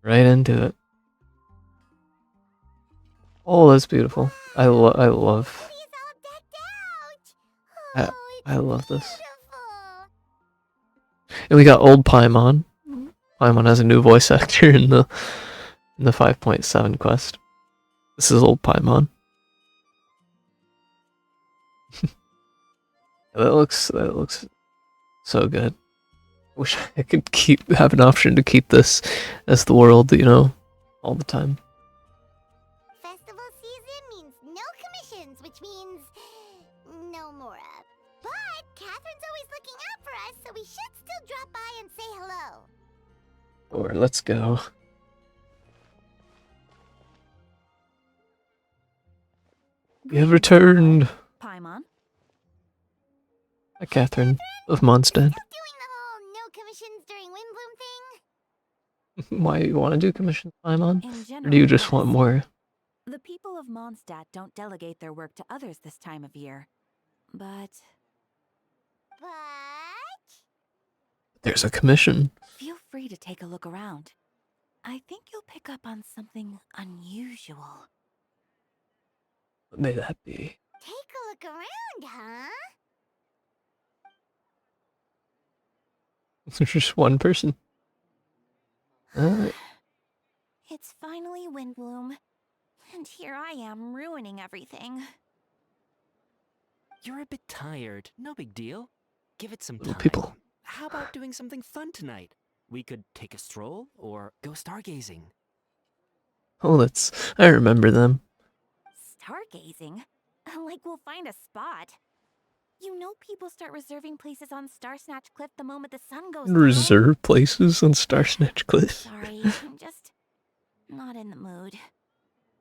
Right into it. Oh, that's beautiful. I love. Everybody's all decked out. I, Oh, it's I love this. beautiful. And we got old Paimon. Paimon has a new voice actor in the 5.7 quest. This is old Paimon. That looks so good. Wish I could have an option to keep this as the world, all the time. Festival season means no commissions, which means no Mora. But Catherine's always looking out for us, so we should still drop by and say hello. Or let's go. You have returned. Paimon. Hi, Catherine of Mondstadt. Still doing the whole no commissions during Windbloom thing? Why you want to do commissions, Paimon? In general, Or do you just yes. want more? The people of Mondstadt don't delegate their work to others this time of year. But But There's a commission. feel free to take a look around. I think you'll pick up on something unusual. What may that be? take a look around, huh? There's just one person. It's finally Windbloom. And here I am ruining everything. You're a bit tired. No big deal. Give it some Little time. people. How about doing something fun tonight? We could take a stroll or go stargazing. Oh, I remember them. Stargazing? Like we'll find a spot. You know people start reserving places on Star Snatch Cliff the moment the sun goes down. Reserve places on Star Snatch Cliff. Sorry, I'm just not in the mood.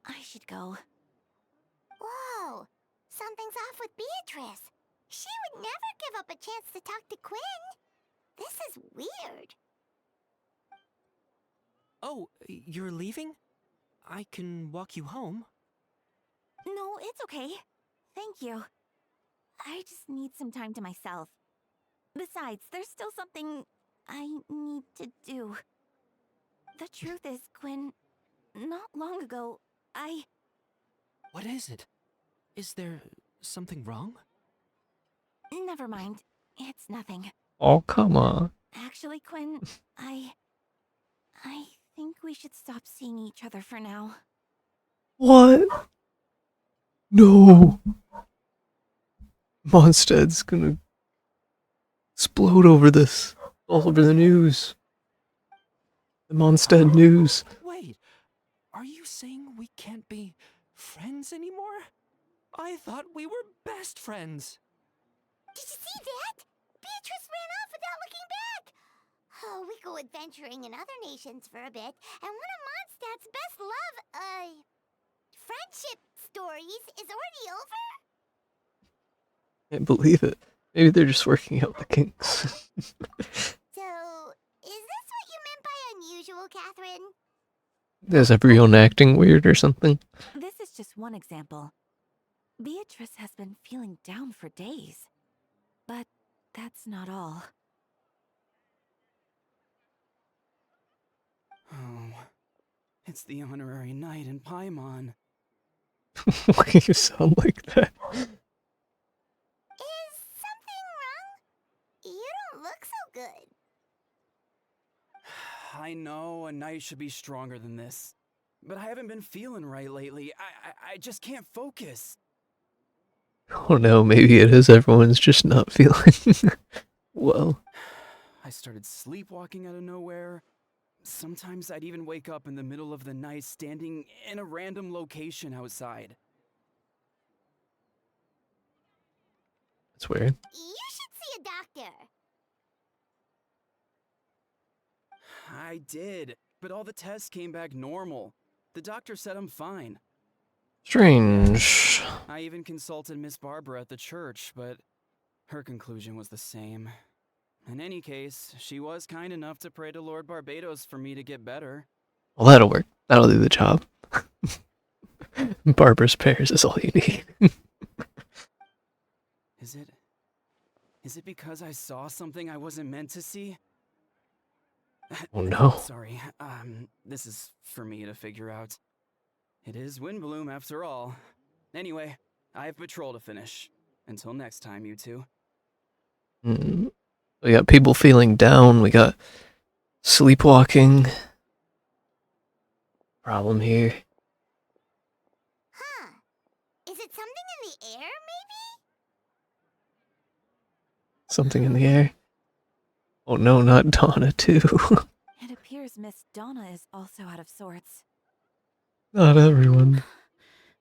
I should go. Whoa! Something's off with Beatrice. She would never give up a chance to talk to Quinn. This is weird. Oh, you're leaving? I can walk you home. No, it's okay. Thank you. I just need some time to myself. Besides, there's still something I need to do. The truth is, Quinn, not long ago, What is it? Is there something wrong? Never mind. It's nothing. Oh, come on. Actually, Quinn, I think we should stop seeing each other for now. What? No. Mondstadt's gonna explode over this. All over the news. The Mondstadt news. Wait, are you saying we can't be friends anymore? I thought we were best friends. Did you see that? Beatrice ran off without looking back. Oh, we go adventuring in other nations for a bit, and one of Mondstadt's best friendship stories is already over? Can't believe it. Maybe they're just working out the kinks. So, is this what you meant by unusual, Catherine? Is everyone acting weird or something? This is just one example. Beatrice has been feeling down for days. But that's not all. Oh, it's the honorary knight in Paimon. Why do you sound like that? Is something wrong? You don't look so good. I know a knight should be stronger than this, but I haven't been feeling right lately. I just can't focus. Oh no, maybe it is everyone's just not feeling well. I started sleepwalking out of nowhere. Sometimes I'd even wake up in the middle of the night standing in a random location outside. That's weird. You should see a doctor. I did, but all the tests came back normal. The doctor said I'm fine. Strange. I even consulted Miss Barbara at the church, but her conclusion was the same. In any case, she was kind enough to pray to Lord Barbados for me to get better. Well, that'll work. That'll do the job. Barbara's pears is all you need. Is it because I saw something I wasn't meant to see? Oh no. Sorry, this is for me to figure out. It is Windbloom after all. Anyway, I have patrol to finish. Until next time, you two. Mm. We got people feeling down. We got sleepwalking. Problem here. Huh. Is it something in the air, maybe? Something in the air. Oh no, not Donna too. It appears Miss Donna is also out of sorts. Not everyone.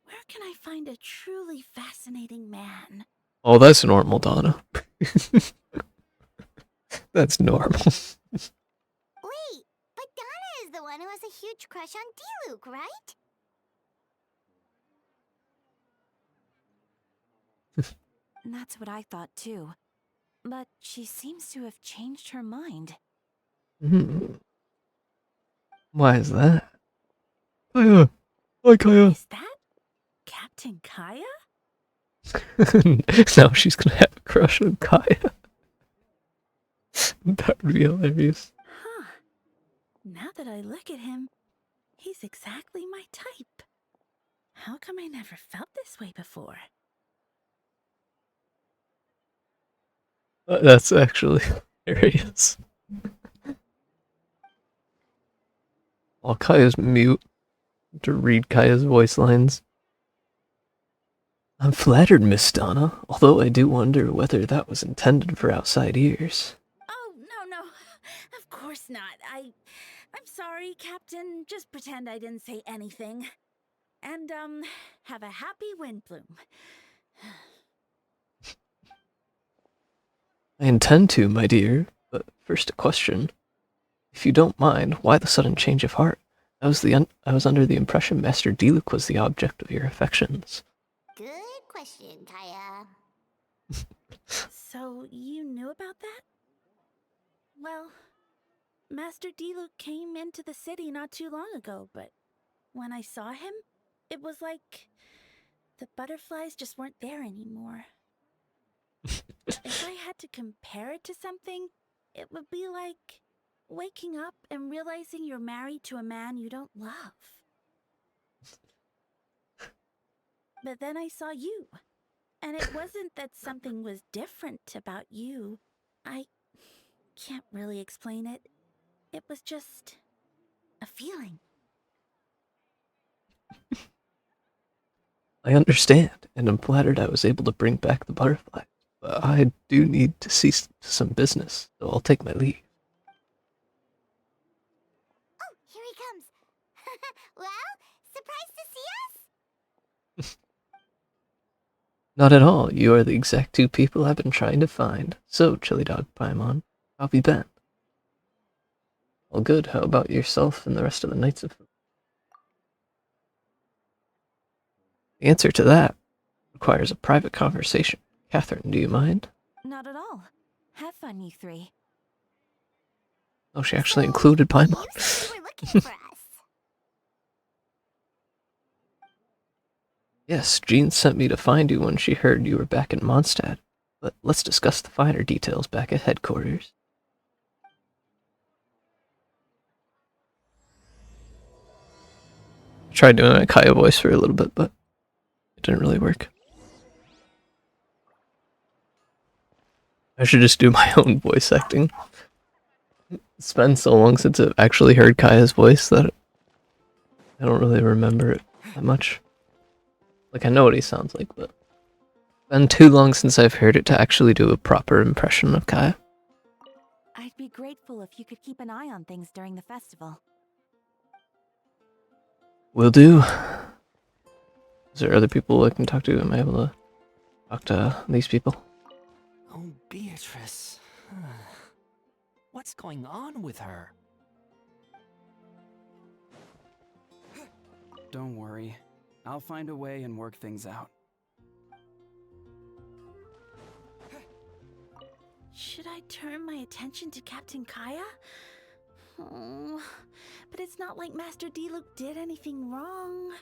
Where can I find a truly fascinating man? Oh, that's normal, Donna. That's normal. Wait, but Donna is the one who has a huge crush on Diluc, right? That's what I thought too. But she seems to have changed her mind. Hmm. Why is that? Kaya. Hi, Kaya. Is that Captain Kaya? Now she's gonna have a crush on Kaya. That would be hilarious. Huh. Now that I look at him, he's exactly my type. How come I never felt this way before? That's actually hilarious. While Kaya's mute to read Kaya's voice lines. I'm flattered, Miss Donna, although I do wonder whether that was intended for outside ears. Oh, no. Of course not. I'm sorry, Captain. Just pretend I didn't say anything. And, have a happy Windbloom. I intend to, my dear, but first a question. If you don't mind, why the sudden change of heart? I was under the impression Master Diluc was the object of your affections. Good question, Kaya. So, you knew about that? Well, Master Diluc came into the city not too long ago, but when I saw him, it was like the butterflies just weren't there anymore. If I had to compare it to something, it would be like waking up and realizing you're married to a man you don't love. But then I saw you, and it wasn't that something was different about you. I can't really explain it. It was just a feeling. I understand, and am flattered I was able to bring back the butterfly. But I do need to see some business, so I'll take my leave. Oh, here he comes. Well, surprised to see us? Not at all. You are the exact two people I've been trying to find. So, Chili Dog Paimon, how have you been? All good. How about yourself and the rest of the Knights of... The answer to that requires a private conversation. Catherine, do you mind? Not at all. Have fun, you three. Oh, she actually included You Paimon. said you were looking for us. Yes, Jean sent me to find you when she heard you were back in Mondstadt. But let's discuss the finer details back at headquarters. I tried doing a Kaya voice for a little bit, but it didn't really work. I should just do my own voice acting. It's been so long since I've actually heard Kaya's voice that I don't really remember it that much. Like, I know what he sounds like, but it's been too long since I've heard it to actually do a proper impression of Kaya. I'd be grateful if you could keep an eye on things during the festival. Will do. Is there other people I can talk to? Am I able to talk to these people? Oh, Beatrice. What's going on with her? Don't worry. I'll find a way and work things out. Should I turn my attention to Captain Kaya? Oh, but it's not like Master Diluc did anything wrong.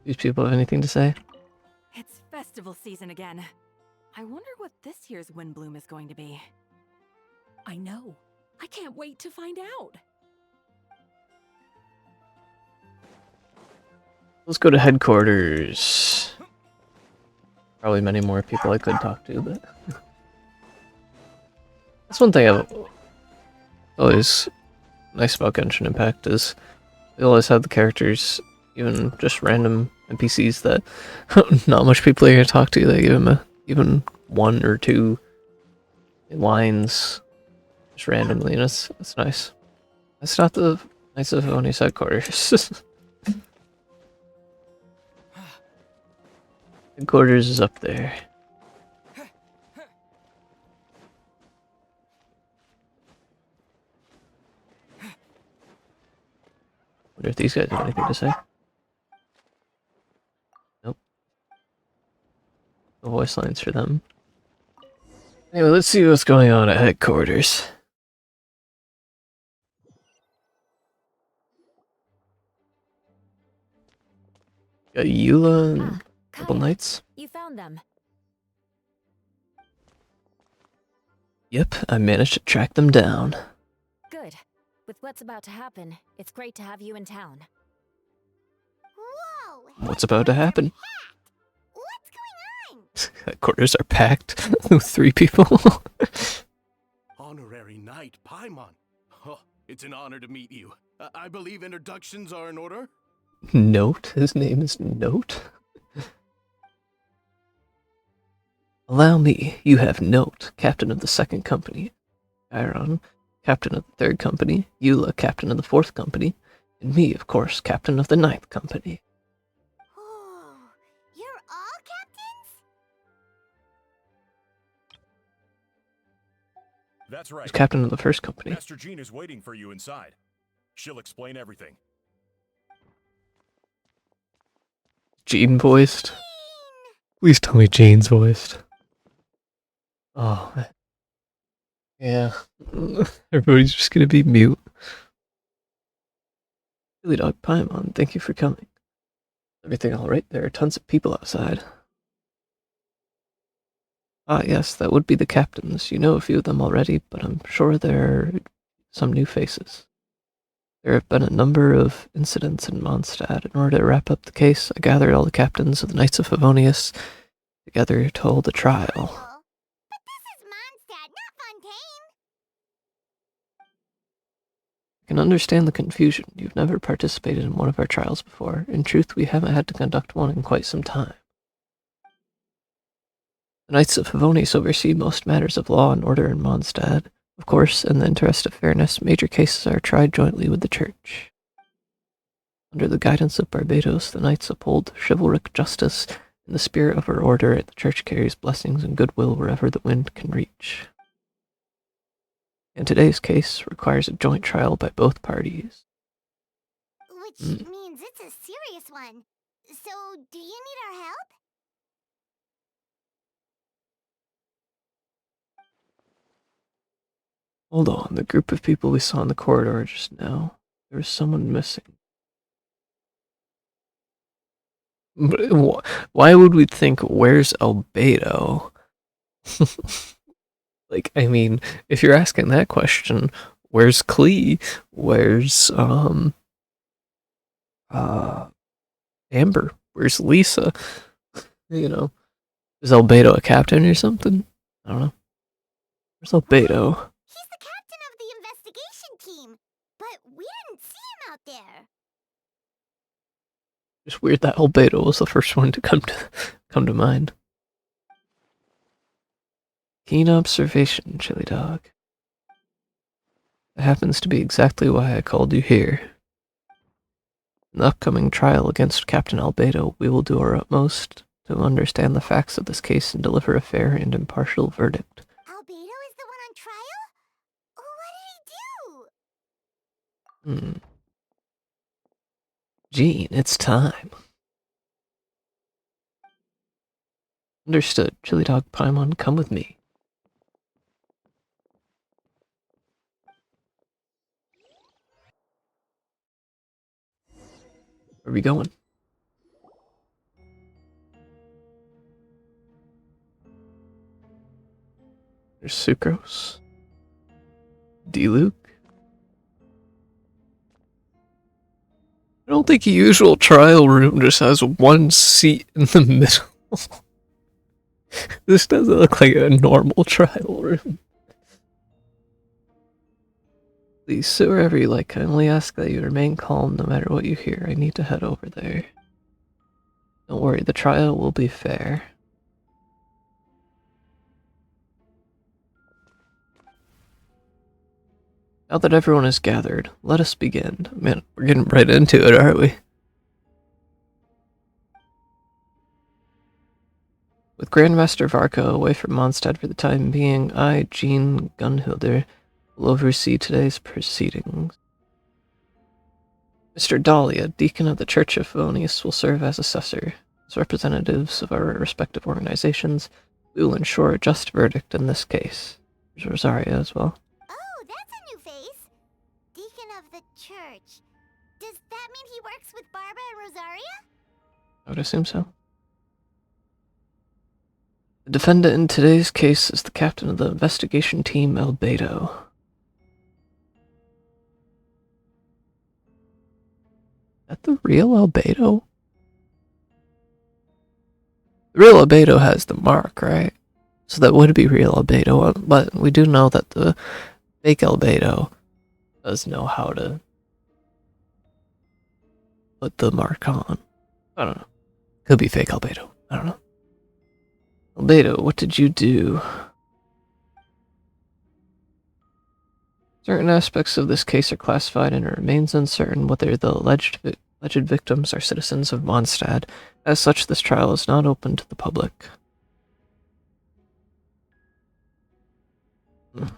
These people have anything to say? It's festival season again. I wonder what this year's Windbloom is going to be. I know. I can't wait to find out. Let's go to headquarters. Probably many more people I could talk to, but that's one thing I've always nice about Genshin Impact is they always have the characters, even just random NPCs that not much people are gonna talk to. They give them even one or two lines just randomly, and it's nice. That's not the Knights of Oni's headquarters. Headquarters is up there. Wonder if these guys have anything to say. Nope. No voice lines for them. Anyway, let's see what's going on at headquarters. Got Eula and a couple Kaya, knights. you found them. Yep, I managed to track them down. Good. With what's about to happen, it's great to have you in town. Whoa! What's about to happen? What's going on? Headquarters are packed. 3 people. Honorary Knight Paimon. Oh, it's an honor to meet you. I believe introductions are in order? Note? His name is Note? Allow me, you have Note, captain of the 2nd company. Chiron, captain of the 3rd company. Eula, captain of the 4th company. And me, of course, captain of the 9th company. Oh, you're all captains? That's right. Who's captain of the 1st company? Master Jean is waiting for you inside. She'll explain everything. Jean voiced? Please tell me Jean's voiced. Oh, man. Yeah. Everybody's just gonna be mute. Really, Dog Paimon, thank you for coming. Everything alright? There are tons of people outside. Ah, yes, that would be the captains. You know a few of them already, but I'm sure there are some new faces. There have been a number of incidents in Mondstadt. In order to wrap up the case, I gathered all the captains of the Knights of Favonius together to hold a trial. But this is Mondstadt, not Fontaine. I can understand the confusion. You've never participated in one of our trials before. In truth, we haven't had to conduct one in quite some time. The Knights of Favonius oversee most matters of law and order in Mondstadt. Of course, in the interest of fairness, major cases are tried jointly with the Church. Under the guidance of Barbados, the Knights uphold chivalric justice in the spirit of our order, and the Church carries blessings and goodwill wherever the wind can reach. And today's case requires a joint trial by both parties. Which means it's a serious one. So, do you need our help? Hold on, the group of people we saw in the corridor just now. There was someone missing. But why would we think, where's Albedo? Like, I mean, if you're asking that question, where's Klee? Where's, Amber? Where's Lisa? You know, is Albedo a captain or something? I don't know. Where's Albedo? He's the captain of the investigation team, but we didn't see him out there. Just weird that Albedo was the first one to come to mind. Keen observation, Chili Dog. That happens to be exactly why I called you here. In the upcoming trial against Captain Albedo, we will do our utmost to understand the facts of this case and deliver a fair and impartial verdict. Albedo is the one on trial? What did he do? Jean, it's time. Understood. Chili Dog Paimon, come with me. Where are we going? There's Sucrose. D-Luke? I don't think a usual trial room just has one seat in the middle. This doesn't look like a normal trial room. Please sit wherever you like. Kindly ask that you remain calm no matter what you hear. I need to head over there. Don't worry, the trial will be fair. Now that everyone is gathered, let us begin. Man, we're getting right into it, aren't we? With Grandmaster Varko away from Mondstadt for the time being, I, Jean Gunhilder, will oversee today's proceedings. Mr. Dahlia, Deacon of the Church of Favonius, will serve as assessor. As representatives of our respective organizations, we will ensure a just verdict in this case. There's Rosaria as well. Oh, that's a new face. Deacon of the church. Does that mean he works with Barbara and Rosaria? I would assume so. The defendant in today's case is the captain of the investigation team, Albedo. Is that the real Albedo? The real Albedo has the mark, right? So that would be real Albedo, but we do know that the fake Albedo does know how to put the mark on. I don't know. Could be fake Albedo. I don't know. Albedo, what did you do? Certain aspects of this case are classified and it remains uncertain whether the alleged victims are citizens of Mondstadt. As such, this trial is not open to the public. The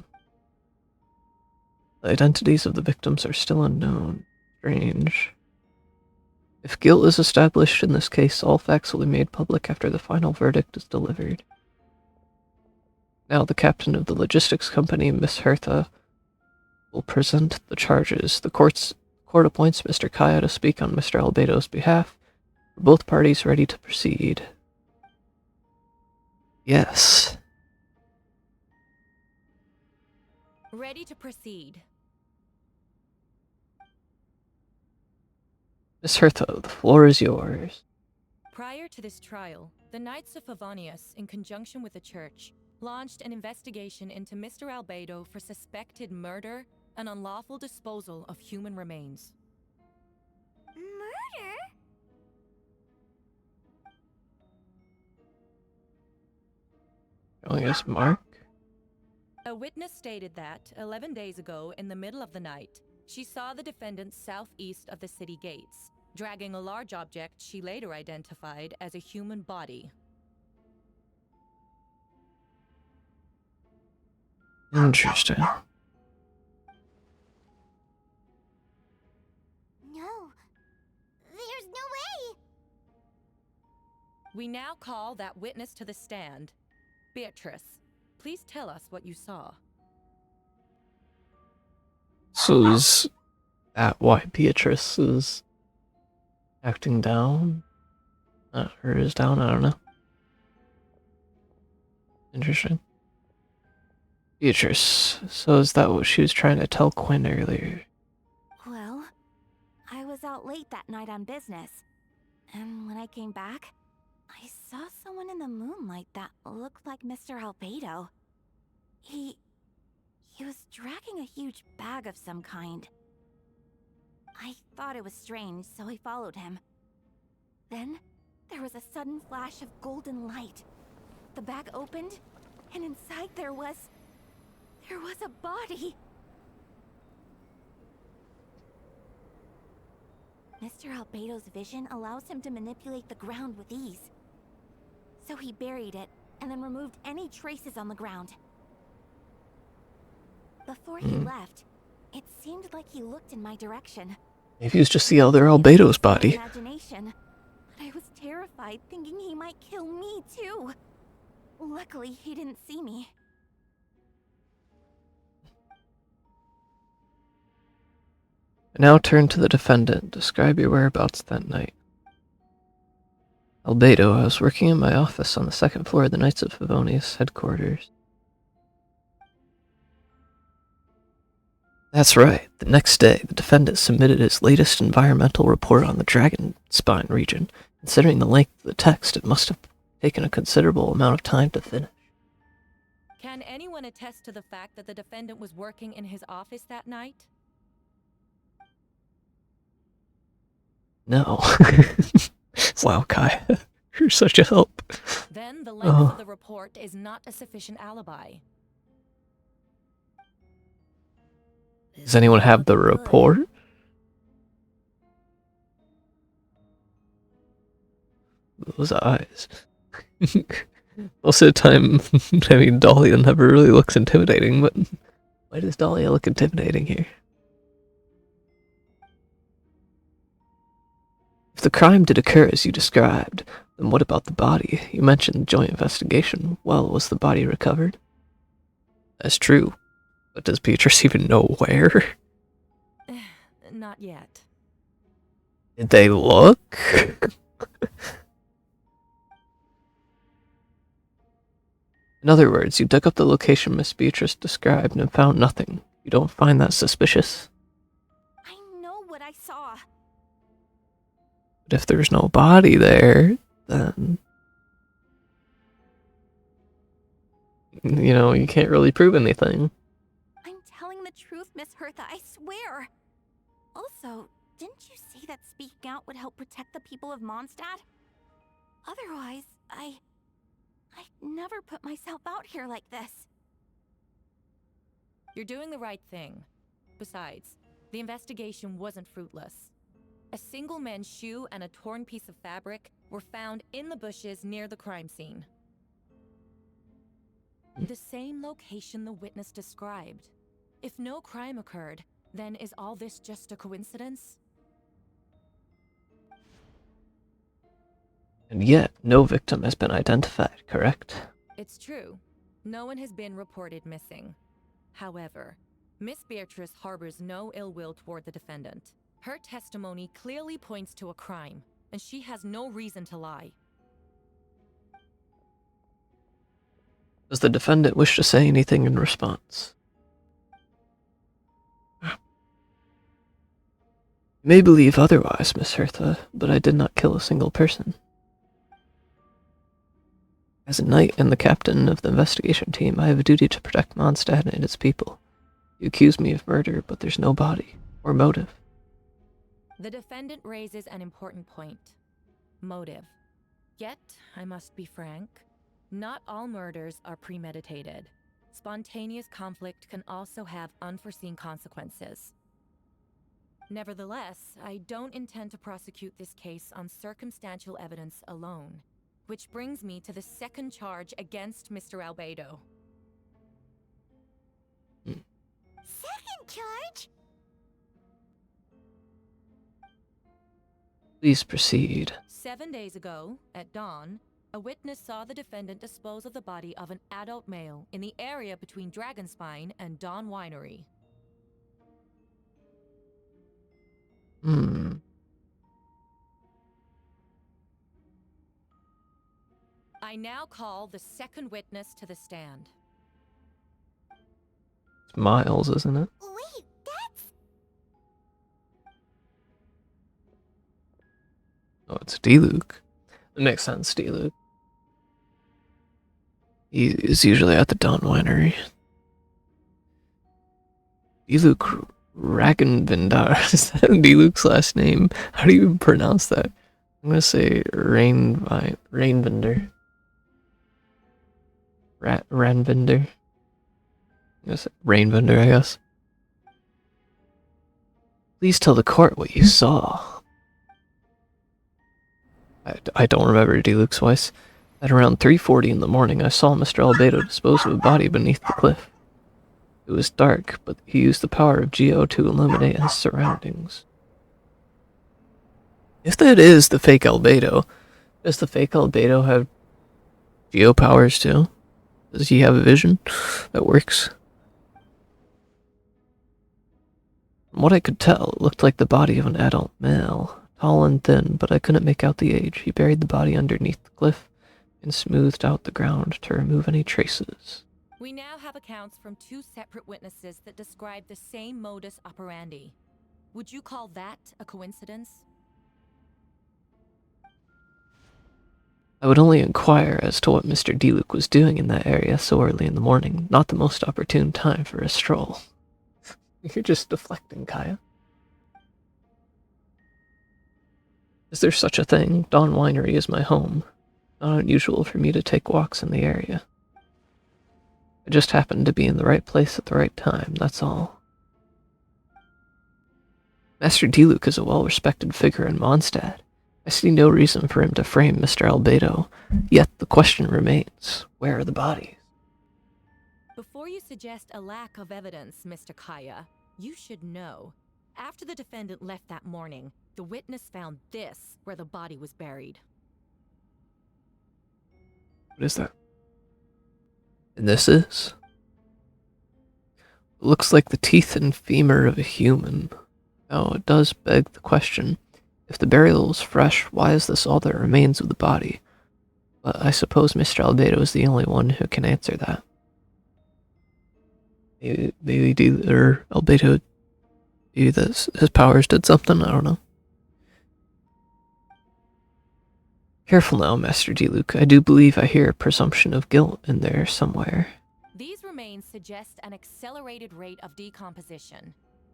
identities of the victims are still unknown. Strange. If guilt is established in this case, all facts will be made public after the final verdict is delivered. Now the captain of the logistics company, Miss Hertha, will present the charges. The court appoints Mr. Kaya to speak on Mr. Albedo's behalf. Are both parties ready to proceed? Yes. Ready to proceed. Miss Hertha, the floor is yours. Prior to this trial, the Knights of Favonius, in conjunction with the church, launched an investigation into Mr. Albedo for suspected murder and unlawful disposal of human remains. Murder? Showing us Mark. A witness stated that, 11 days ago, in the middle of the night, she saw the defendant southeast of the city gates, dragging a large object she later identified as a human body. Interesting. No. There's no way. We now call that witness to the stand. Beatrice, please tell us what you saw. So is that why Beatrice is acting down? Or is down, I don't know. Interesting. Beatrice, so is that what she was trying to tell Quinn earlier? Well, I was out late that night on business. And when I came back, I saw someone in the moonlight that looked like Mr. Albedo. He was dragging a huge bag of some kind. I thought it was strange, so I followed him. Then, there was a sudden flash of golden light. The bag opened, and inside there was a body. Mr. Albedo's vision allows him to manipulate the ground with ease. So he buried it, and then removed any traces on the ground. Before he left, it seemed like he looked in my direction. Maybe it was just the other Albedo's body. Imagination, but I was terrified, thinking he might kill me too. Luckily, he didn't see me. I now turn to the defendant. Describe your whereabouts that night. Albedo, I was working in my office on the second floor of the Knights of Favonius headquarters. That's right. The next day, the defendant submitted his latest environmental report on the Dragon Spine region. Considering the length of the text, it must have taken a considerable amount of time to finish. Can anyone attest to the fact that the defendant was working in his office that night? No. Wow, Kai. You're such a help. Then the length of the report is not a sufficient alibi. Does anyone have the report? Those eyes. Most of the time, I mean, Dahlia never really looks intimidating, but why does Dahlia look intimidating here? If the crime did occur as you described, then what about the body? You mentioned joint investigation. Well, was the body recovered? That's true. But does Beatrice even know where? Not yet. Did they look? In other words, you dug up the location Miss Beatrice described and found nothing. You don't find that suspicious? I know what I saw. But if there's no body there, then... you know, you can't really prove anything. I'm telling the truth, Miss Hertha, I swear. Also, didn't you say that speaking out would help protect the people of Mondstadt? Otherwise, I'd never put myself out here like this. You're doing the right thing. Besides, the investigation wasn't fruitless. A single men's shoe and a torn piece of fabric were found in the bushes near the crime scene. The same location the witness described. If no crime occurred, then is all this just a coincidence? And yet, no victim has been identified, correct? It's true. No one has been reported missing. However, Miss Beatrice harbors no ill will toward the defendant. Her testimony clearly points to a crime, and she has no reason to lie. Does the defendant wish to say anything in response? You may believe otherwise, Miss Hertha, but I did not kill a single person. As a knight and the captain of the investigation team, I have a duty to protect Mondstadt and its people. You accuse me of murder, but there's no body or motive. The defendant raises an important point. Motive. Yet, I must be frank, not all murders are premeditated. Spontaneous conflict can also have unforeseen consequences. Nevertheless, I don't intend to prosecute this case on circumstantial evidence alone. Which brings me to the second charge against Mr. Albedo. Second charge? Please proceed. 7 days ago, at dawn, a witness saw the defendant dispose of the body of an adult male in the area between Dragonspine and Dawn Winery. I now call the second witness to the stand. It's Miles, isn't it? Wait, that's... Oh, it's D-Luke. It makes sense, D-Luke. He is usually at the Dawn Winery. D-Luke Ragenvindar. Is that D-Luke's last name? How do you even pronounce that? I'm gonna say Rainvinder. Ranvinder. I'm gonna say Rainvinder, I guess. Please tell the court what you saw. I don't remember D-Luke's voice. At around 3:40 in the morning, I saw Mr. Albedo dispose of a body beneath the cliff. It was dark, but he used the power of Geo to illuminate his surroundings. If that is the fake Albedo, does the fake Albedo have Geo powers too? Does he have a vision that works? From what I could tell, it looked like the body of an adult male, tall and thin, but I couldn't make out the age. He buried the body underneath the cliff and smoothed out the ground to remove any traces. We now have accounts from 2 separate witnesses that describe the same modus operandi. Would you call that a coincidence? I would only inquire as to what Mr. Diluc was doing in that area so early in the morning, not the most opportune time for a stroll. You're just deflecting, Kaya. Is there such a thing? Dawn Winery is my home. Not unusual for me to take walks in the area. I just happened to be in the right place at the right time, that's all. Master Diluc is a well-respected figure in Mondstadt. I see no reason for him to frame Mr. Albedo, yet the question remains, where are the bodies? Before you suggest a lack of evidence, Mr. Kaya, you should know. After the defendant left that morning, the witness found this where the body was buried. What is that? And this is? It looks like the teeth and femur of a human. Now, it does beg the question, if the burial was fresh, why is this all that remains of the body? But I suppose Mr. Albedo is the only one who can answer that. Maybe Albedo, maybe his powers did something, I don't know. Careful now, Master Diluc. I do believe I hear a presumption of guilt in there somewhere. These remains suggest an accelerated rate of decomposition.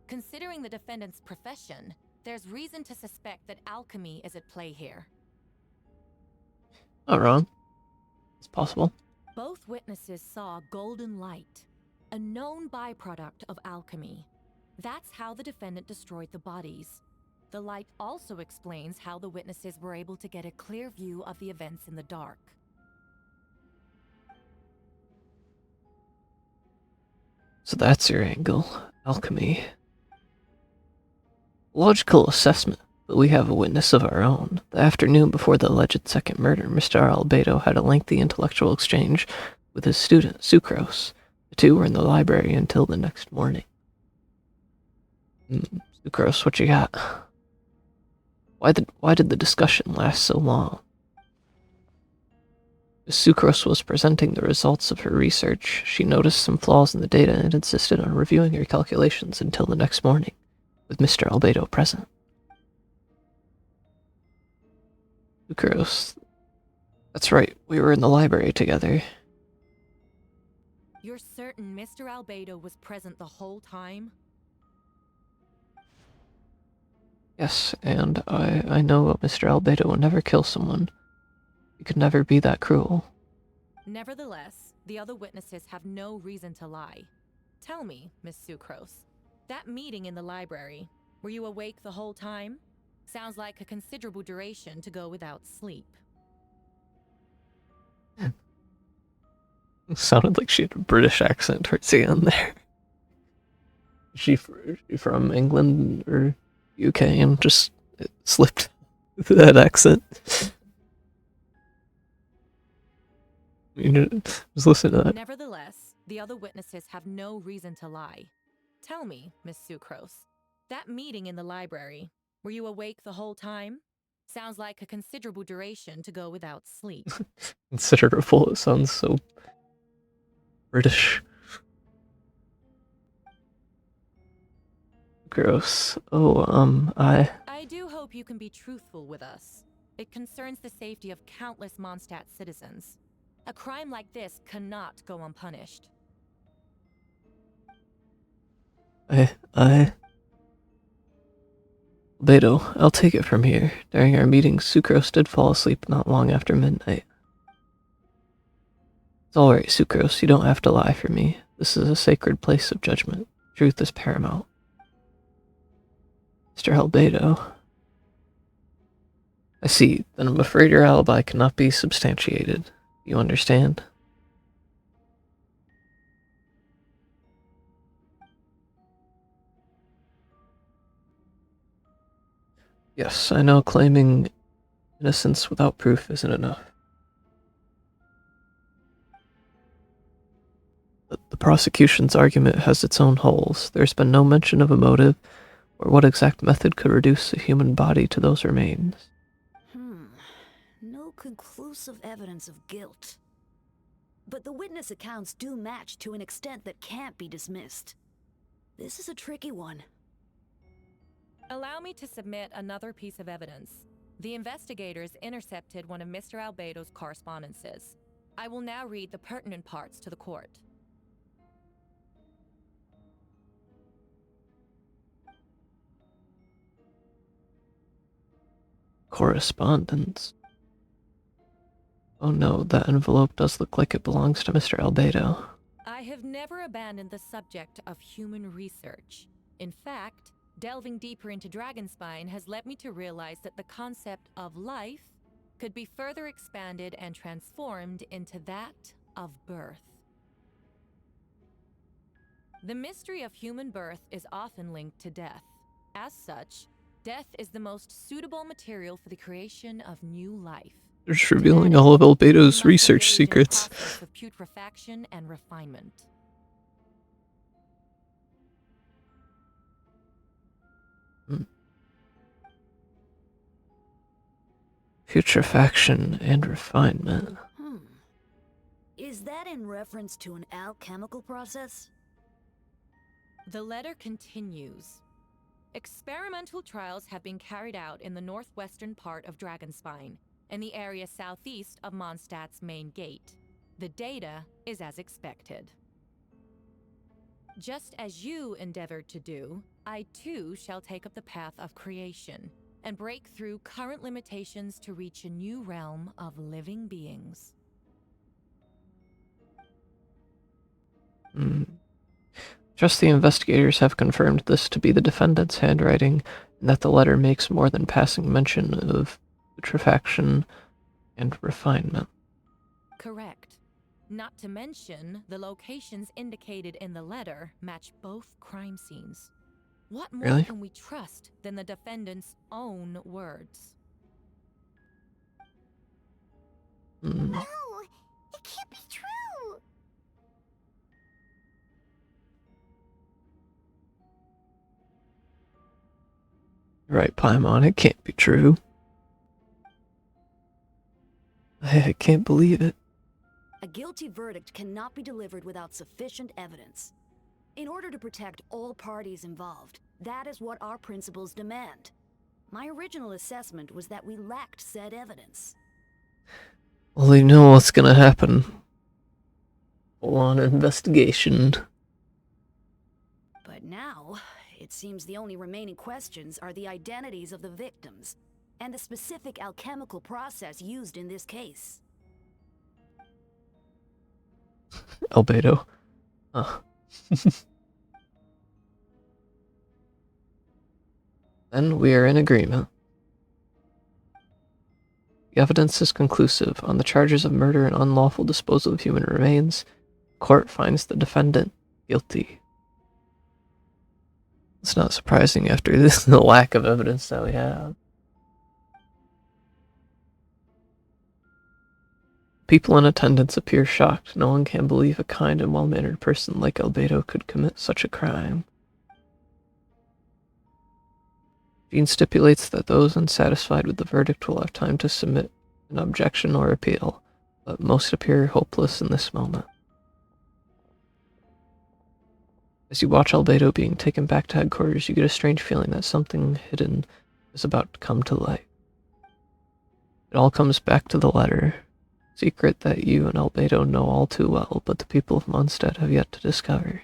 Considering the defendant's profession, there's reason to suspect that alchemy is at play here. Not wrong. It's possible. Both witnesses saw golden light, a known byproduct of alchemy. That's how the defendant destroyed the bodies. The light also explains how the witnesses were able to get a clear view of the events in the dark. So that's your angle. Alchemy. Logical assessment, but we have a witness of our own. The afternoon before the alleged second murder, Mr. Albedo had a lengthy intellectual exchange with his student, Sucrose. The two were in the library until the next morning. Sucrose, what you got? Why did the discussion last so long? As Sucrose was presenting the results of her research, she noticed some flaws in the data and insisted on reviewing her calculations until the next morning, with Mr. Albedo present. Sucrose, that's right, we were in the library together. You're certain Mr. Albedo was present the whole time? Yes, and I know Mr. Albedo will never kill someone. He could never be that cruel. Nevertheless, the other witnesses have no reason to lie. Tell me, Miss Sucrose, that meeting in the library, were you awake the whole time? Sounds like a considerable duration to go without sleep. It sounded like she had a British accent towards the end there. Is she from England or UK and just slipped that accent? Just listen to that. Nevertheless, the other witnesses have no reason to lie. Tell me, Miss Sucrose, that meeting in the library, were you awake the whole time? Sounds like a considerable duration to go without sleep. Considerable, it sounds so British. Gross. Oh, I do hope you can be truthful with us. It concerns the safety of countless Mondstadt citizens. A crime like this cannot go unpunished. Beto, I'll take it from here. During our meeting, Sucrose did fall asleep not long after midnight. It's alright, Sucrose, you don't have to lie for me. This is a sacred place of judgment. Truth is paramount. Mr. Albedo. I see, then I'm afraid your alibi cannot be substantiated. You understand? Yes, I know claiming innocence without proof isn't enough. But the prosecution's argument has its own holes. There's been no mention of a motive, or what exact method could reduce a human body to those remains. No conclusive evidence of guilt. but the witness accounts do match to an extent that can't be dismissed. This is a tricky one. Allow me to submit another piece of evidence. The investigators intercepted one of Mr. Albedo's correspondences. I will now read the pertinent parts to the court. Correspondence. Oh no, that envelope does look like it belongs to Mr. Albedo. I have never abandoned the subject of human research. In fact, delving deeper into Dragonspine has led me to realize that the concept of life could be further expanded and transformed into that of birth. The mystery of human birth is often linked to death. As such, death is the most suitable material for the creation of new life. They're just revealing all of Albedo's research secrets. Of putrefaction and refinement. Putrefaction and refinement. Is that in reference to an alchemical process? The letter continues. Experimental trials have been carried out in the northwestern part of Dragonspine, in the area southeast of Mondstadt's main gate. The data is as expected. Just as you endeavored to do, I too shall take up the path of creation and break through current limitations to reach a new realm of living beings. Just the investigators have confirmed this to be the defendant's handwriting, and that the letter makes more than passing mention of putrefaction and refinement. Correct. Not to mention, the locations indicated in the letter match both crime scenes. What more Really? can we trust than the defendant's own words? No, it can't be true. Right, Paimon, it can't be true. I can't believe it. A guilty verdict cannot be delivered without sufficient evidence. In order to protect all parties involved, that is what our principles demand. My original assessment was that we lacked said evidence. Well, you know what's gonna happen. Full-on investigation. But now, it seems the only remaining questions are the identities of the victims and the specific alchemical process used in this case. Albedo. Huh. Then we are in agreement. The evidence is conclusive on the charges of murder and unlawful disposal of human remains. Court finds the defendant guilty. It's not surprising after the lack of evidence that we have. People in attendance appear shocked. No one can believe a kind and well-mannered person like Albedo could commit such a crime. Jean stipulates that those unsatisfied with the verdict will have time to submit an objection or appeal, but most appear hopeless in this moment. As you watch Albedo being taken back to headquarters, you get a strange feeling that something hidden is about to come to light. It all comes back to the letter, a secret that you and Albedo know all too well, but the people of Mondstadt have yet to discover.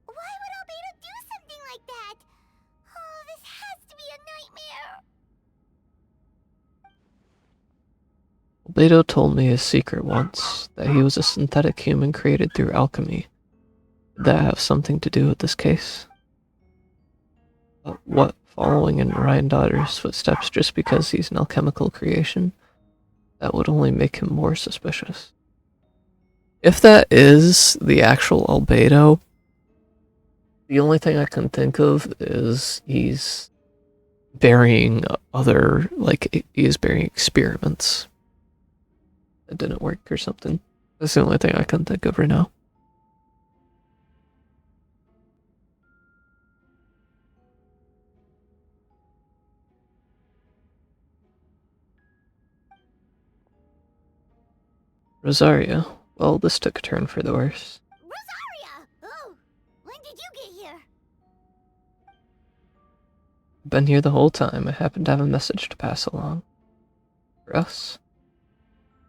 Why would Albedo do something like that? Oh, this has to be a nightmare. Albedo told me his secret once, that he was a synthetic human created through alchemy. Did that have something to do with this case? But what, following in Ryan Daughter's footsteps just because he's an alchemical creation? That would only make him more suspicious. If that is the actual Albedo, the only thing I can think of is he's burying other, like, he is burying experiments that didn't work or something. That's the only thing I can think of right now. Rosario, Well, this took a turn for the worse. Rosaria! Oh, when did you get here? Been here the whole time. I happen to have a message to pass along. For us?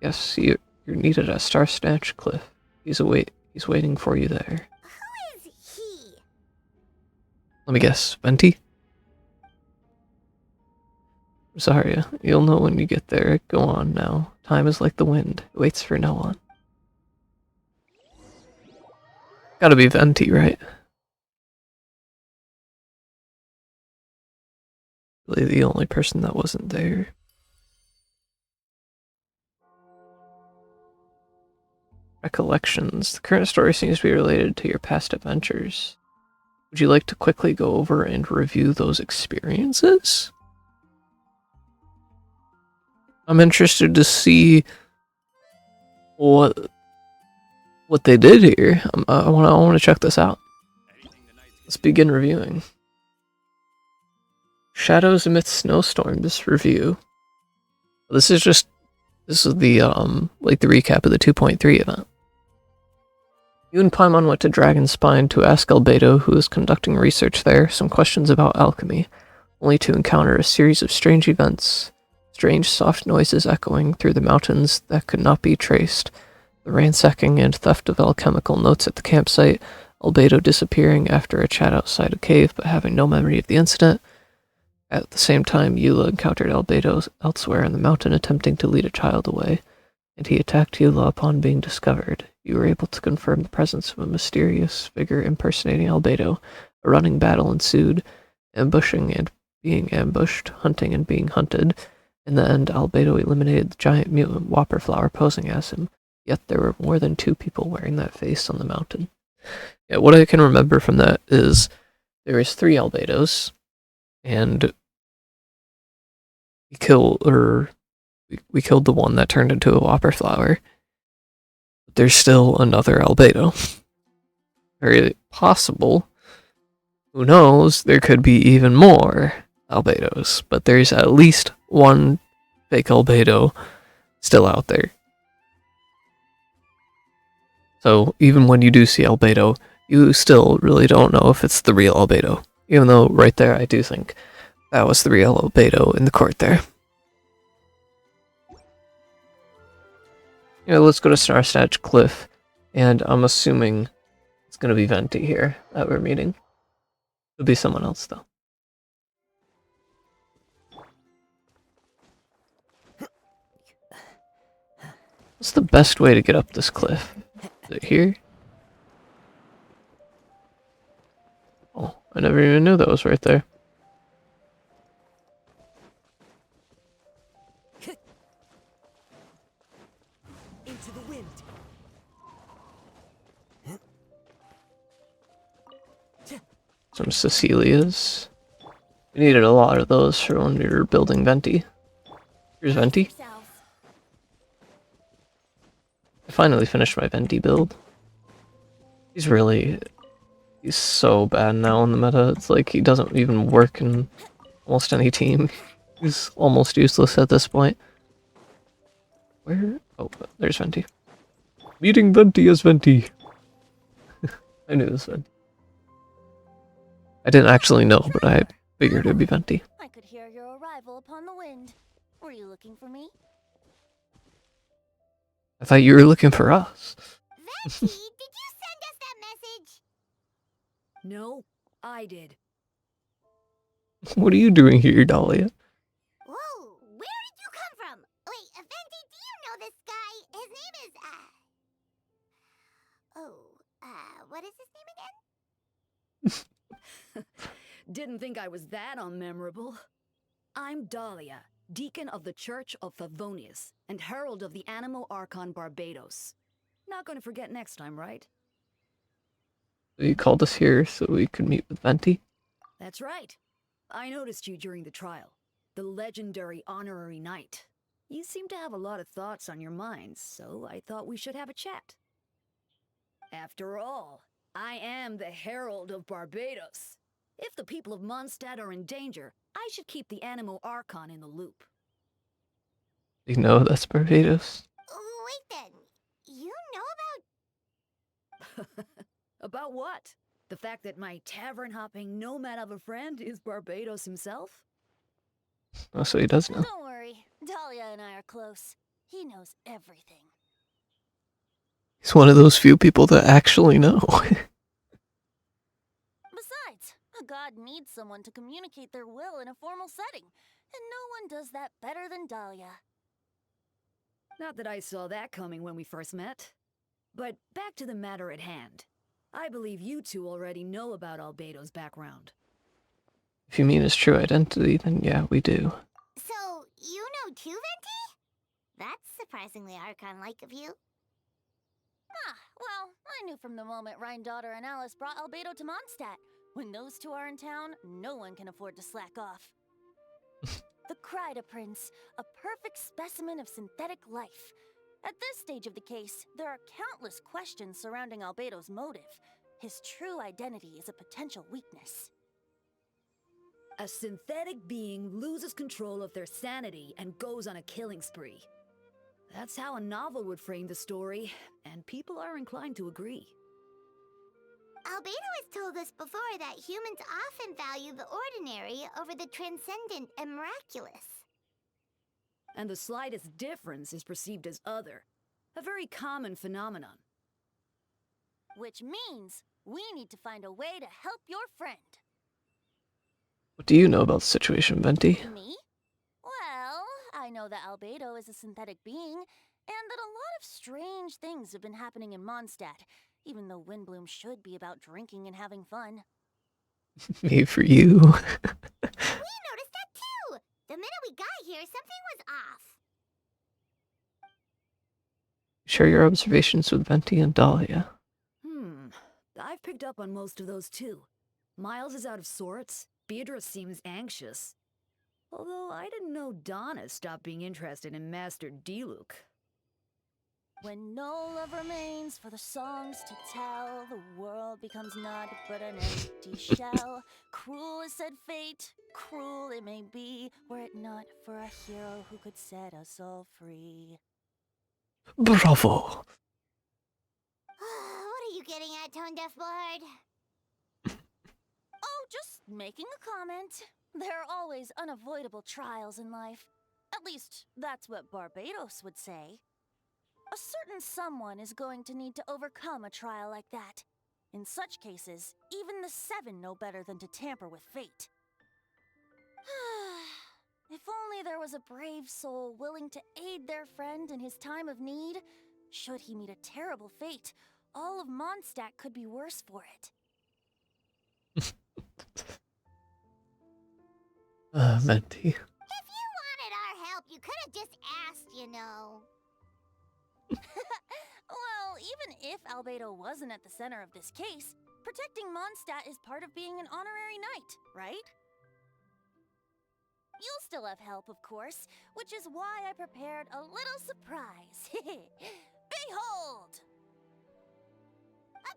Yes, you're needed at Star Snatch Cliff. He's waiting for you there. Who is he? Let me guess, Venti? Rosaria, you'll know when you get there. Go on now. Time is like the wind. It waits for no one. Gotta be Venti, right? Really the only person that wasn't there. Recollections. The current story seems to be related to your past adventures. Would you like to quickly go over and review those experiences? I'm interested to see what they did here. I want to check this out. Let's begin reviewing. Shadows amidst snowstorms review. This is the like the recap of the 2.3 event. You and Paimon went to Dragonspine to ask Albedo, who is conducting research there, some questions about alchemy, only to encounter a series of strange events. Strange soft noises echoing through the mountains that could not be traced, the ransacking and theft of alchemical notes at the campsite, Albedo disappearing after a chat outside a cave but having no memory of the incident. At the same time, Eula encountered Albedo elsewhere in the mountain attempting to lead a child away, and he attacked Eula upon being discovered. You were able to confirm the presence of a mysterious figure impersonating Albedo. A running battle ensued, ambushing and being ambushed, hunting and being hunted. In the end, Albedo eliminated the giant mutant Whopperflower posing as him, yet there were more than 2 people wearing that face on the mountain. Yeah, what I can remember from that is there was 3 Albedos, and we killed the one that turned into a Whopperflower. But there's still another Albedo. Very possible. Who knows? There could be even more Albedos, but there's at least one fake Albedo still out there. So even when you do see Albedo, you still really don't know if it's the real Albedo. Even though right there I do think that was the real Albedo in the court there. Yeah, let's go to Star Snatch Cliff, and I'm assuming it's gonna be Venti here that we're meeting. It'll be someone else though. What's the best way to get up this cliff? Is it here? Oh, I never even knew that was right there. Into the wind. Some Cecilias. We needed a lot of those for when we were building Venti. Here's Venti. I finally finished my Venti build. He's so bad now in the meta. It's like he doesn't even work in almost any team. He's almost useless at this point. Where? Oh, there's Venti. Meeting Venti as Venti. I knew this Venti. I didn't actually know, but I figured it'd be Venti. I could hear your arrival upon the wind. Were you looking for me? I thought you were looking for us. Venti, did you send us that message? No, I did. What are you doing here, Dahlia? Whoa, where did you come from? Wait, Venti, do you know this guy? His name is, what is his name again? Didn't think I was that unmemorable. I'm Dahlia, Deacon of the Church of Favonius, and Herald of the Animo Archon Barbados. Not gonna forget next time, right? You called us here so we could meet with Venti? That's right. I noticed you during the trial. The legendary honorary knight. You seem to have a lot of thoughts on your minds, so I thought we should have a chat. After all, I am the Herald of Barbados. If the people of Mondstadt are in danger, I should keep the Animo Archon in the loop. You know that's Barbados? Wait then, you know About what? The fact that my tavern-hopping nomad of a friend is Barbados himself? Oh, so he does know. Don't worry, Dahlia and I are close. He knows everything. He's one of those few people that actually know. Besides, a god needs someone to communicate their will in a formal setting, and no one does that better than Dahlia. Not that I saw that coming when we first met. But back to the matter at hand. I believe you two already know about Albedo's background. If you mean his true identity, then yeah, we do. So, you know too, Venti? That's surprisingly Archon-like of you. Ah, well, I knew from the moment Daughter and Alice brought Albedo to Mondstadt. When those two are in town, no one can afford to slack off. The Kryda Prince, a perfect specimen of synthetic life. At this stage of the case, there are countless questions surrounding Albedo's motive. His true identity is a potential weakness. A synthetic being loses control of their sanity and goes on a killing spree. That's how a novel would frame the story, and people are inclined to agree. Albedo has told us before that humans often value the ordinary over the transcendent and miraculous. And the slightest difference is perceived as other. A very common phenomenon. Which means we need to find a way to help your friend. What do you know about the situation, Venti? Me? Well, I know that Albedo is a synthetic being, and that a lot of strange things have been happening in Mondstadt, even though Windbloom should be about drinking and having fun. Me for you. We noticed that too! The minute we got here, something was off. Share your observations with Venti and Dahlia. I've picked up on most of those too. Miles is out of sorts. Beatrice seems anxious. Although I didn't know Donna stopped being interested in Master Diluc. When no love remains for the songs to tell, the world becomes naught but an empty shell. Cruel is said fate, cruel it may be, were it not for a hero who could set us all free. Bravo! What are you getting at, Tone Deaf Bard? Oh, just making a comment. There are always unavoidable trials in life. At least, that's what Barbados would say. A certain someone is going to need to overcome a trial like that. In such cases, even the Seven know better than to tamper with fate. If only there was a brave soul willing to aid their friend in his time of need. Should he meet a terrible fate, all of Mondstadt could be worse for it. Venti. If you wanted our help, you could have just asked, you know. Well, even if Albedo wasn't at the center of this case, protecting Mondstadt is part of being an honorary knight, right? You'll still have help, of course, which is why I prepared a little surprise. Behold! A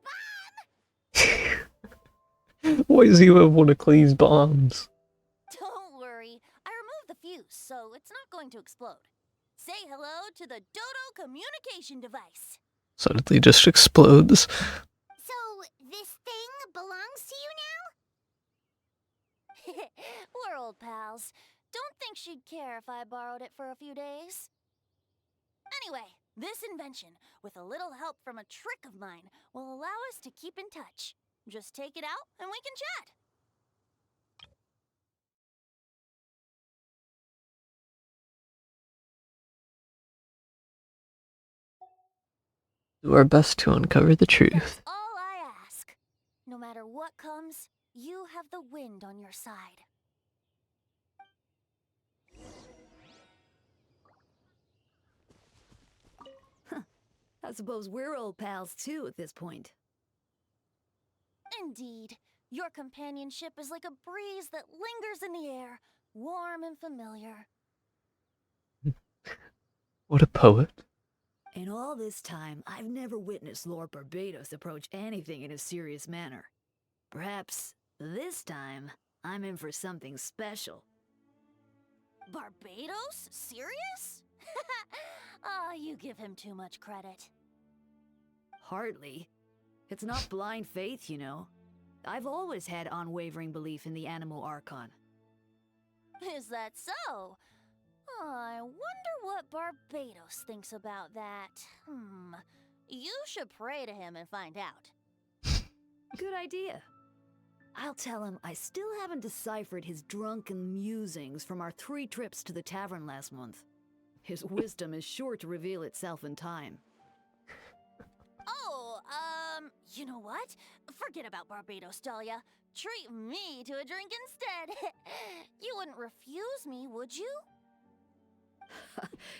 bomb! Why does he have one of Clee's bombs? Don't worry, I removed the fuse, so it's not going to explode. Say hello to the Dodo communication device. Suddenly just explodes. So, this thing belongs to you now? We're old pals. Don't think she'd care if I borrowed it for a few days. Anyway, this invention, with a little help from a trick of mine, will allow us to keep in touch. Just take it out and we can chat. Do our best to uncover the That's truth. all I ask. No matter what comes, you have the wind on your side. I suppose we're old pals too at this point. Indeed. Your companionship is like a breeze that lingers in the air, warm and familiar. What a poet. In all this time, I've never witnessed Lord Barbados approach anything in a serious manner. Perhaps this time, I'm in for something special. Barbados? Serious? Oh, you give him too much credit. Hardly. It's not blind faith, you know. I've always had unwavering belief in the animal archon. Is that so? I wonder what Barbados thinks about that. You should pray to him and find out. Good idea. I'll tell him I still haven't deciphered his drunken musings from our 3 trips to the tavern last month. His wisdom is sure to reveal itself in time. Oh, you know what? Forget about Barbados, Dahlia. Treat me to a drink instead. You wouldn't refuse me, would you?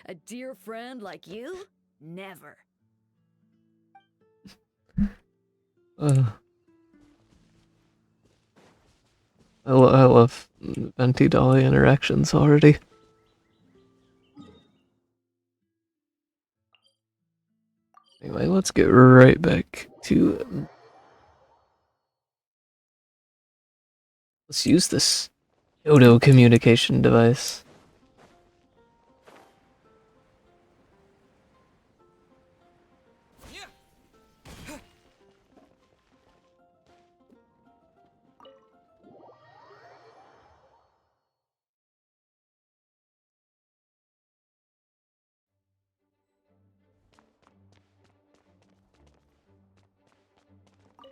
A dear friend like you? Never. I love Venti Dolly interactions already. Anyway, let's get right back to... let's use this Yodo communication device.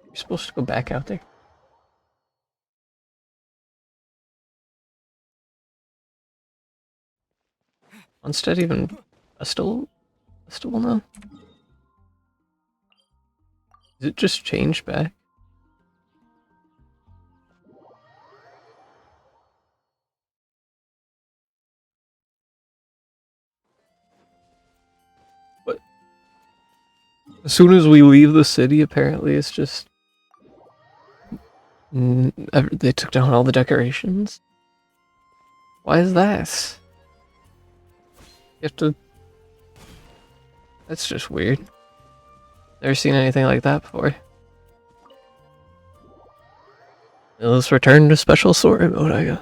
You're supposed to go back out there. Instead, even festival now. Is it just changed back? What? As soon as we leave the city, apparently it's just... they took down all the decorations? Why is that? You have to... That's just weird. Never seen anything like that before. Well, let's return to special story mode, I guess.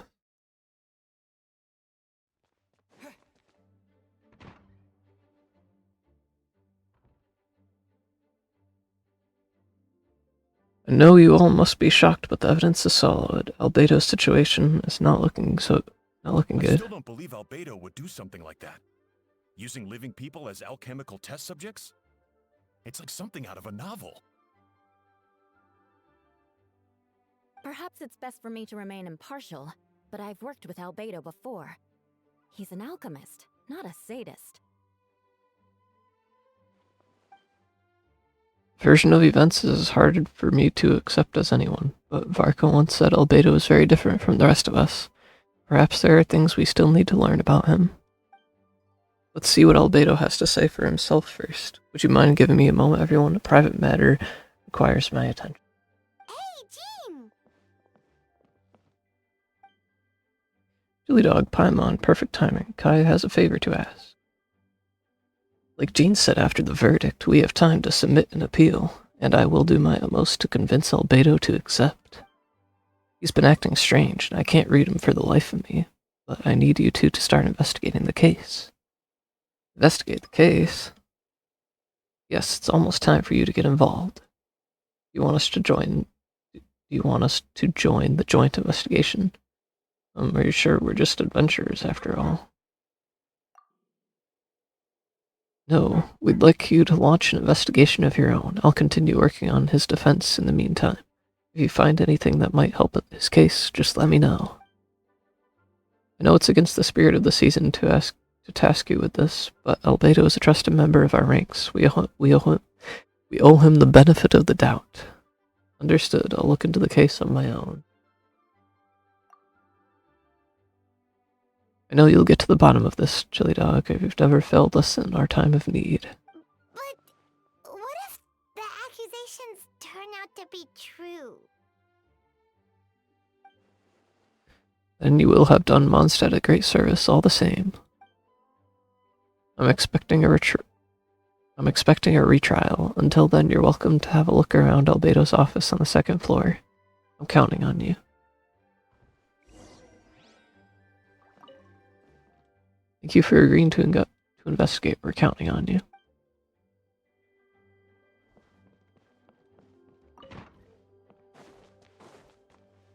I know you all must be shocked, but the evidence is solid. Albedo's situation is not looking good. I still don't believe Albedo would do something like that. Using living people as alchemical test subjects? It's like something out of a novel. Perhaps it's best for me to remain impartial, but I've worked with Albedo before. He's an alchemist, not a sadist. Version of events is as hard for me to accept as anyone, but Varko once said Albedo is very different from the rest of us. Perhaps there are things we still need to learn about him. Let's see what Albedo has to say for himself first. Would you mind giving me a moment, everyone? A private matter requires my attention. Hey, Jean! Chili Dog, Paimon, perfect timing. Kai has a favor to ask. Like Jean said after the verdict, we have time to submit an appeal, and I will do my utmost to convince Albedo to accept. He's been acting strange, and I can't read him for the life of me, but I need you two to start investigating the case. Investigate the case? Yes, it's almost time for you to get involved. Do you want us to join the joint investigation? Are you sure we're just adventurers after all? No, we'd like you to launch an investigation of your own. I'll continue working on his defense in the meantime. If you find anything that might help his case, just let me know. I know it's against the spirit of the season to task you with this, but Albedo is a trusted member of our ranks. We owe him the benefit of the doubt. Understood. I'll look into the case on my own. I know you'll get to the bottom of this, Chili Dog. You've never failed us in our time of need. But what if the accusations turn out to be true? Then you will have done Mondstadt a great service all the same. I'm expecting a retrial. Until then, you're welcome to have a look around Albedo's office on the 2nd floor. I'm counting on you. Thank you for agreeing to investigate. We're counting on you.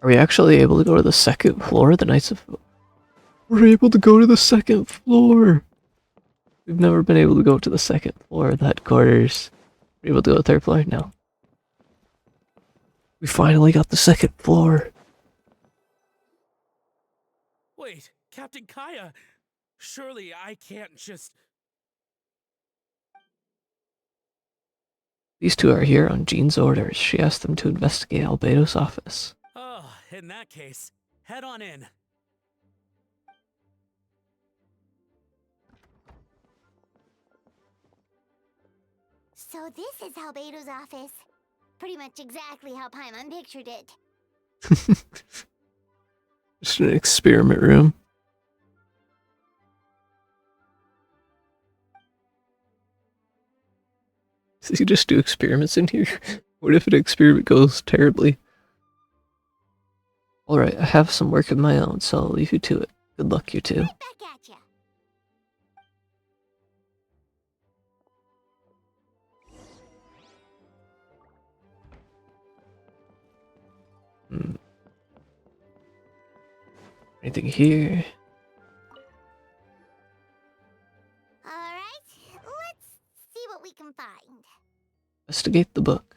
Are we actually able to go to the second floor? The Knights of... We're able to go to the second floor! We've never been able to go to the second floor of the headquarters. We're able to go to the third floor? No. We finally got the second floor. Wait, Captain Kaya! Surely I can't just... These two are here on Jean's orders. She asked them to investigate Albedo's office. Oh, in that case, head on in. So this is Albedo's office. Pretty much exactly how Paimon pictured it. Just an experiment room. Does he just do experiments in here? What if an experiment goes terribly? Alright, I have some work of my own, so I'll leave you to it. Good luck, you two. Right back at ya. Anything here? Alright, let's see what we can find. Investigate the book.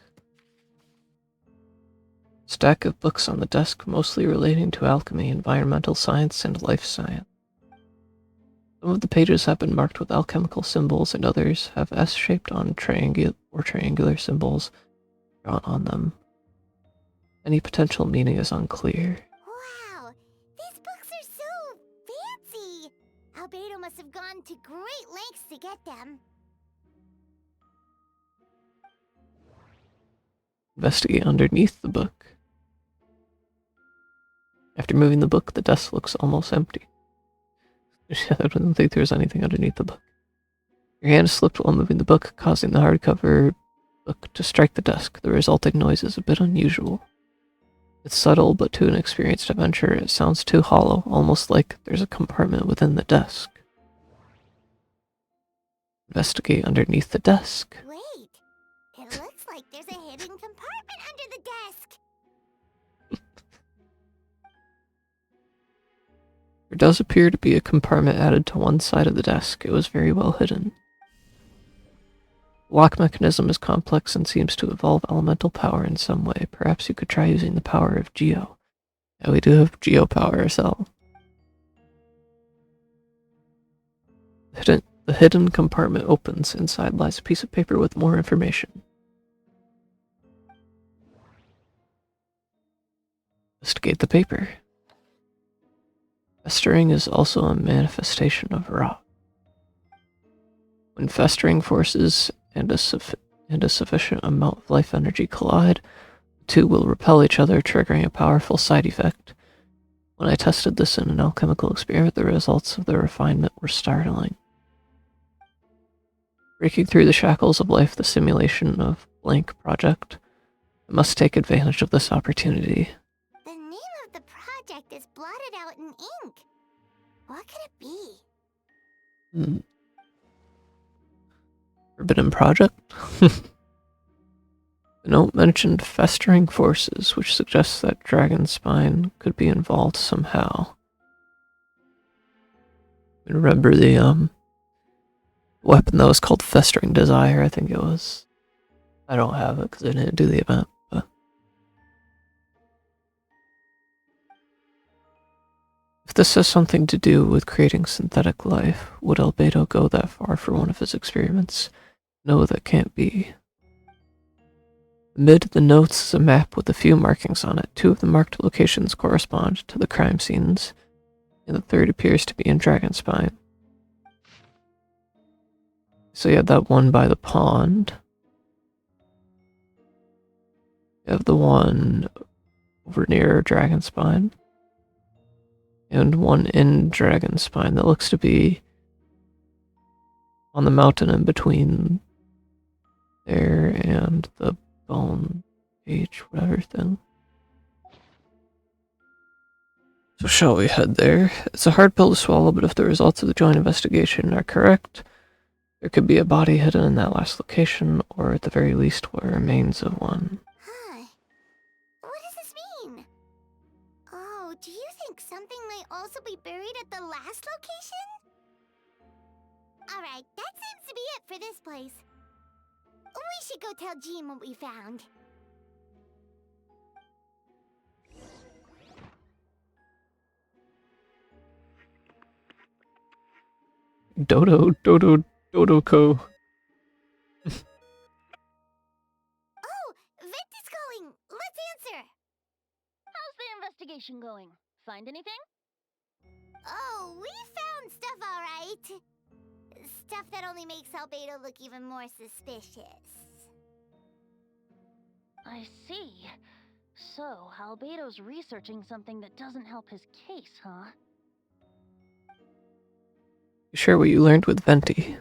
Stack of books on the desk, mostly relating to alchemy, environmental science, and life science. Some of the pages have been marked with alchemical symbols, and others have S-shaped on triangular symbols drawn on them. Any potential meaning is unclear. Wow, these books are so fancy. Albedo must have gone to great lengths to get them. Investigate underneath the book. After moving the book, the desk looks almost empty. I don't think there's anything underneath the book. Your hand slipped while moving the book, causing the hardcover book to strike the desk. The resulting noise is a bit unusual. It's subtle, but to an experienced adventurer, it sounds too hollow, almost like there's a compartment within the desk. Investigate underneath the desk. Wait, it looks like there's a hidden compartment under the desk. There does appear to be a compartment added to one side of the desk. It was very well hidden. The lock mechanism is complex and seems to involve elemental power in some way. Perhaps you could try using the power of Geo. Yeah, we do have Geo power ourselves. The hidden compartment opens. Inside lies a piece of paper with more information. Investigate the paper. Festering is also a manifestation of rot. When festering forces and a sufficient amount of life energy collide, the two will repel each other, triggering a powerful side effect. When I tested this in an alchemical experiment, the results of the refinement were startling. Breaking through the shackles of life, the simulation of blank project. I must take advantage of this opportunity. The name of the project is blotted out in ink. What could it be? Forbidden project? The note mentioned festering forces, which suggests that Dragon Spine could be involved somehow. Remember the weapon that was called Festering Desire, I think it was. I don't have it because I didn't do the event, but... If this has something to do with creating synthetic life, would Albedo go that far for one of his experiments? No, that can't be. Amid the notes is a map with a few markings on it. 2 of the marked locations correspond to the crime scenes, and the third appears to be in Dragonspine. So you have that one by the pond. You have the one over near Dragonspine. And one in Dragonspine that looks to be on the mountain in between there and the Bone Age, whatever thing. So shall we head there? It's a hard pill to swallow, but if the results of the joint investigation are correct, there could be a body hidden in that last location, or at the very least, what remains of one. Huh. What does this mean? think something might also be buried at the last location? Alright, that seems to be it for this place. We should go tell Jean what we found. Dodo Co. Oh, Vent is calling! Let's answer! How's the investigation going? Find anything? Oh, we found stuff alright. Stuff that only makes Albedo look even more suspicious. I see. So, Albedo's researching something that doesn't help his case, huh? Share what you learned with Venti.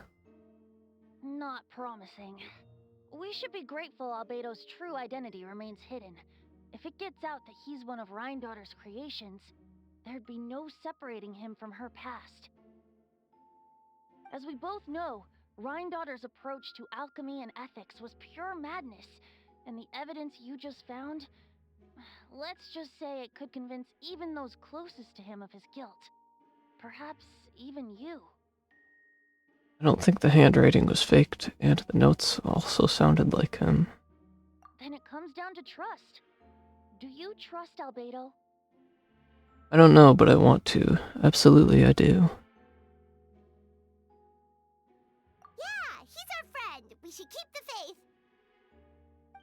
Not promising. We should be grateful Albedo's true identity remains hidden. If it gets out that he's one of Rhindaughter's creations, there'd be no separating him from her past. As we both know, Rhindaughter's approach to alchemy and ethics was pure madness, and the evidence you just found, let's just say it could convince even those closest to him of his guilt. Perhaps even you. I don't think the handwriting was faked, and the notes also sounded like him. Then it comes down to trust. Do you trust Albedo? I don't know, but I want to. Absolutely, I do. Yeah, he's our friend. We should keep the faith.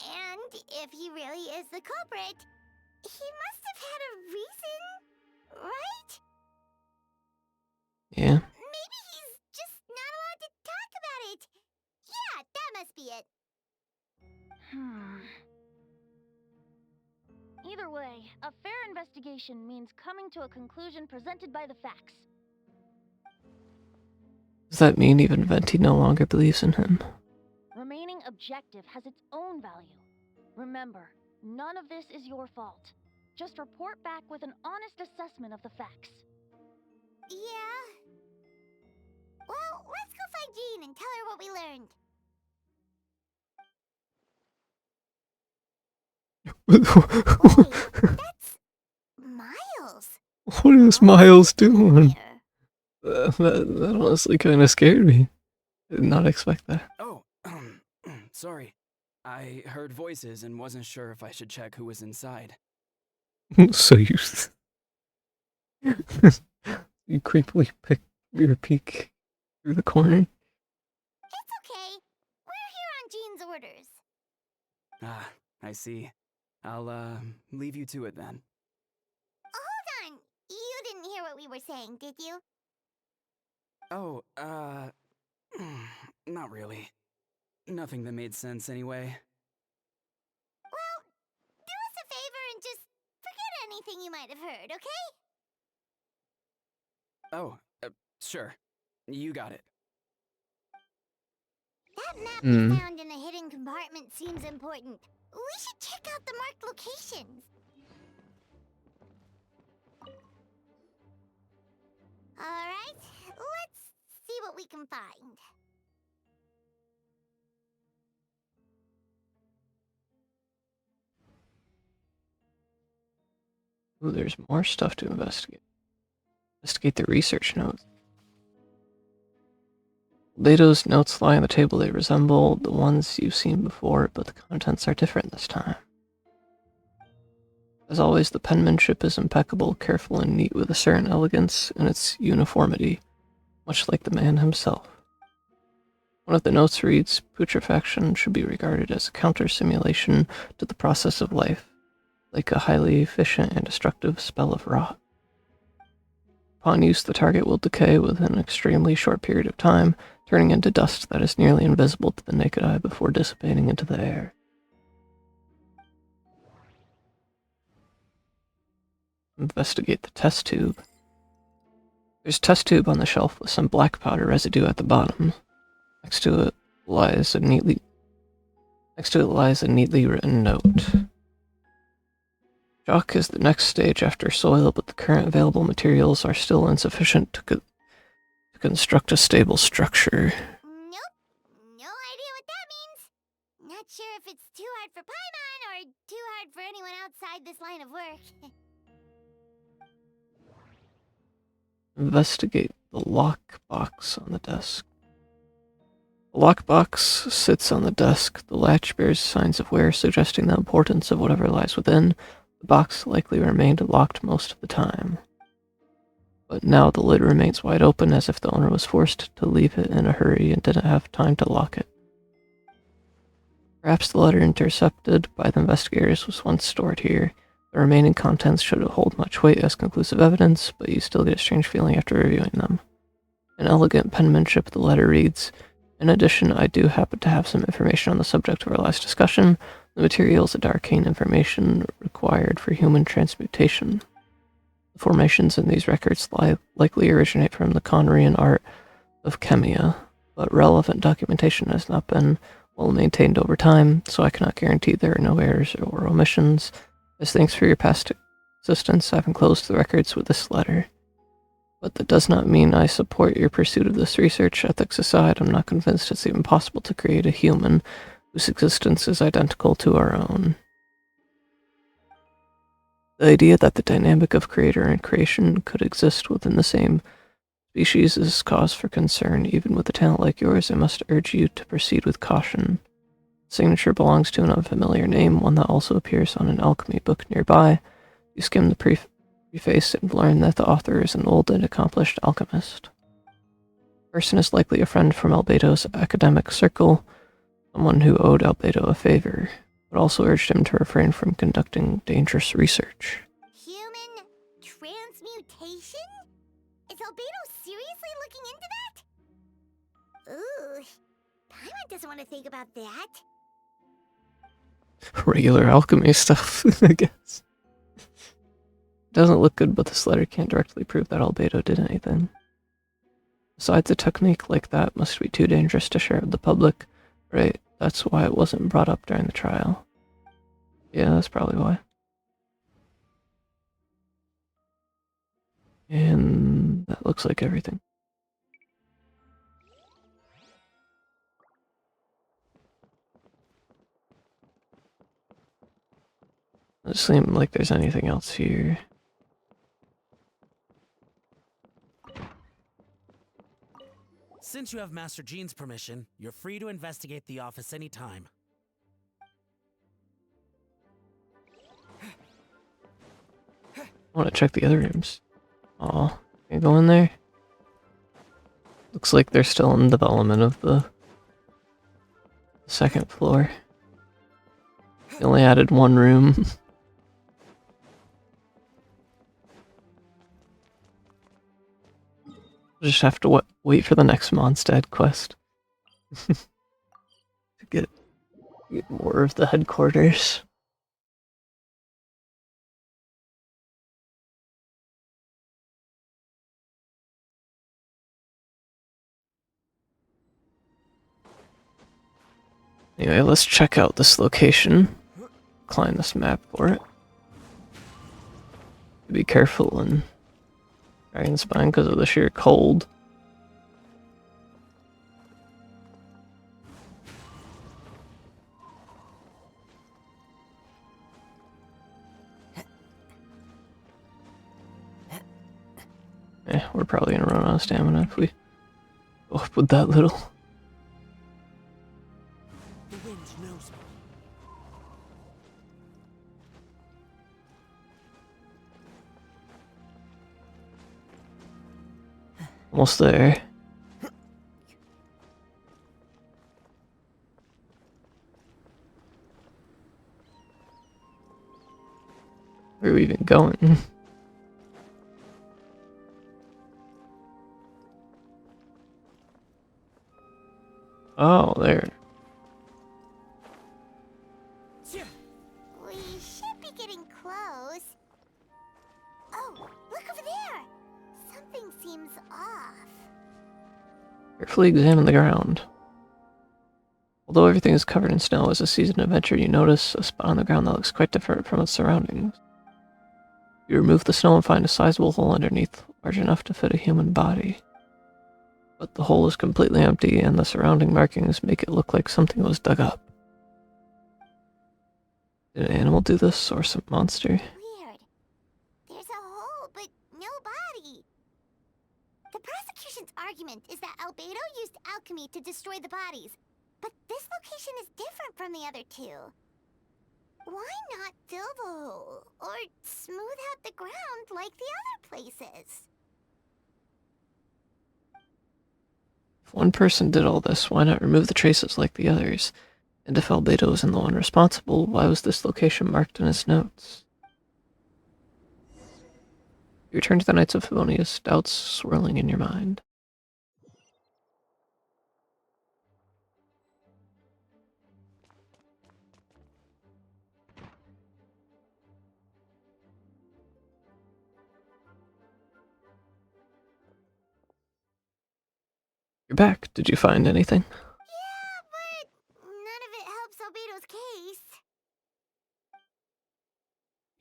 And if he really is the culprit, he must have had a reason, right? Yeah. Maybe he's just not allowed to talk about it. Yeah, that must be it. Either way, a fair investigation means coming to a conclusion presented by the facts. Does that mean even Venti no longer believes in him? Remaining objective has its own value. Remember, none of this is your fault. Just report back with an honest assessment of the facts. Yeah. Well, let's go find Jean and tell her what we learned. Wait, that's Miles. What is Miles doing? That honestly kind of scared me. I did not expect that. Oh, sorry. I heard voices and wasn't sure if I should check who was inside. So you creepily pick your peek through the corner. It's okay. We're here on Jean's orders. Ah, I see. I'll, leave you to it then. Hold on. You didn't hear what we were saying, did you? Oh, not really. Nothing that made sense anyway. Well, do us a favor and just forget anything you might have heard, okay? Oh, sure. You got it. That map we found in a hidden compartment seems important. We should check out the marked locations. Alright, let's see what we can find. Ooh, there's more stuff to investigate. Investigate the research notes. Albedo's notes lie on the table. They resemble the ones you've seen before, but the contents are different this time. As always, the penmanship is impeccable, careful and neat with a certain elegance in its uniformity, much like the man himself. One of the notes reads, "Putrefaction should be regarded as a counter-simulation to the process of life, like a highly efficient and destructive spell of rot. Upon use, the target will decay within an extremely short period of time, turning into dust that is nearly invisible to the naked eye before dissipating into the air." Investigate the test tube. There's a test tube on the shelf with some black powder residue at the bottom. Next to it lies a neatly written note. Chalk is the next stage after soil, but the current available materials are still insufficient to construct a stable structure. Nope, no idea what that means. Not sure if it's too hard for Paimon or too hard for anyone outside this line of work. Investigate the lockbox on the desk. The lockbox sits on the desk. The latch bears signs of wear, suggesting the importance of whatever lies within. The box likely remained locked most of the time. But now the lid remains wide open, as if the owner was forced to leave it in a hurry and didn't have time to lock it. Perhaps the letter intercepted by the investigators was once stored here. The remaining contents shouldn't hold much weight as conclusive evidence, but you still get a strange feeling after reviewing them. In elegant penmanship, the letter reads, "In addition, I do happen to have some information on the subject of our last discussion. The materials and arcane information required for human transmutation. The formations in these records likely originate from the Conrian art of Chemia, but relevant documentation has not been well maintained over time, so I cannot guarantee there are no errors or omissions. As thanks for your past assistance, I've enclosed the records with this letter. But that does not mean I support your pursuit of this research. Ethics aside, I'm not convinced it's even possible to create a human whose existence is identical to our own. The idea that the dynamic of creator and creation could exist within the same species is cause for concern. Even with a talent like yours, I must urge you to proceed with caution. The signature belongs to an unfamiliar name, one that also appears on an alchemy book nearby. You skim the preface and learn that the author is an old and accomplished alchemist. The person is likely a friend from Albedo's academic circle, someone who owed Albedo a favor, but also urged him to refrain from conducting dangerous research." Human transmutation? Is Albedo seriously looking into that? Ooh, Paimon doesn't want to think about that. Regular alchemy stuff, I guess. Doesn't look good, but this letter can't directly prove that Albedo did anything. Besides, a technique like that must be too dangerous to share with the public, right? That's why it wasn't brought up during the trial. Yeah, that's probably why. And that looks like everything. Doesn't seem like there's anything else here. Since you have Master Jean's permission, you're free to investigate the office anytime. I want to check the other rooms. Aw, can you go in there? Looks like they're still in development of the second floor. They only added one room. Just have to wait for the next Mondstadt quest to get more of the headquarters. Anyway, let's check out this location. Climb this map for it. Be careful in Dragon Spine because of the sheer cold. Yeah, we're probably gonna run out of stamina if we go up with that little. The wind knows me. Almost there. Where are we even going? Oh, there. We should be getting close. Oh, look over there! Something seems off. Carefully examine the ground. Although everything is covered in snow as a seasoned adventure, you notice a spot on the ground that looks quite different from its surroundings. You remove the snow and find a sizable hole underneath, large enough to fit a human body. But the hole is completely empty, and the surrounding markings make it look like something was dug up. Did an animal do this, or some monster? Weird. There's a hole, but no body. The prosecution's argument is that Albedo used alchemy to destroy the bodies, but this location is different from the other two. Why not fill the hole, or smooth out the ground like the other places? If one person did all this, why not remove the traces like the others? And if Albedo isn't the one responsible, why was this location marked in his notes? You return to the Knights of Favonius, doubts swirling in your mind. You're back. Did you find anything? Yeah, but none of it helps Albedo's case.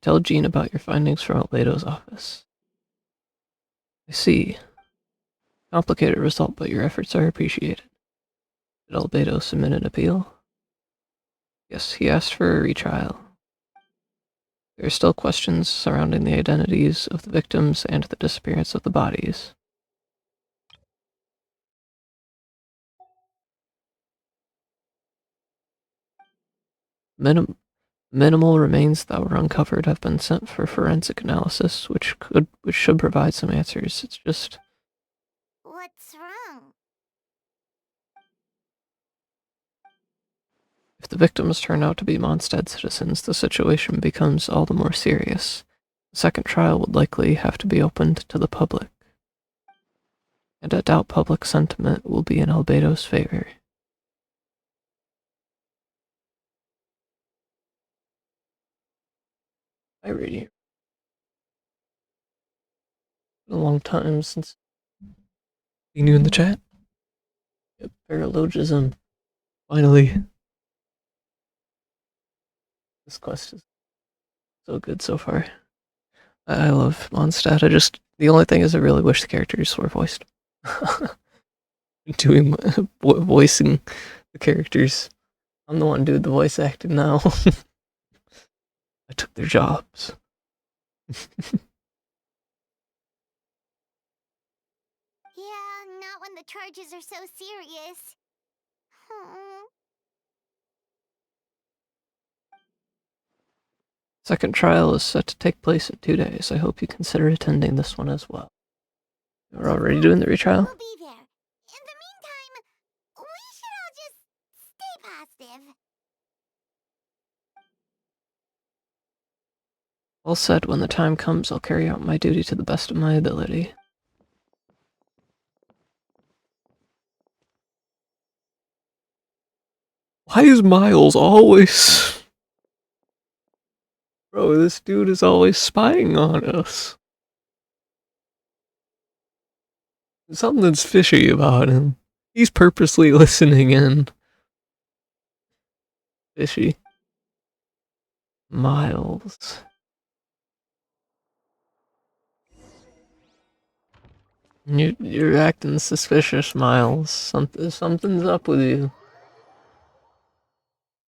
Tell Jean about your findings from Albedo's office. I see. Complicated result, but your efforts are appreciated. Did Albedo submit an appeal? Yes, he asked for a retrial. There are still questions surrounding the identities of the victims and the disappearance of the bodies. Minimal remains that were uncovered have been sent for forensic analysis, which should provide some answers. It's just What's wrong? if the victims turn out to be Mondstadt citizens, the situation becomes all the more serious. The second trial would likely have to be opened to the public, and I doubt public sentiment will be in Albedo's favor. I read you. Been a long time since seeing you in the chat. Yep, Paralogism. Finally. This quest is so good so far. I love Mondstadt. The only thing is I really wish the characters were voiced. Voicing the characters. I'm the one doing the voice acting now. I took their jobs. Yeah, not when the charges are so serious. Second trial is set to take place in 2 days. I hope you consider attending this one as well. We're already doing the retrial? We'll be there. In the meantime, we should all just stay positive. All said, when the time comes, I'll carry out my duty to the best of my ability. Why is Miles always... Bro, this dude is always spying on us. Something's fishy about him. He's purposely listening in. Fishy. Miles. You're acting suspicious, Miles. Something's up with you.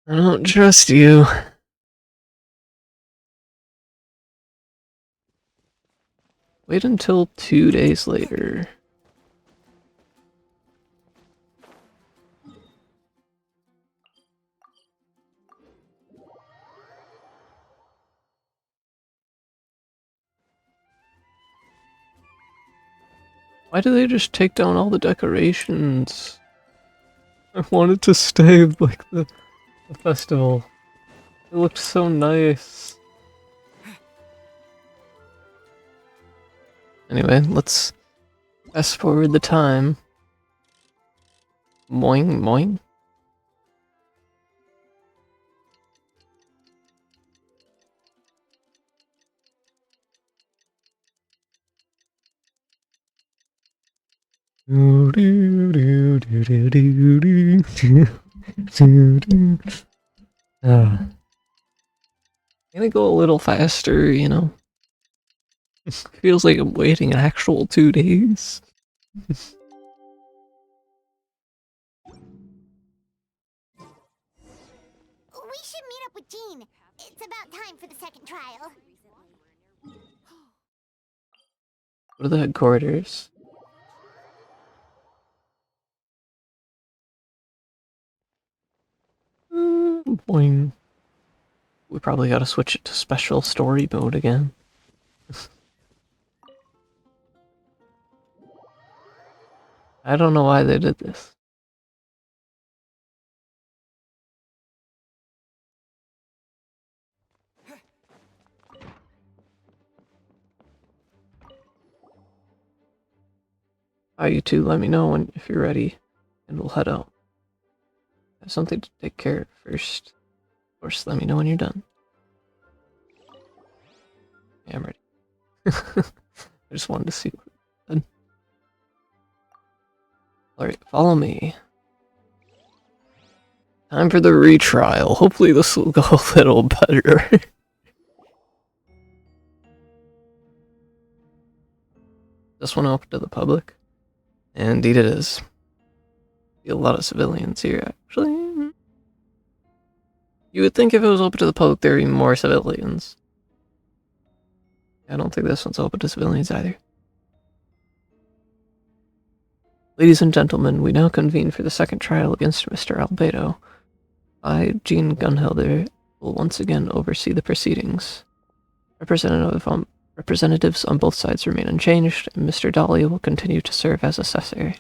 I don't trust you. Wait until 2 days later. Why do they just take down all the decorations? I wanted to stay like the festival. It looked so nice. Anyway, let's fast forward the time. Moing, moing. Can it go a little faster, you know? Feels like I'm waiting an actual 2 days. We should meet up with Jean. It's about time for the second trial. Go to the headquarters. Boing. We probably gotta switch it to special story mode again. I don't know why they did this. You two, let me know if you're ready, and we'll head out. I have something to take care of first. Of course, let me know when you're done. Yeah, I'm ready. I just wanted to see what it said. Alright, follow me. Time for the retrial. Hopefully this will go a little better. This one open to the public? Indeed it is. See a lot of civilians here, actually. You would think if it was open to the public there'd be more civilians. I don't think this one's open to civilians either. Ladies and gentlemen, we now convene for the second trial against Mr. Albedo. I, Jean Gunhilder, will once again oversee the proceedings. Representatives on both sides remain unchanged, and Mr. Dahlia will continue to serve as assessor.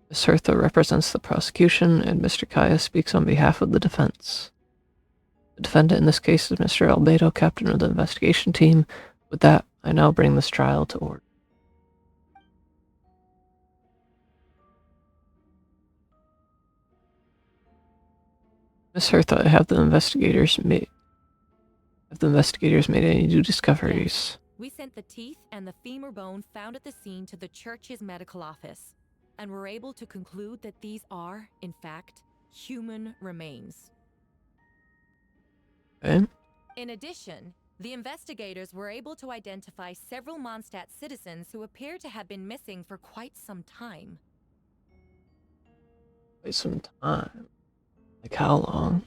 Ms. Hertha represents the prosecution, and Mr. Kaya speaks on behalf of the defense. The defendant in this case is Mr. Albedo, captain of the investigation team. With that, I now bring this trial to order. Ms. Hertha, have the investigators made any new discoveries? Yes. We sent the teeth and the femur bone found at the scene to the church's medical office, and were able to conclude that these are, in fact, human remains. Okay. In addition, the investigators were able to identify several Mondstadt citizens who appear to have been missing for quite some time. Quite some time. Like how long?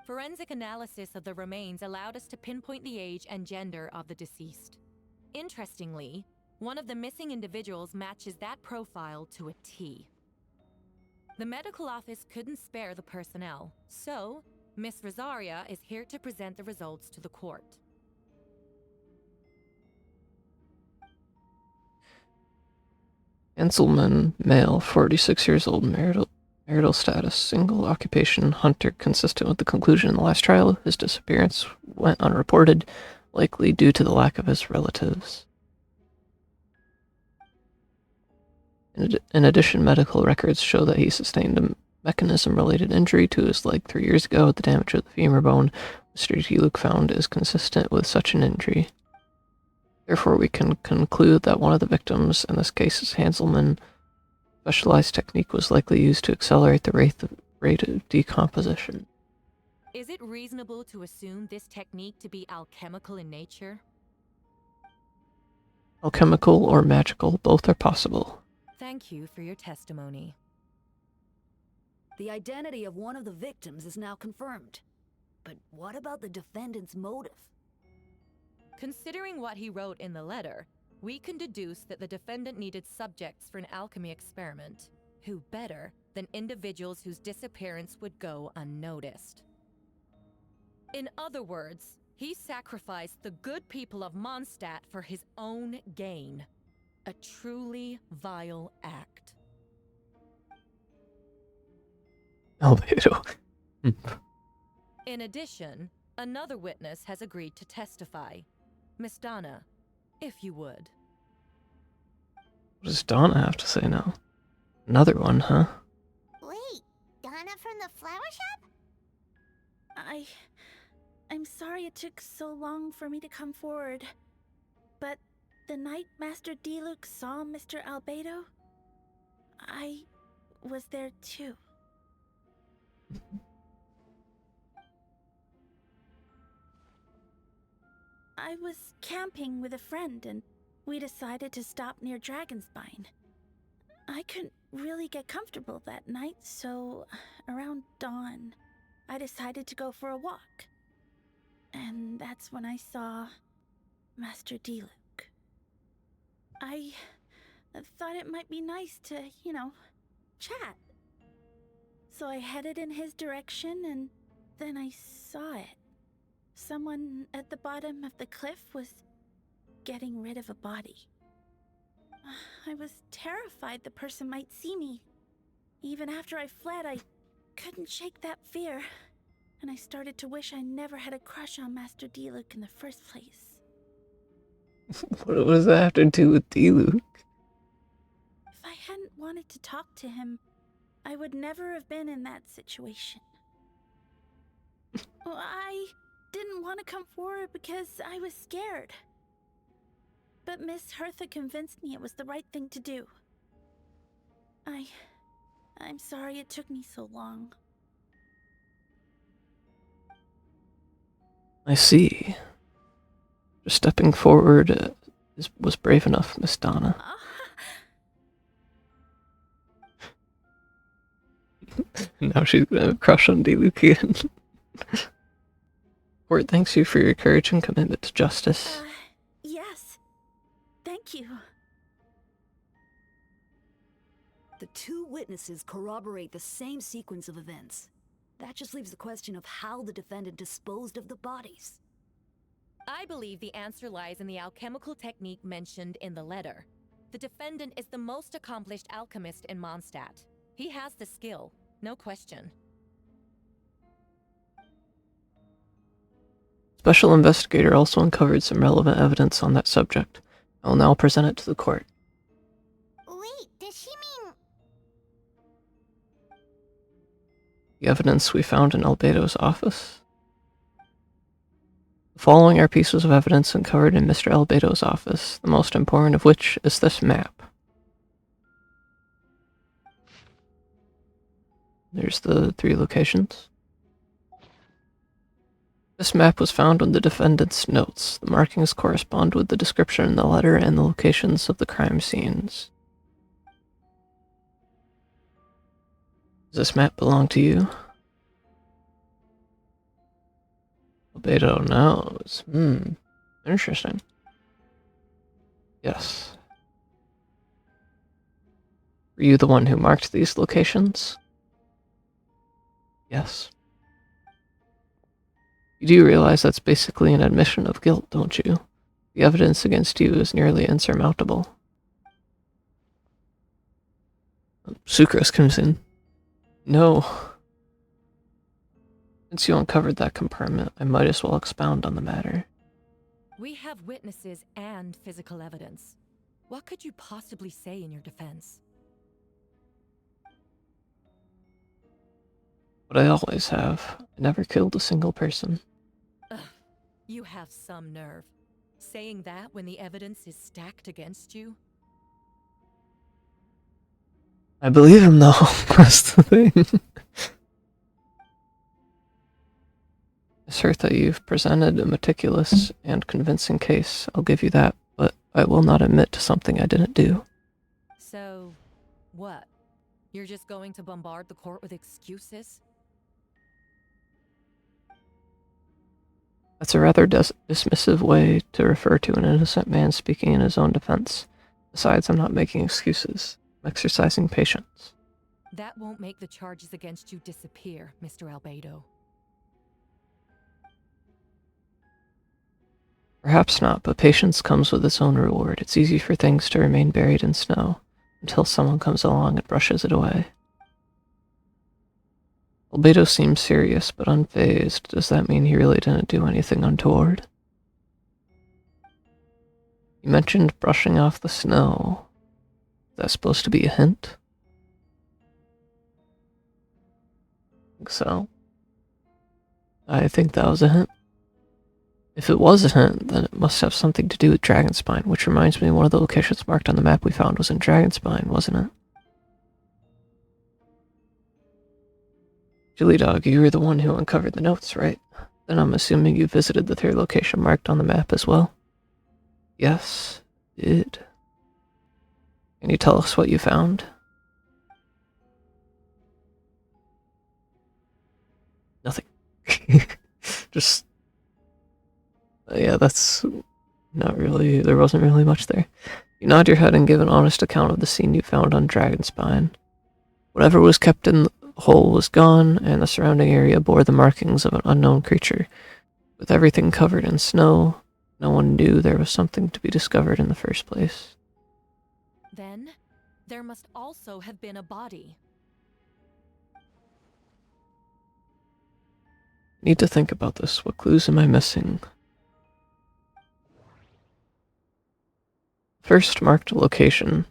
Forensic analysis of the remains allowed us to pinpoint the age and gender of the deceased. Interestingly, one of the missing individuals matches that profile to a T. The medical office couldn't spare the personnel, so Miss Rosaria is here to present the results to the court. Hanselman, male, 46 years old, marital status, single, occupation, hunter, consistent with the conclusion in the last trial. His disappearance went unreported, likely due to the lack of his relatives. In addition, medical records show that he sustained a mechanism-related injury to his leg 3 years ago. The damage of the femur bone Mr. Diluk found is consistent with such an injury. Therefore, we can conclude that one of the victims, in this case is Hanselman, specialized technique was likely used to accelerate the rate of decomposition. Is it reasonable to assume this technique to be alchemical in nature? Alchemical or magical, both are possible. Thank you for your testimony. The identity of one of the victims is now confirmed. But what about the defendant's motive? Considering what he wrote in the letter, we can deduce that the defendant needed subjects for an alchemy experiment. Who better than individuals whose disappearance would go unnoticed? In other words, he sacrificed the good people of Mondstadt for his own gain. A truly vile act. Albedo. In addition, another witness has agreed to testify. Miss Donna, if you would. What does Donna have to say now? Another one, huh? Wait, Donna from the flower shop? I'm sorry it took so long for me to come forward. But the night Master Diluk saw Mr. Albedo, I was there too. I was camping with a friend and we decided to stop near Dragonspine. I couldn't really get comfortable that night, so around dawn, I decided to go for a walk. And that's when I saw Master Diluk. I thought it might be nice to, chat. So I headed in his direction, and then I saw it. Someone at the bottom of the cliff was getting rid of a body. I was terrified the person might see me. Even after I fled, I couldn't shake that fear. And I started to wish I never had a crush on Master Diluc in the first place. What does that have to do with Diluc? If I hadn't wanted to talk to him, I would never have been in that situation. I didn't want to come forward because I was scared. But Miss Hertha convinced me it was the right thing to do. I'm sorry it took me so long. I see. Just stepping forward was brave enough, Miss Donna. Now she's gonna have a crush on Diluc again. Court thanks you for your courage and commitment to justice. Yes. Thank you. The two witnesses corroborate the same sequence of events. That just leaves the question of how the defendant disposed of the bodies. I believe the answer lies in the alchemical technique mentioned in the letter. The defendant is the most accomplished alchemist in Mondstadt. He has the skill, no question. Special investigator also uncovered some relevant evidence on that subject. I will now present it to the court. Wait, does she mean... The evidence we found in Albedo's office? The following are pieces of evidence uncovered in Mr. Albedo's office, the most important of which is this map. There's the 3 locations. This map was found in the defendant's notes. The markings correspond with the description in the letter and the locations of the crime scenes. Does this map belong to you? Albedo knows. Interesting. Yes. Were you the one who marked these locations? Yes. You do realize that's basically an admission of guilt, don't you? The evidence against you is nearly insurmountable. Sucrose comes in. No. Since you uncovered that compartment, I might as well expound on the matter. We have witnesses and physical evidence. What could you possibly say in your defense? What I always have. I never killed a single person. Ugh, you have some nerve. Saying that when the evidence is stacked against you? I believe him though, that's the thing. Assert that you've presented a meticulous and convincing case, I'll give you that, but I will not admit to something I didn't do. So, what? You're just going to bombard the court with excuses? That's a rather dismissive way to refer to an innocent man speaking in his own defense. Besides, I'm not making excuses. I'm exercising patience. That won't make the charges against you disappear, Mr. Albedo. Perhaps not, but patience comes with its own reward. It's easy for things to remain buried in snow until someone comes along and brushes it away. Albedo seems serious but unfazed. Does that mean he really didn't do anything untoward? You mentioned brushing off the snow. Is that supposed to be a hint? I think so. I think that was a hint. If it was a hint, then it must have something to do with Dragonspine, which reminds me one of the locations marked on the map we found was in Dragonspine, wasn't it? Chili Dog, you were the one who uncovered the notes, right? Then I'm assuming you visited the 3rd location marked on the map as well? Yes, did. Can you tell us what you found? Nothing. Just... yeah, that's not really... there wasn't really much there. You nod your head and give an honest account of the scene you found on Dragonspine. Whatever was kept in... The hole was gone, and the surrounding area bore the markings of an unknown creature. With everything covered in snow, no one knew there was something to be discovered in the first place. Then, there must also have been a body. Need to think about this. What clues am I missing? First marked location.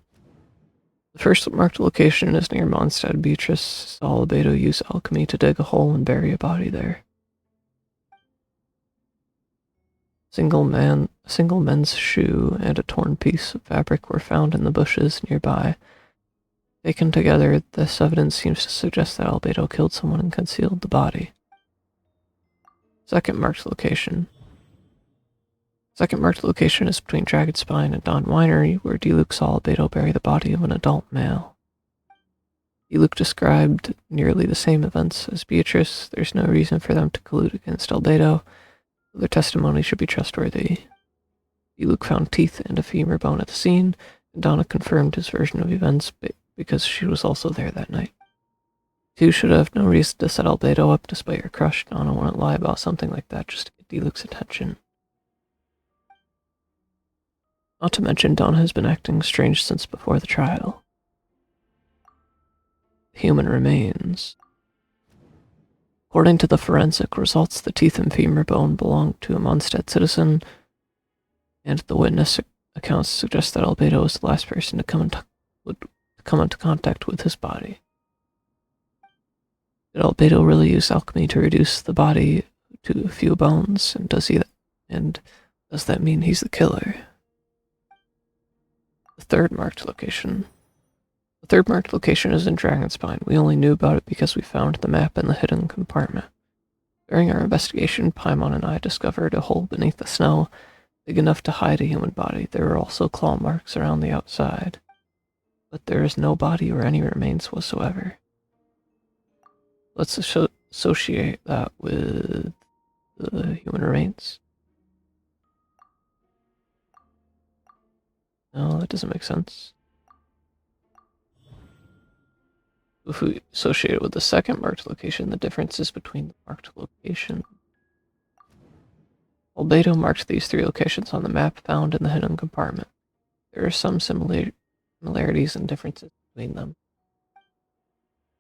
The first marked location is near Mondstadt. Beatrice saw Albedo use alchemy to dig a hole and bury a body there. A single men's shoe and a torn piece of fabric were found in the bushes nearby. Taken together, this evidence seems to suggest that Albedo killed someone and concealed the body. Second marked location. Second marked location is between Dragonspine and Dawn Winery, where Diluc saw Albedo bury the body of an adult male. Diluc described nearly the same events as Beatrice. There's no reason for them to collude against Albedo. Their testimony should be trustworthy. Diluc found teeth and a femur bone at the scene, and Donna confirmed his version of events because she was also there that night. Two should have no reason to set Albedo up despite her crush. Donna wouldn't lie about something like that just to get Diluc's attention. Not to mention, Donna has been acting strange since before the trial. Human remains. According to the forensic results, the teeth and femur bone belonged to a Mondstadt citizen, and the witness accounts suggest that Albedo was the last person to come into contact with his body. Did Albedo really use alchemy to reduce the body to a few bones, and does that mean he's the killer? The third marked location. The third marked location is in Dragonspine. We only knew about it because we found the map in the hidden compartment. During our investigation, Paimon and I discovered a hole beneath the snow, big enough to hide a human body. There were also claw marks around the outside, but there is no body or any remains whatsoever. Let's associate that with the human remains. No, that doesn't make sense. If we associate it with the second marked location, the difference is between the marked location. Albedo marked these three locations on the map found in the hidden compartment. There are some similarities and differences between them.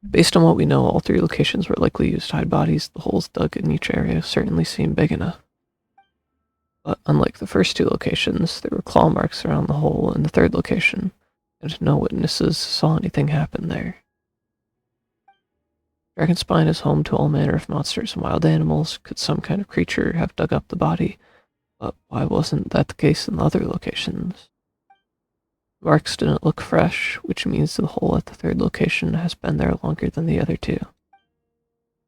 Based on what we know, all three locations were likely used to hide bodies. The holes dug in each area certainly seem big enough. But unlike the first two locations, there were claw marks around the hole in the third location, and no witnesses saw anything happen there. Dragonspine is home to all manner of monsters and wild animals. Could some kind of creature have dug up the body? But why wasn't that the case in the other locations? Marks didn't look fresh, which means the hole at the third location has been there longer than the other two.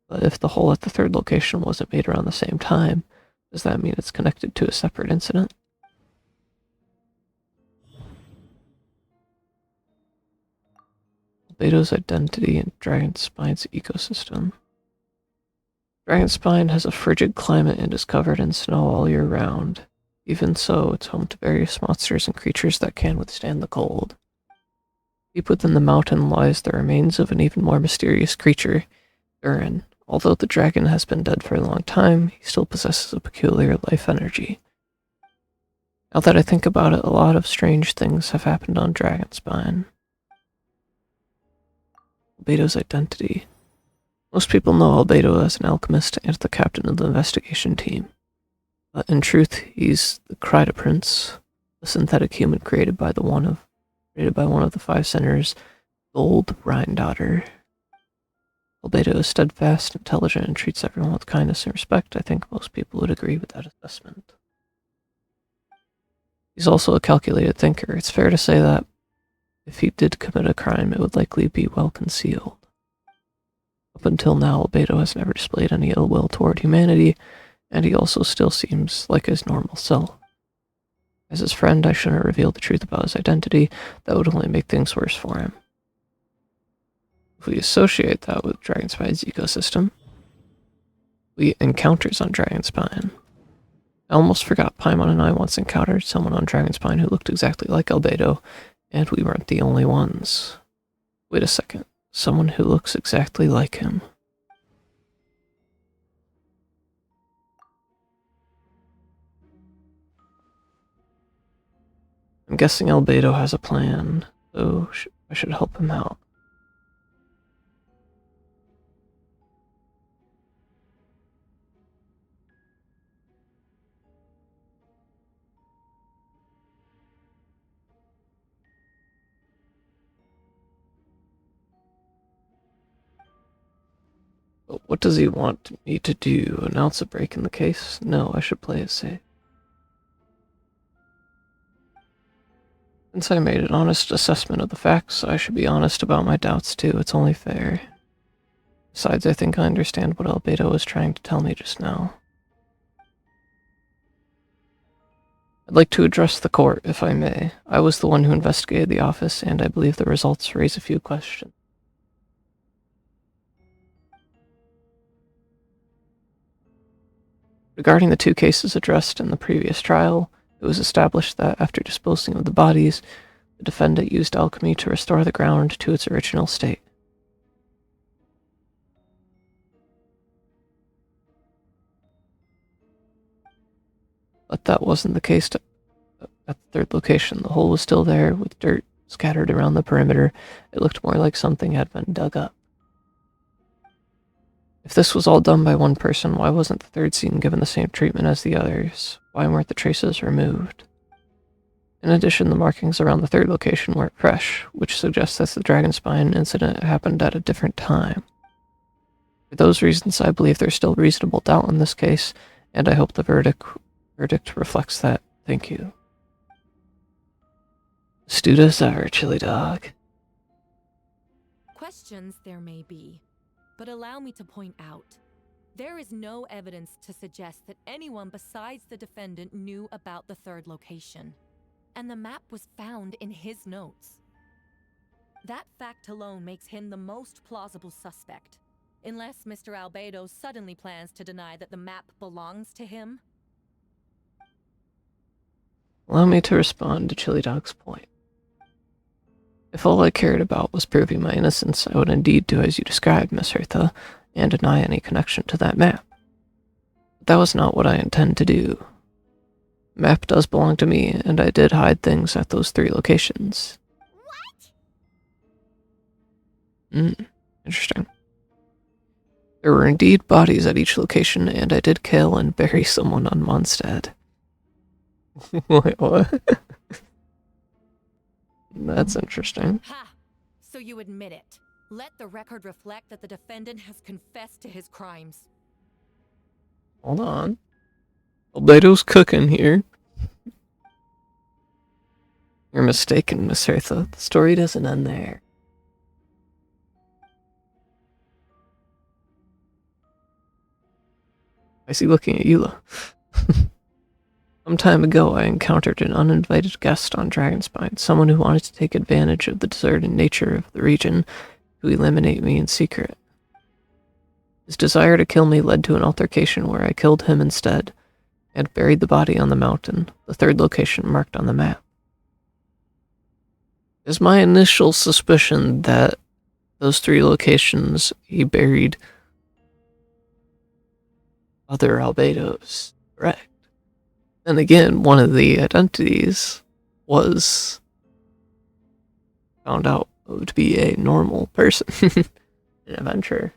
But if the hole at the third location wasn't made around the same time, does that mean it's connected to a separate incident? Albedo's identity in Dragonspine's ecosystem. Dragonspine has a frigid climate and is covered in snow all year round. Even so, it's home to various monsters and creatures that can withstand the cold. Deep within the mountain lies the remains of an even more mysterious creature, Durin. Although the dragon has been dead for a long time, he still possesses a peculiar life energy. Now that I think about it, a lot of strange things have happened on Dragonspine. Albedo's identity. Most people know Albedo as an alchemist and the captain of the investigation team. But in truth, he's the Kryta Prince, a synthetic human created by one of the five centers, Gold Rhine-daughter. Albedo is steadfast, intelligent, and treats everyone with kindness and respect. I think most people would agree with that assessment. He's also a calculated thinker. It's fair to say that if he did commit a crime, it would likely be well concealed. Up until now, Albedo has never displayed any ill will toward humanity, and he also still seems like his normal self. As his friend, I shouldn't reveal the truth about his identity. That would only make things worse for him. If we associate that with Dragonspine's ecosystem, we encounters on Dragonspine. I almost forgot Paimon and I once encountered someone on Dragonspine who looked exactly like Albedo, and we weren't the only ones. Wait a second. someone who looks exactly like him. I'm guessing Albedo has a plan, so I should help him out. But what does he want me to do? Announce a break in the case? No, I should play it safe. Since I made an honest assessment of the facts, I should be honest about my doubts too. It's only fair. Besides, I think I understand what Albedo was trying to tell me just now. I'd like to address the court, if I may. I was the one who investigated the office, and I believe the results raise a few questions. Regarding the 2 cases addressed in the previous trial, it was established that after disposing of the bodies, the defendant used alchemy to restore the ground to its original state. But that wasn't the case at the 3rd location. The hole was still there, with dirt scattered around the perimeter. It looked more like something had been dug up. If this was all done by one person, why wasn't the 3rd scene given the same treatment as the others? Why weren't the traces removed? In addition, the markings around the 3rd location weren't fresh, which suggests that the Dragon Spine incident happened at a different time. For those reasons, I believe there's still reasonable doubt in this case, and I hope the verdict reflects that. Thank you. Astute as ever, Chili Dog. Questions there may be, but allow me to point out, there is no evidence to suggest that anyone besides the defendant knew about the 3rd location, and the map was found in his notes. That fact alone makes him the most plausible suspect, unless Mr. Albedo suddenly plans to deny that the map belongs to him. Allow me to respond to Chili Dog's point. If all I cared about was proving my innocence, I would indeed do as you described, Miss Hertha, and deny any connection to that map. But that was not what I intend to do. The map does belong to me, and I did hide things at those 3 locations. Interesting. There were indeed bodies at each location, and I did kill and bury someone on Mondstadt. Wait, what? That's interesting. Ha! So you admit it. Let the record reflect that the defendant has confessed to his crimes. Hold on. Albedo's cooking here. You're mistaken, Miss Hertha. The story doesn't end there. I see looking at Eula. Some time ago, I encountered an uninvited guest on Dragonspine, someone who wanted to take advantage of the deserted nature of the region to eliminate me in secret. His desire to kill me led to an altercation where I killed him instead, and buried the body on the mountain, the 3rd location marked on the map. It is my initial suspicion that those 3 locations he buried other Albedos, correct? And again, one of the identities was found out to be a normal person. An adventurer.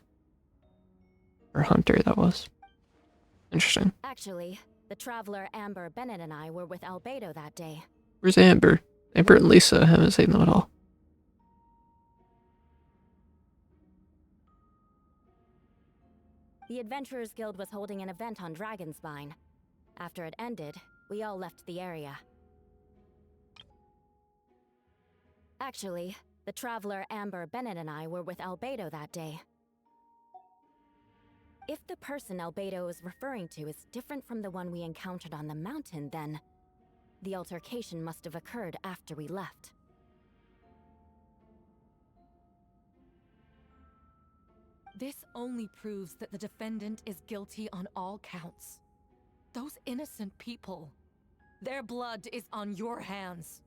Or hunter, that was. Interesting. Actually, the traveler Amber Bennett and I were with Albedo that day. Where's Amber? Amber and Lisa haven't seen them at all. The Adventurers Guild was holding an event on Dragonspine. After it ended, we all left the area. Actually, the traveler Amber Bennett and I were with Albedo that day. If the person Albedo is referring to is different from the one we encountered on the mountain, then the altercation must have occurred after we left. This only proves that the defendant is guilty on all counts. Those innocent people, their blood is on your hands.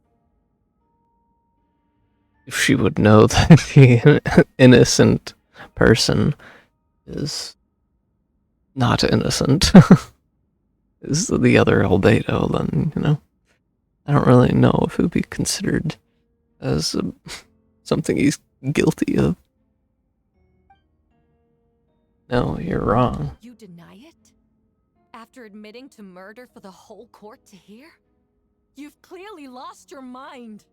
if she would know that the innocent person is not innocent, is the other albedo, then, you know, I don't really know if it would be considered as something he's guilty of. No, you're wrong. You deny it? After admitting to murder for the whole court to hear? You've clearly lost your mind.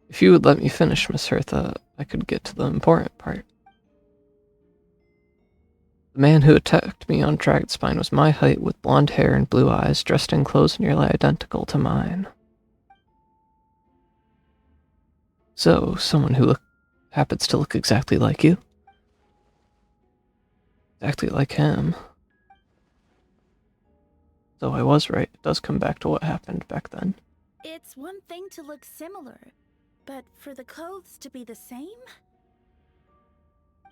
If you would let me finish, Miss Hertha, I could get to the important part. The man who attacked me on Dragonspine was my height with blonde hair and blue eyes, dressed in clothes nearly identical to mine. So, someone who happens to look exactly like you? Exactly like him. So I was right. It does come back to what happened back then. It's one thing to look similar, but for the clothes to be the same?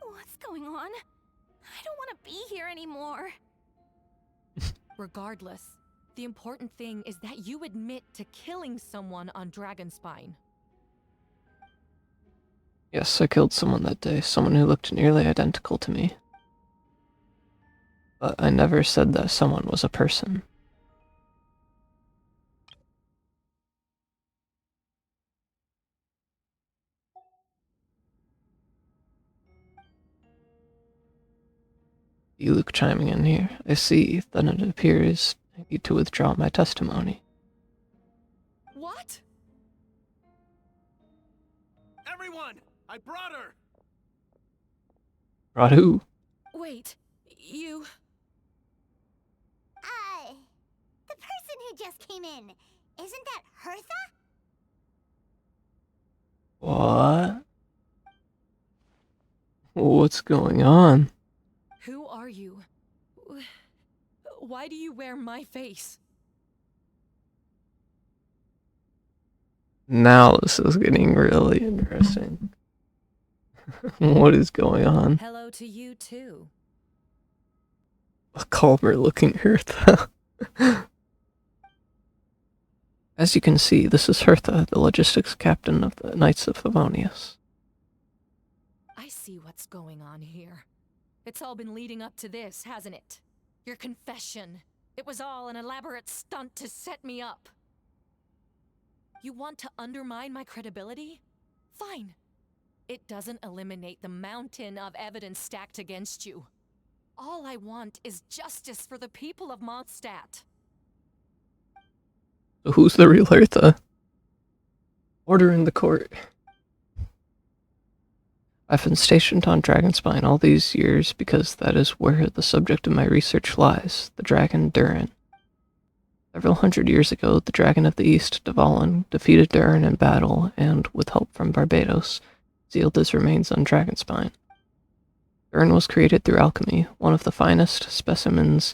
What's going on? I don't want to be here anymore. Regardless, the important thing is that you admit to killing someone on Dragonspine. Yes, I killed someone that day, someone who looked nearly identical to me. But I never said that someone was a person. You, Luke, chiming in here. I see. Then it appears I need to withdraw my testimony. What? Everyone! I brought her! Brought who? Wait, you... The person who just came in, isn't that Hertha? What? What's going on? Who are you? Why do you wear my face? Now this is getting really interesting. What is going on? Hello to you too. A calmer looking Hertha. As you can see, this is Hertha, the logistics captain of the Knights of Favonius. I see what's going on here. It's all been leading up to this, hasn't it? Your confession. It was all an elaborate stunt to set me up. You want to undermine my credibility? Fine. It doesn't eliminate the mountain of evidence stacked against you. All I want is justice for the people of Mondstadt. So who's the real Hertha? Order in the court. I've been stationed on Dragonspine all these years because that is where the subject of my research lies, the dragon Durin. Several hundred years ago, the Dragon of the East, Dvalin, defeated Durin in battle and, with help from Barbados, sealed his remains on Dragonspine. Durin was created through alchemy, one of the finest specimens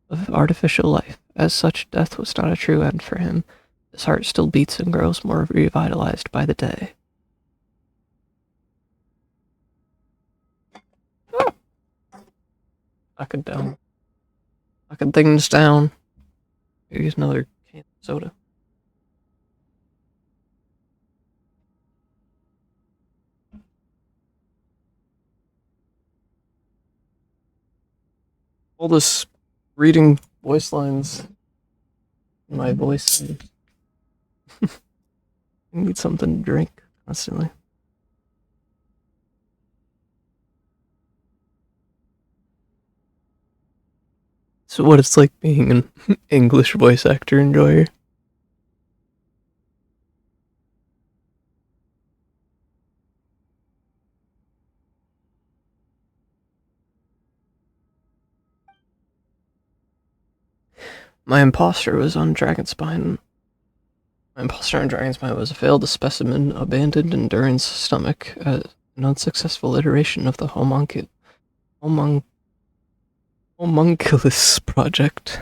of artificial life. As such, death was not a true end for him. His heart still beats and grows more revitalized by the day. Knocking down. Knocking things down. Here's another can of soda. All this reading voice lines in my voice. I need something to drink constantly. So what it's like being an English voice actor enjoyer. My imposter was on Dragonspine. My imposter on Dragonspine was a failed specimen abandoned in Durin's stomach, an unsuccessful iteration of the homunculus project.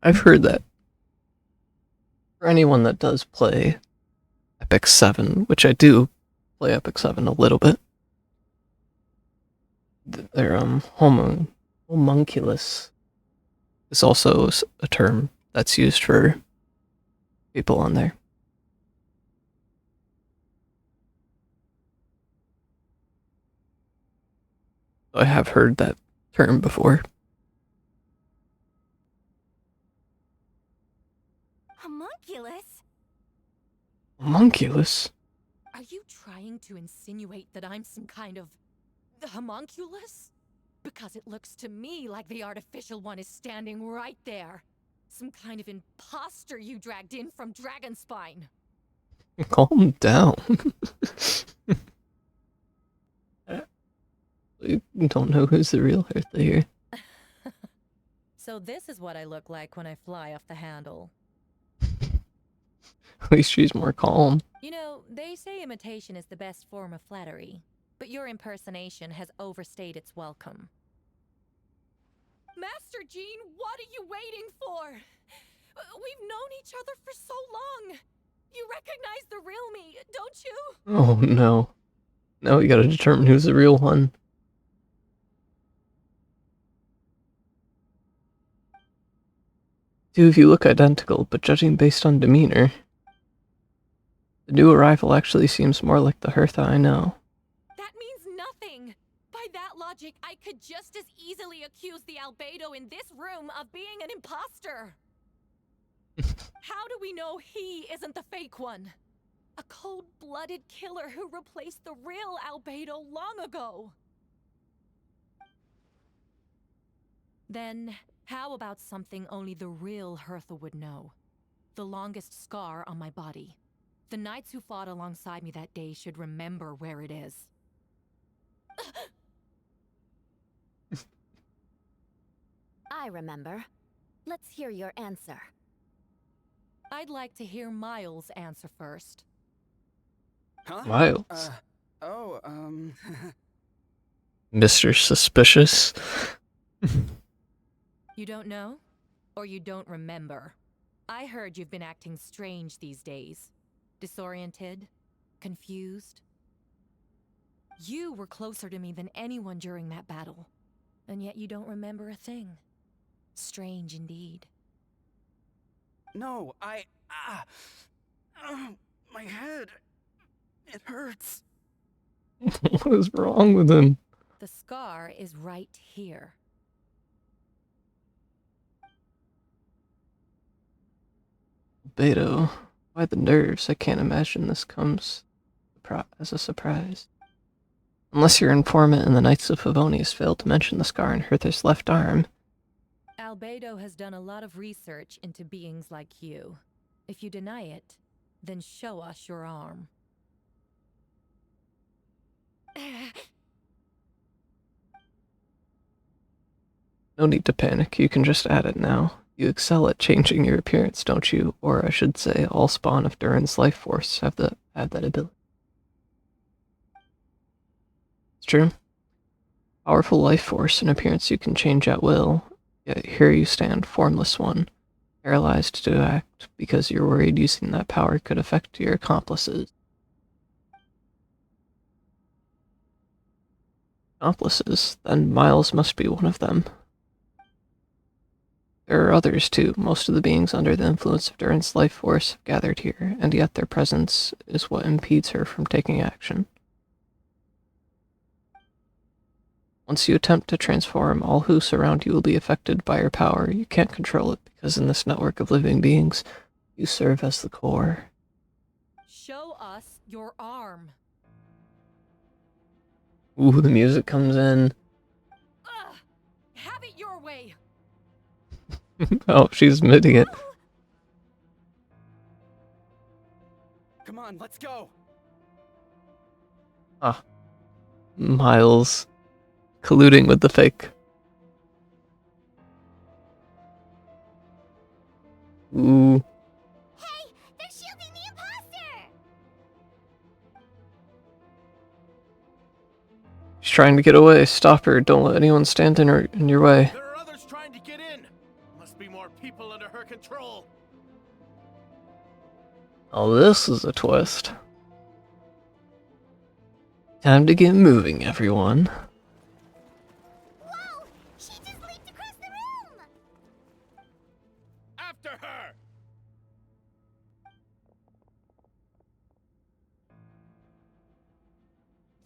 I've heard that. For anyone that does play Epic 7, which I do play Epic 7 a little bit, their homunculus is also a term that's used for people on there. I have heard that term before. Homunculus? Homunculus? Are you trying to insinuate that I'm some kind of homunculus? Because it looks to me like the artificial one is standing right there. Some kind of imposter you dragged in from Dragonspine. Calm down. We don't know who's the real Hertha here. So this is what I look like when I fly off the handle. At least she's more calm. You know, they say imitation is the best form of flattery, but your impersonation has overstayed its welcome. Master Jean, what are you waiting for? We've known each other for so long. You recognize the real me, don't you? Oh no. Now we gotta determine who's the real one. Two of you look identical, but judging based on demeanor, the new arrival actually seems more like the Hertha I know. That means nothing. By that logic, I could just as easily accuse the albedo in this room of being an imposter. How do we know he isn't the fake one? A cold-blooded killer who replaced the real albedo long ago. Then, how about something only the real Hertha would know? The longest scar on my body. The knights who fought alongside me that day should remember where it is. I remember. Let's hear your answer. I'd like to hear Miles' answer first. Huh? Miles? Mr. Suspicious? You don't know? Or you don't remember? I heard you've been acting strange these days. Disoriented? Confused? You were closer to me than anyone during that battle. And yet you don't remember a thing. Strange indeed. No, my head. It hurts. What is wrong with him? The scar is right here. Beto, why the nerves? I can't imagine this comes as a surprise. Unless your informant in the Knights of Favonius failed to mention the scar on Hertha's left arm. Albedo has done a lot of research into beings like you. If you deny it, then show us your arm. No need to panic, you can just add it now. You excel at changing your appearance, don't you? Or I should say, all spawn of Durin's life force have that ability. It's true. Powerful life force and appearance you can change at will, yet here you stand, formless one, paralyzed to act because you're worried using that power could affect your accomplices. Accomplices? Then Miles must be one of them. There are others too. Most of the beings under the influence of Durin's life force have gathered here, and yet their presence is what impedes her from taking action. Once you attempt to transform, all who surround you will be affected by your power. You can't control it, because in this network of living beings, you serve as the core. Show us your arm. Ooh, the music comes in. Have it your way. Oh, she's admitting it. Come on, let's go. Ah. Miles colluding with the fake. Ooh. Hey, they're shielding the imposter! She's trying to get away. Stop her. Don't let anyone stand in your way. There are others trying to get in. Must be more people under her control. Oh, this is a twist. Time to get moving, everyone. Whoa! She just leaped across the room! After her!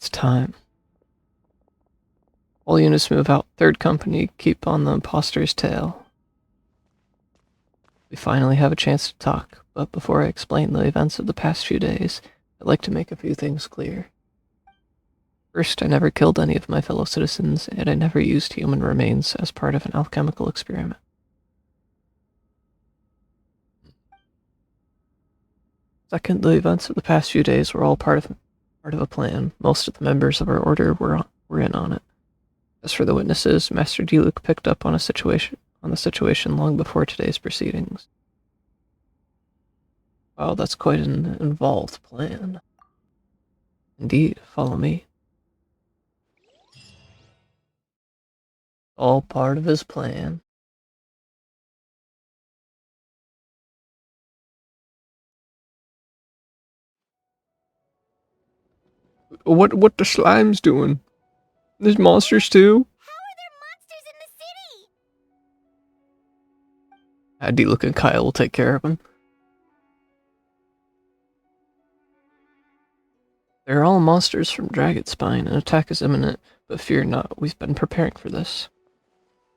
It's time. All units move out. Third company, keep on the imposter's tail. We finally have a chance to talk, but before I explain the events of the past few days, I'd like to make a few things clear. First, I never killed any of my fellow citizens, and I never used human remains as part of an alchemical experiment. Second, the events of the past few days were all part of a plan. Most of the members of our order were in on it. As for the witnesses, Master Diluc picked up on the situation long before today's proceedings. Wow, that's quite an involved plan. Indeed, follow me. All part of his plan. What the slime's doing? There's monsters too? How are there monsters in the city? Diluc and Kyle will take care of him. They're all monsters from Dragonspine. An attack is imminent, but fear not, we've been preparing for this.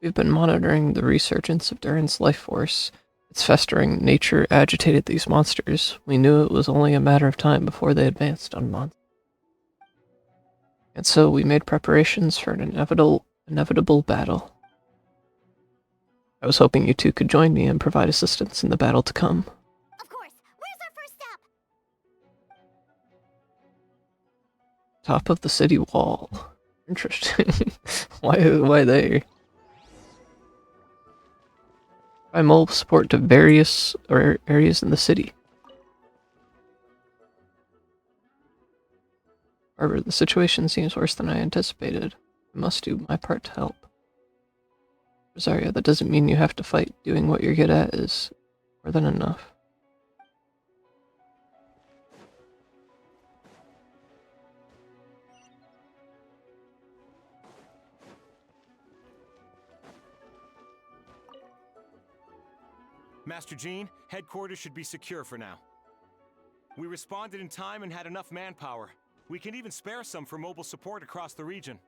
We've been monitoring the resurgence of Durin's life force. Its festering nature agitated these monsters. We knew it was only a matter of time before they advanced on monsters. And so we made preparations for an inevitable battle. I was hoping you two could join me and provide assistance in the battle to come. Of course. Where's our first stop? Top of the city wall. Interesting. Why there? Provide mobile support to various areas in the city. However, the situation seems worse than I anticipated. I must do my part to help. Rosaria, that doesn't mean you have to fight. Doing what you're good at is more than enough. Master Jean, headquarters should be secure for now. We responded in time and had enough manpower. We can even spare some for mobile support across the region.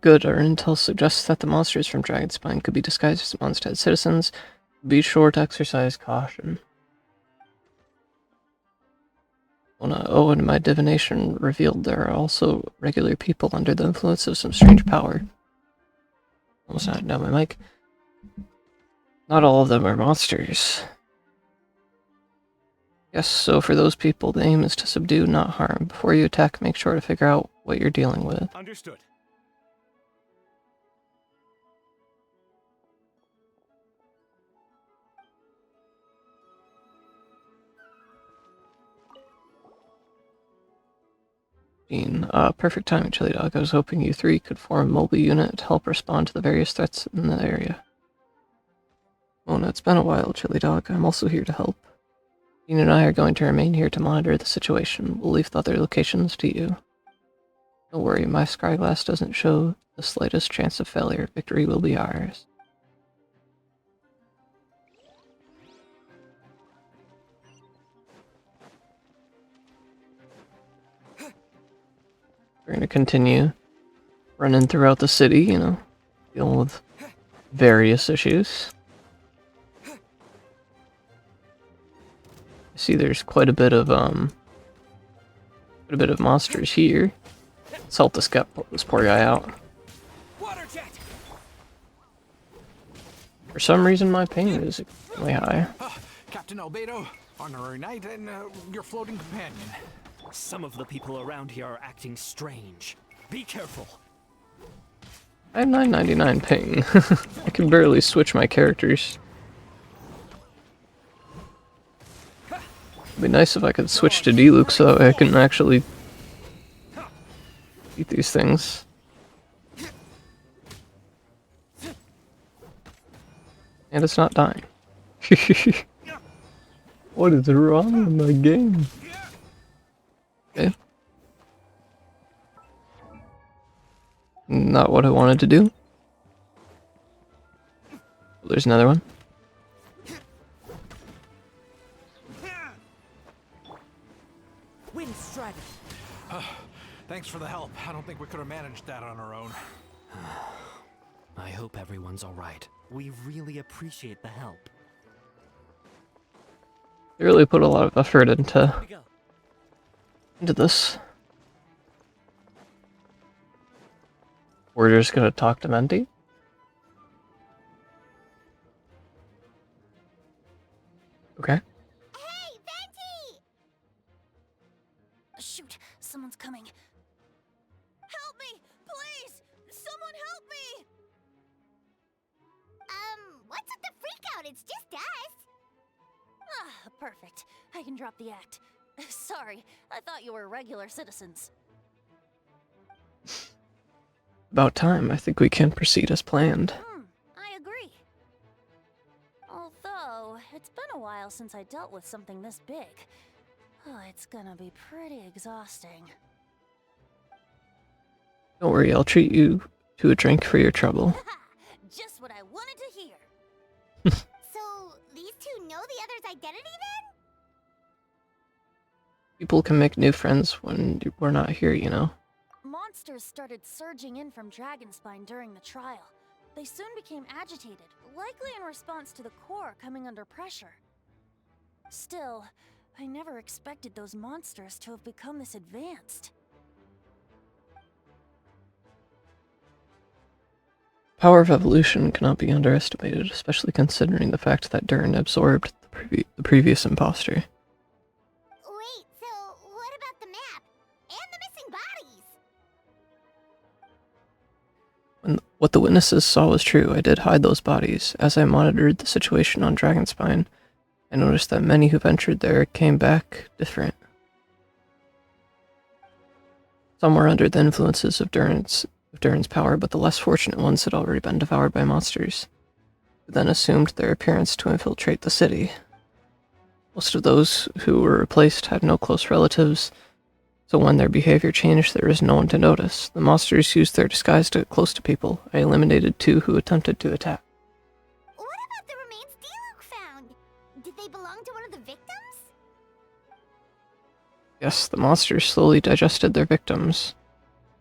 Good, our intel suggests that the monsters from Dragonspine could be disguised as Mondstadt citizens. Be sure to exercise caution. And my divination revealed there are also regular people under the influence of some strange power. Almost knocked down my mic. Not all of them are monsters. Yes, so for those people, the aim is to subdue, not harm. Before you attack, make sure to figure out what you're dealing with. Understood. Perfect timing, Chili Dog. I was hoping you three could form a mobile unit to help respond to the various threats in the area. Mona, it's been a while, Chili Dog. I'm also here to help. Dean and I are going to remain here to monitor the situation. We'll leave the other locations to you. Don't worry, my scryglass doesn't show the slightest chance of failure. Victory will be ours. We're going to continue running throughout the city, dealing with various issues. I see there's quite a bit of monsters here. Let's help this poor guy out. For some reason, my pain is extremely high. Captain Albedo, honorary knight, and your floating companion. Some of the people around here are acting strange. Be careful. I have 999 ping. I can barely switch my characters. It'd be nice if I could switch to Diluc so I can actually beat these things. And it's not dying. What is wrong with my game? Okay. Not what I wanted to do. There's another one. wind strategy. Thanks for the help. I don't think we could have managed that on our own. I hope everyone's alright. We really appreciate the help. They really put a lot of effort into this. We're just gonna talk to Menti? Okay. Hey, Venti! Shoot, someone's coming. Help me! Please! Someone help me! What's with the freakout? It's just us. Ah, perfect. I can drop the act. Sorry, I thought you were regular citizens. About time. I think we can proceed as planned. I agree. Although, it's been a while since I dealt with something this big. Oh, it's gonna be pretty exhausting. Don't worry, I'll treat you to a drink for your trouble. Just what I wanted to hear. So, these two know the other's identity then? People can make new friends when we're not here, you know? Monsters started surging in from Dragonspine during the trial. They soon became agitated, likely in response to the core coming under pressure. Still, I never expected those monsters to have become this advanced. Power of evolution cannot be underestimated, especially considering the fact that Durin absorbed the previous imposter. Wait, so what about the map? And the missing bodies? What the witnesses saw was true. I did hide those bodies. As I monitored the situation on Dragonspine, I noticed that many who ventured there came back different. Some were under the influences of Durin's power, but the less fortunate ones had already been devoured by monsters, who then assumed their appearance to infiltrate the city. Most of those who were replaced had no close relatives, so when their behavior changed, there was no one to notice. The monsters used their disguise to get close to people. I eliminated 2 who attempted to attack. What about the remains Diluc found? Did they belong to one of the victims? Yes, the monsters slowly digested their victims.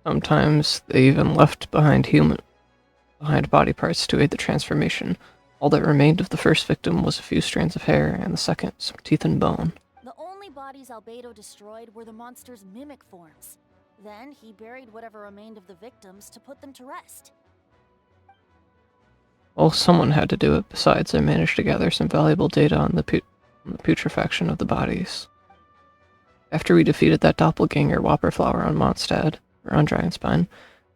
Sometimes they even left behind body parts to aid the transformation. All that remained of the first victim was a few strands of hair, and the second, some teeth and bone. The only bodies Albedo destroyed were the monster's mimic forms. Then he buried whatever remained of the victims to put them to rest. Well, someone had to do it. Besides, I managed to gather some valuable data on the putrefaction of the bodies. After we defeated that doppelganger Whopperflower on Mondstadt, or on Dragonspine,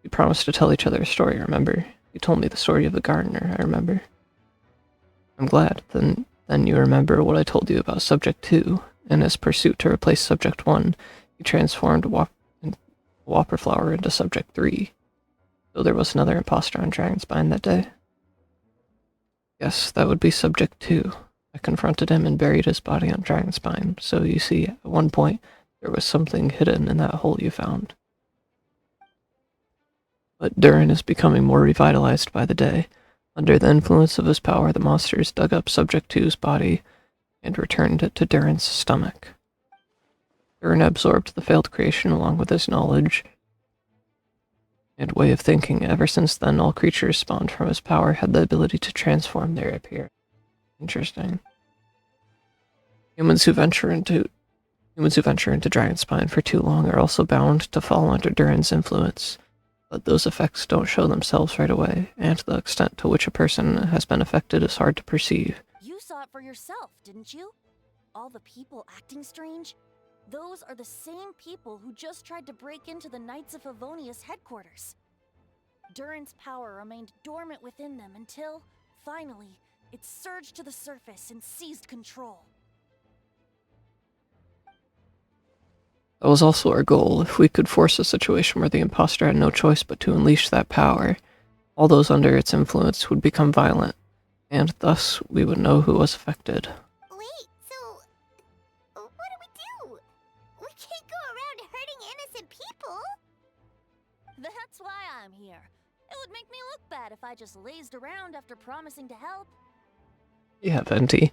we promised to tell each other a story, remember? You told me the story of the gardener, I remember. I'm glad. Then you remember what I told you about Subject 2. In his pursuit to replace Subject 1, he transformed Whopperflower into Subject 3. So there was another imposter on Dragonspine that day. Yes, that would be Subject 2. I confronted him and buried his body on Dragonspine, so you see, at one point, there was something hidden in that hole you found. But Durin is becoming more revitalized by the day. Under the influence of his power, the monsters dug up Subject 2's body and returned it to Durin's stomach. Durin absorbed the failed creation along with his knowledge and way of thinking. Ever since then, all creatures spawned from his power had the ability to transform their appearance. Interesting. Humans who venture into Dragonspine for too long are also bound to fall under Durin's influence. But those effects don't show themselves right away, and the extent to which a person has been affected is hard to perceive. You saw it for yourself, didn't you? All the people acting strange? Those are the same people who just tried to break into the Knights of Favonius headquarters. Durin's power remained dormant within them until, finally, it surged to the surface and seized control. That was also our goal. If we could force a situation where the imposter had no choice but to unleash that power, all those under its influence would become violent, and thus we would know who was affected. Wait, so what do? We can't go around hurting innocent people. That's why I'm here. It would make me look bad if I just lazed around after promising to help. Yeah, Venti.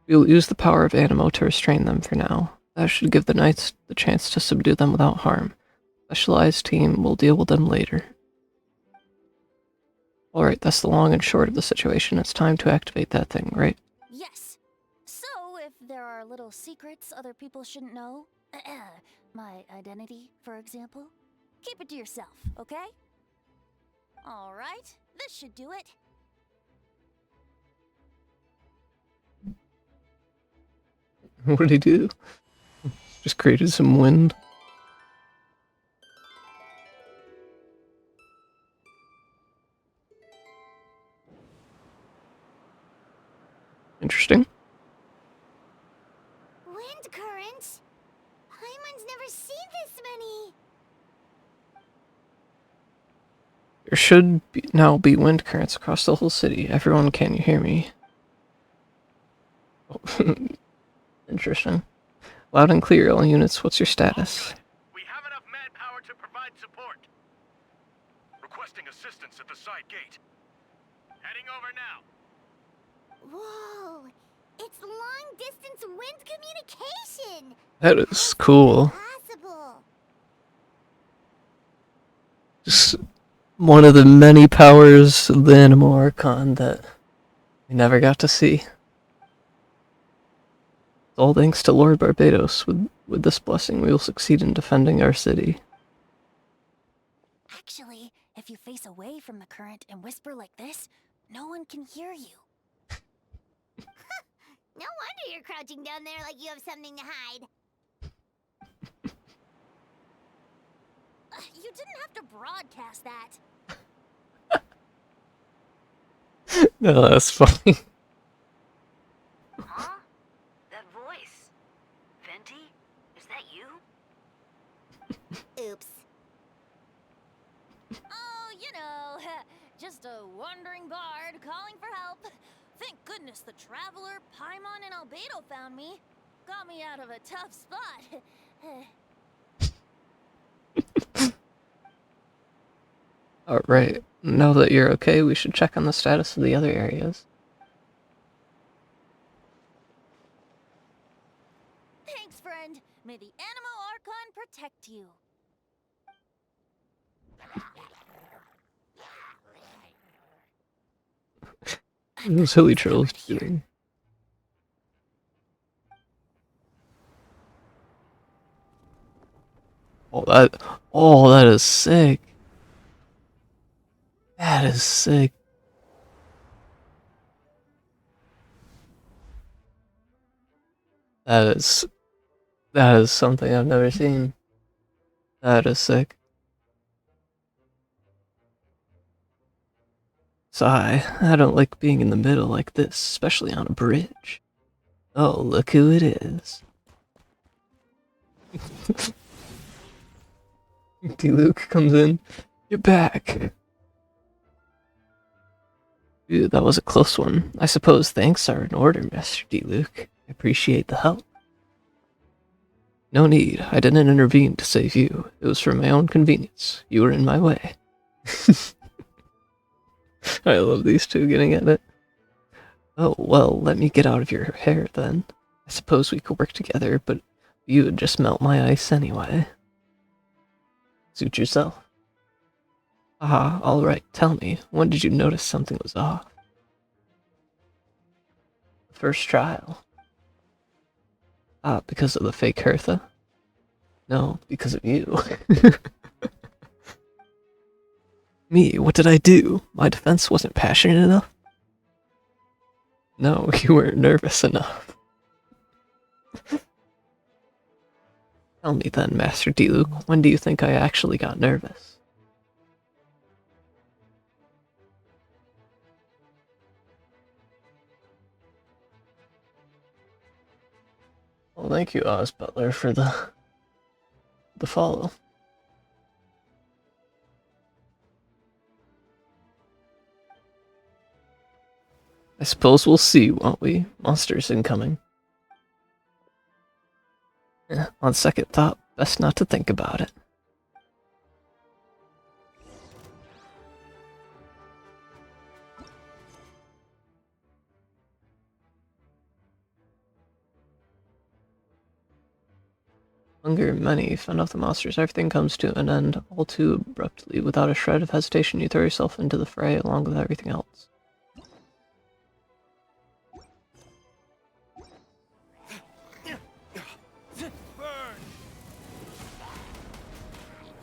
We'll use the power of Animo to restrain them for now. That should give the knights the chance to subdue them without harm. Specialized team will deal with them later. Alright, that's the long and short of the situation. It's time to activate that thing, right? Yes. So, if there are little secrets other people shouldn't know, my identity, for example, keep it to yourself, okay? Alright, this should do it. What did he do? Just created some wind. Interesting. Wind currents? Paimon's never seen this many. There should now be wind currents across the whole city. Everyone, can you hear me? Oh, interesting. Loud and clear, all units. What's your status? We have enough manpower to provide support. Requesting assistance at the side gate. Heading over now. Whoa! It's long-distance wind communication! That is cool. Possible. Just one of the many powers of the Animal Archon that we never got to see. All thanks to Lord Barbados. With this blessing, we will succeed in defending our city. Actually, if you face away from the current and whisper like this, no one can hear you. No wonder you're crouching down there like you have something to hide. You didn't have to broadcast that. No, that's funny. Huh? That voice. Venti? Is that you? Oops. Oh, you know, just a wandering bard calling for help. Thank goodness the Traveler, Paimon, and Albedo found me. Got me out of a tough spot. Alright, now that you're okay, we should check on the status of the other areas. Thanks, friend. May the Animal Archon protect you. Those hilly trolls doing. Oh, that is sick. That is sick. That is something I've never seen. That is sick. I don't like being in the middle like this, especially on a bridge. Oh, look who it is. D-Luke comes in. You're back. Dude, that was a close one. I suppose thanks are in order, Master D-Luke. I appreciate the help. No need. I didn't intervene to save you. It was for my own convenience. You were in my way. I love these two getting at it. Oh, well, let me get out of your hair then. I suppose we could work together, but you would just melt my ice anyway. Suit yourself. Ah, alright, tell me, when did you notice something was off? The first trial. Ah, because of the fake Hertha? No, because of you. Me, what did I do? My defense wasn't passionate enough? No, you weren't nervous enough. Tell me then, Master D-Luke, when do you think I actually got nervous? Well, thank you, Oz Butler, for the follow. I suppose we'll see, won't we? Monsters incoming. On second thought, best not to think about it. Hunger many, fend off the monsters, everything comes to an end all too abruptly. Without a shred of hesitation, you throw yourself into the fray along with everything else.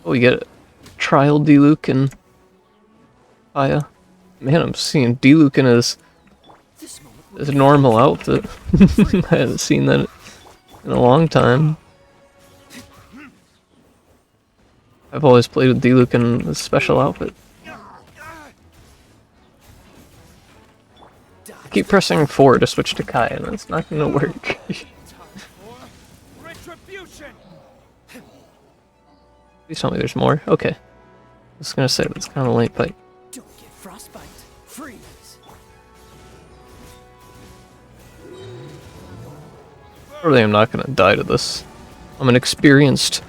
Oh, we get trial D-Luke and Aya. Man, I'm seeing D-Luke in his normal outfit. I haven't seen that in a long time. I've always played with D-Luke in a special outfit. I keep pressing 4 to switch to Kai, and it's not gonna work. Please tell me there's more. Okay. I was gonna say, but it's kind of late, but... Don't get frostbite. Freeze. Surely I'm not gonna die to this. I'm an experienced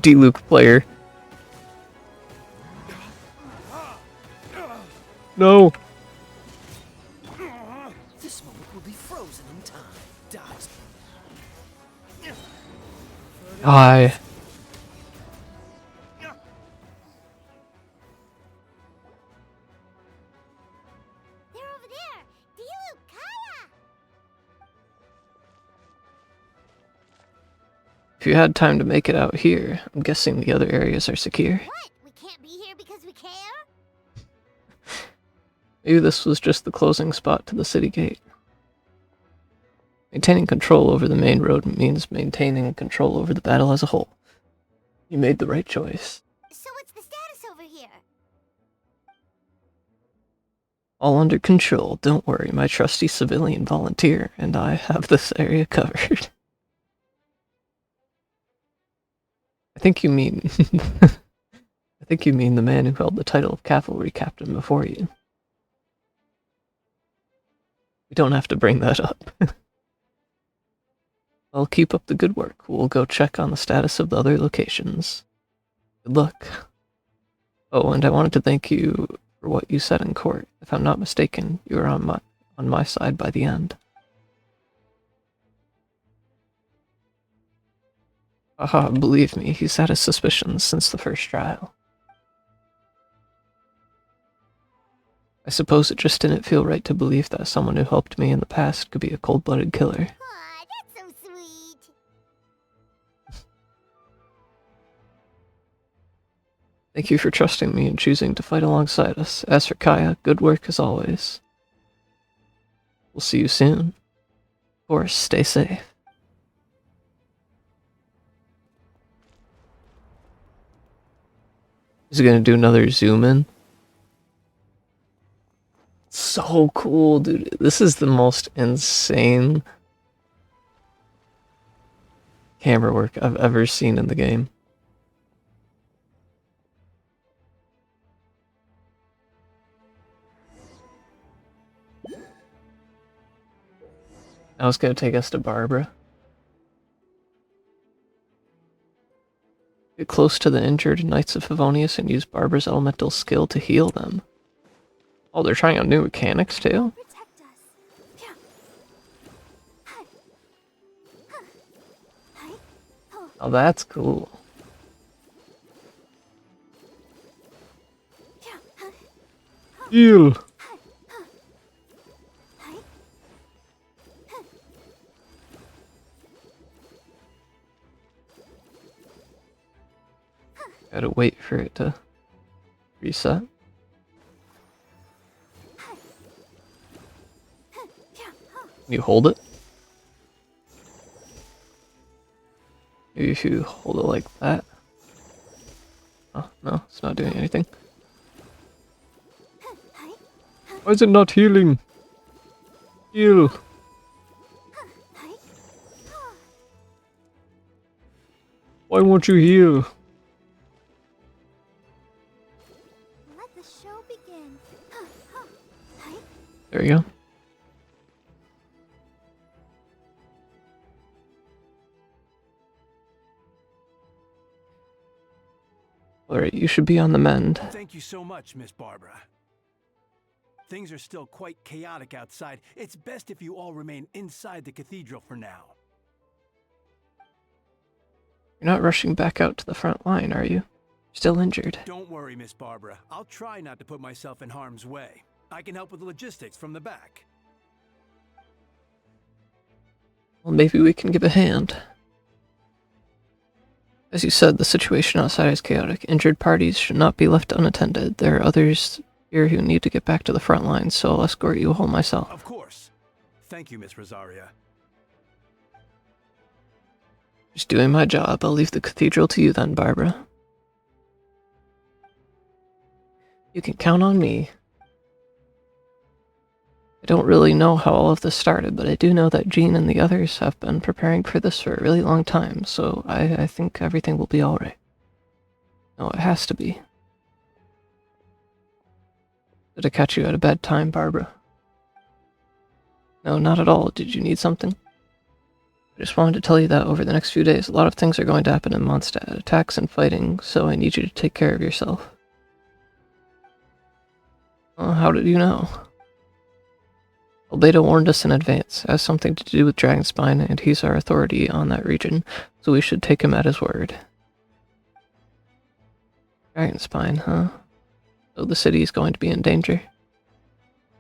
D-Luke player. No! This moment will be frozen in time. Dodge. Die. They're over there! D-Luke, Kaya! If you had time to make it out here, I'm guessing the other areas are secure. What? We can't be here because we care? Maybe this was just the closing spot to the city gate. Maintaining control over the main road means maintaining control over the battle as a whole. You made the right choice. So what's the status over here? All under control, don't worry, my trusty civilian volunteer and I have this area covered. I think you mean... I think you mean the man who held the title of cavalry captain before you. We don't have to bring that up. Well, keep up the good work. We'll go check on the status of the other locations. Good luck. Oh, and I wanted to thank you for what you said in court. If I'm not mistaken, you were on my side by the end. Haha, believe me, he's had his suspicions since the first trial. I suppose it just didn't feel right to believe that someone who helped me in the past could be a cold-blooded killer. Aw, that's so sweet. Thank you for trusting me and choosing to fight alongside us. As for Kaya, good work as always. We'll see you soon. Of course, stay safe. Is he gonna do another zoom in? So cool, dude. This is the most insane camera work I've ever seen in the game. Now it's gonna take us to Barbara. Get close to the injured Knights of Favonius and use Barbara's elemental skill to heal them. Oh, they're trying out new mechanics too? Oh, that's cool. Heal! Gotta wait for it to reset. Can you hold it? Maybe if you hold it like that. Oh, no, it's not doing anything. Why is it not healing? Heal! Why won't you heal? Let the show begin. There you go. Alright, you should be on the mend. Thank you so much, Miss Barbara. Things are still quite chaotic outside. It's best if you all remain inside the cathedral for now. You're not rushing back out to the front line, are you? Still injured. Don't worry, Miss Barbara. I'll try not to put myself in harm's way. I can help with the logistics from the back. Well, maybe we can give a hand. As you said, the situation outside is chaotic. Injured parties should not be left unattended. There are others here who need to get back to the front lines, so I'll escort you home myself. Of course. Thank you, Miss Rosaria. Just doing my job. I'll leave the cathedral to you then, Barbara. You can count on me. I don't really know how all of this started, but I do know that Jean and the others have been preparing for this for a really long time, so I think everything will be alright. No, it has to be. Did I catch you at a bad time, Barbara? No, not at all. Did you need something? I just wanted to tell you that over the next few days, a lot of things are going to happen in Mondstadt, attacks and fighting, so I need you to take care of yourself. Well, how did you know? Albedo warned us in advance. It has something to do with Dragonspine, and he's our authority on that region, so we should take him at his word. Dragonspine, huh? So the city is going to be in danger?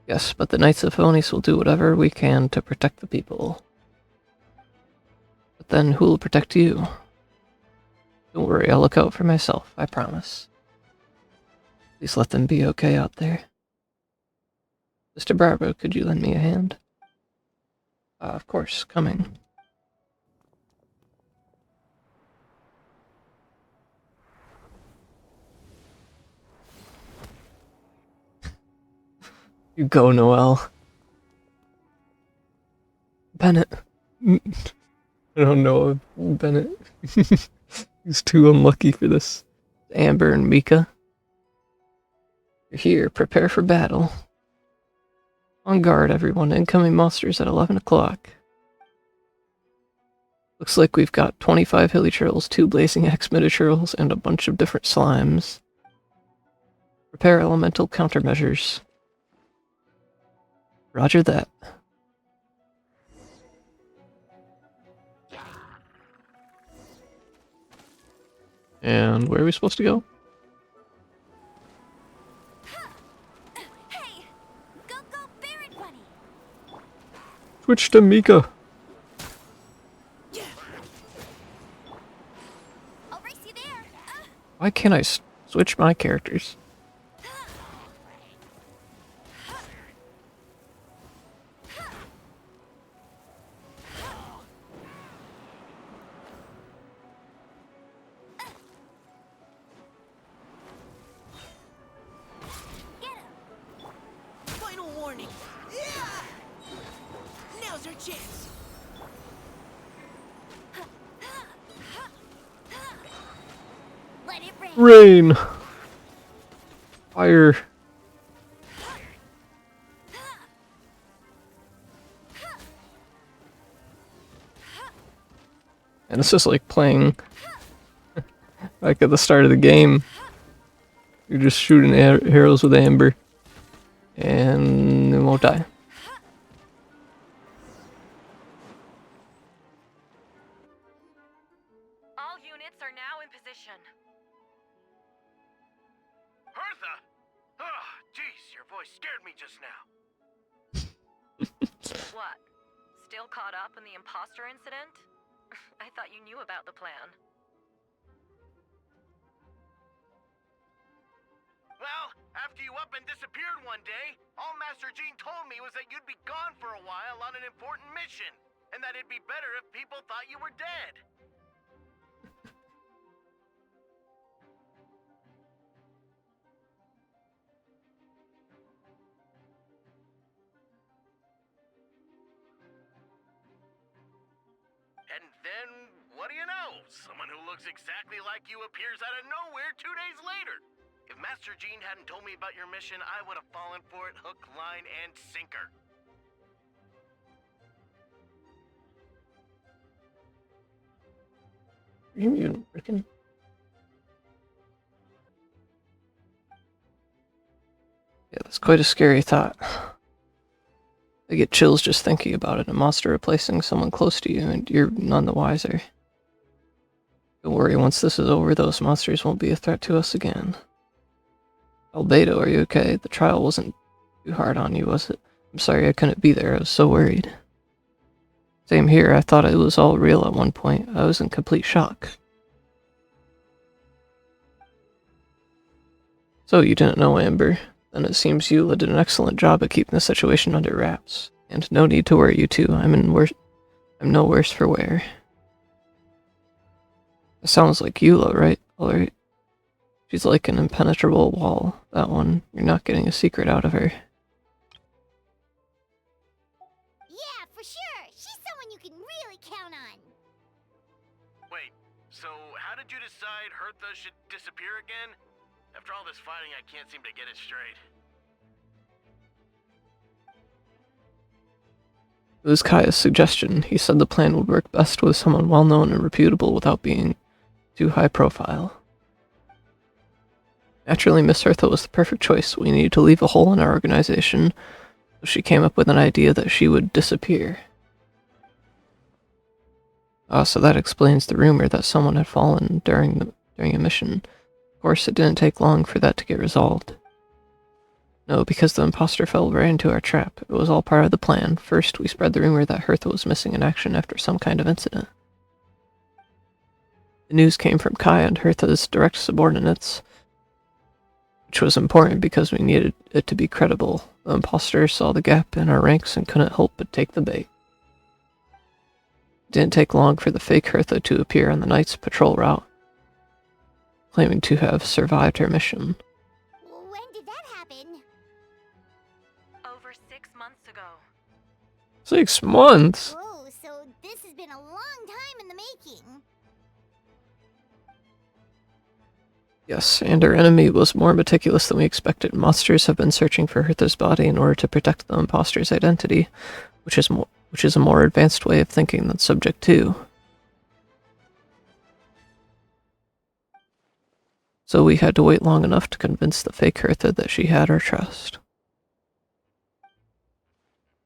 Yes, but the Knights of Phonis will do whatever we can to protect the people. But then who will protect you? Don't worry, I'll look out for myself, I promise. Please let them be okay out there. Mr. Bravo, could you lend me a hand? Of course, coming. You go, Noelle. Bennett. I don't know Bennett. He's too unlucky for this. Amber and Mika. You're here, prepare for battle. On guard, everyone. Incoming monsters at 11 o'clock. Looks like we've got 25 hilly churls, 2 blazing axe churls, and a bunch of different slimes. Prepare elemental countermeasures. Roger that. And where are we supposed to go? Hey! Go, Baron Bunny! Switch to Mika. I'll race you there! Why can't I switch my characters? Final warning! Yeah! Now's our chance! Let it rain! Rain! Fire! And it's just like playing like at the start of the game. You're just shooting arrows with amber. And it won't die. All units are now in position. Hertha! Oh, jeez, your voice scared me just now. What? Still caught up in the imposter incident? I thought you knew about the plan. Well, after you up and disappeared one day, all Master Jean told me was that you'd be gone for a while on an important mission, and that it'd be better if people thought you were dead. And then, what do you know? Someone who looks exactly like you appears out of nowhere 2 days later. If Master Jean hadn't told me about your mission, I would have fallen for it hook, line, and sinker. You mutant freaking. Yeah, that's quite a scary thought. I get chills just thinking about it. A monster replacing someone close to you, and you're none the wiser. Don't worry, once this is over, those monsters won't be a threat to us again. Albedo, are you okay? The trial wasn't too hard on you, was it? I'm sorry I couldn't be there, I was so worried. Same here, I thought it was all real at one point. I was in complete shock. So you didn't know, Amber? Then it seems Eula did an excellent job at keeping the situation under wraps. And no need to worry, you two. I'm no worse for wear. It sounds like Eula, right? Alright. She's like an impenetrable wall, that one. You're not getting a secret out of her. Yeah, for sure. She's someone you can really count on. Wait, so how did you decide Hertha should disappear again? After all this fighting, I can't seem to get it straight. It was Kaya's suggestion. He said the plan would work best with someone well-known and reputable without being too high-profile. Naturally, Miss Hertha was the perfect choice. We needed to leave a hole in our organization, so she came up with an idea that she would disappear. So that explains the rumor that someone had fallen during a mission. Of course, it didn't take long for that to get resolved. No, because the imposter fell right into our trap. It was all part of the plan. First, we spread the rumor that Hertha was missing in action after some kind of incident. The news came from Kaya and Hertha's direct subordinates, which was important because we needed it to be credible. The imposter saw the gap in our ranks and couldn't help but take the bait. It didn't take long for the fake Hertha to appear on the night's patrol route, claiming to have survived her mission. When did that happen? Over 6 months ago. 6 months? Oh, so this has been a long time in the making. Yes, and our enemy was more meticulous than we expected. Monsters have been searching for Hertha's body in order to protect the imposter's identity, which is a more advanced way of thinking than Subject 2. So we had to wait long enough to convince the fake Hertha that she had our trust.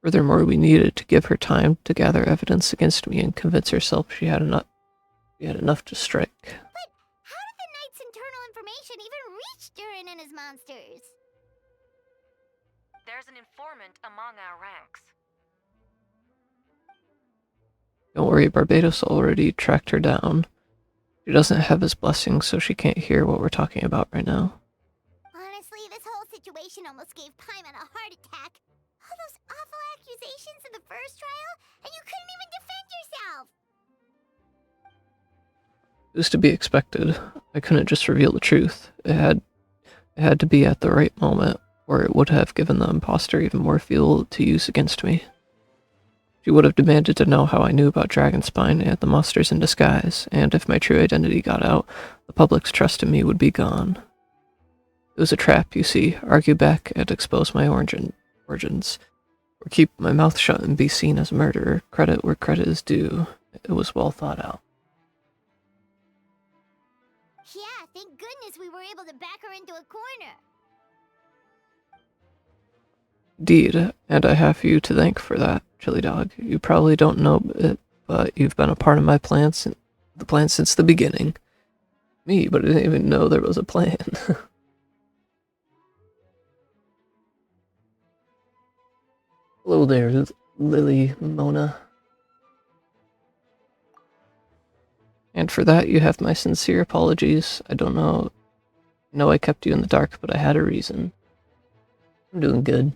Furthermore, we needed to give her time to gather evidence against me and convince herself she had enough to strike. But how did the Knight's internal information even reach Durin and his monsters? There's an informant among our ranks. Don't worry, Barbados already tracked her down. She doesn't have his blessing, so she can't hear what we're talking about right now. Honestly, this whole situation almost gave Paimon a heart attack. All those awful accusations in the first trial, and you couldn't even defend yourself! It was to be expected. I couldn't just reveal the truth. It had to be at the right moment, or it would have given the imposter even more fuel to use against me. She would have demanded to know how I knew about Dragonspine and the monsters in disguise, and if my true identity got out, the public's trust in me would be gone. It was a trap, you see. Argue back and expose my origins, or keep my mouth shut and be seen as a murderer. Credit where credit is due. It was well thought out. Yeah, thank goodness we were able to back her into a corner. Indeed, and I have you to thank for that, Chili Dog. You probably don't know it, but you've been a part of my plan since the beginning. Me, but I didn't even know there was a plan. Hello there, Lily Mona. And for that, you have my sincere apologies. I don't know. I know I kept you in the dark, but I had a reason. I'm doing good.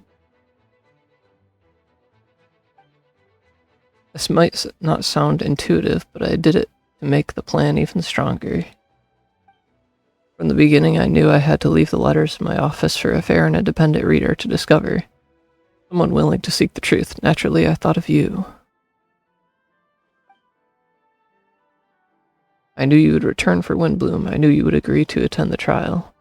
This might not sound intuitive, but I did it to make the plan even stronger. From the beginning, I knew I had to leave the letters in my office for a fair and independent reader to discover. Someone willing to seek the truth. Naturally, I thought of you. I knew you would return for Windbloom. I knew you would agree to attend the trial.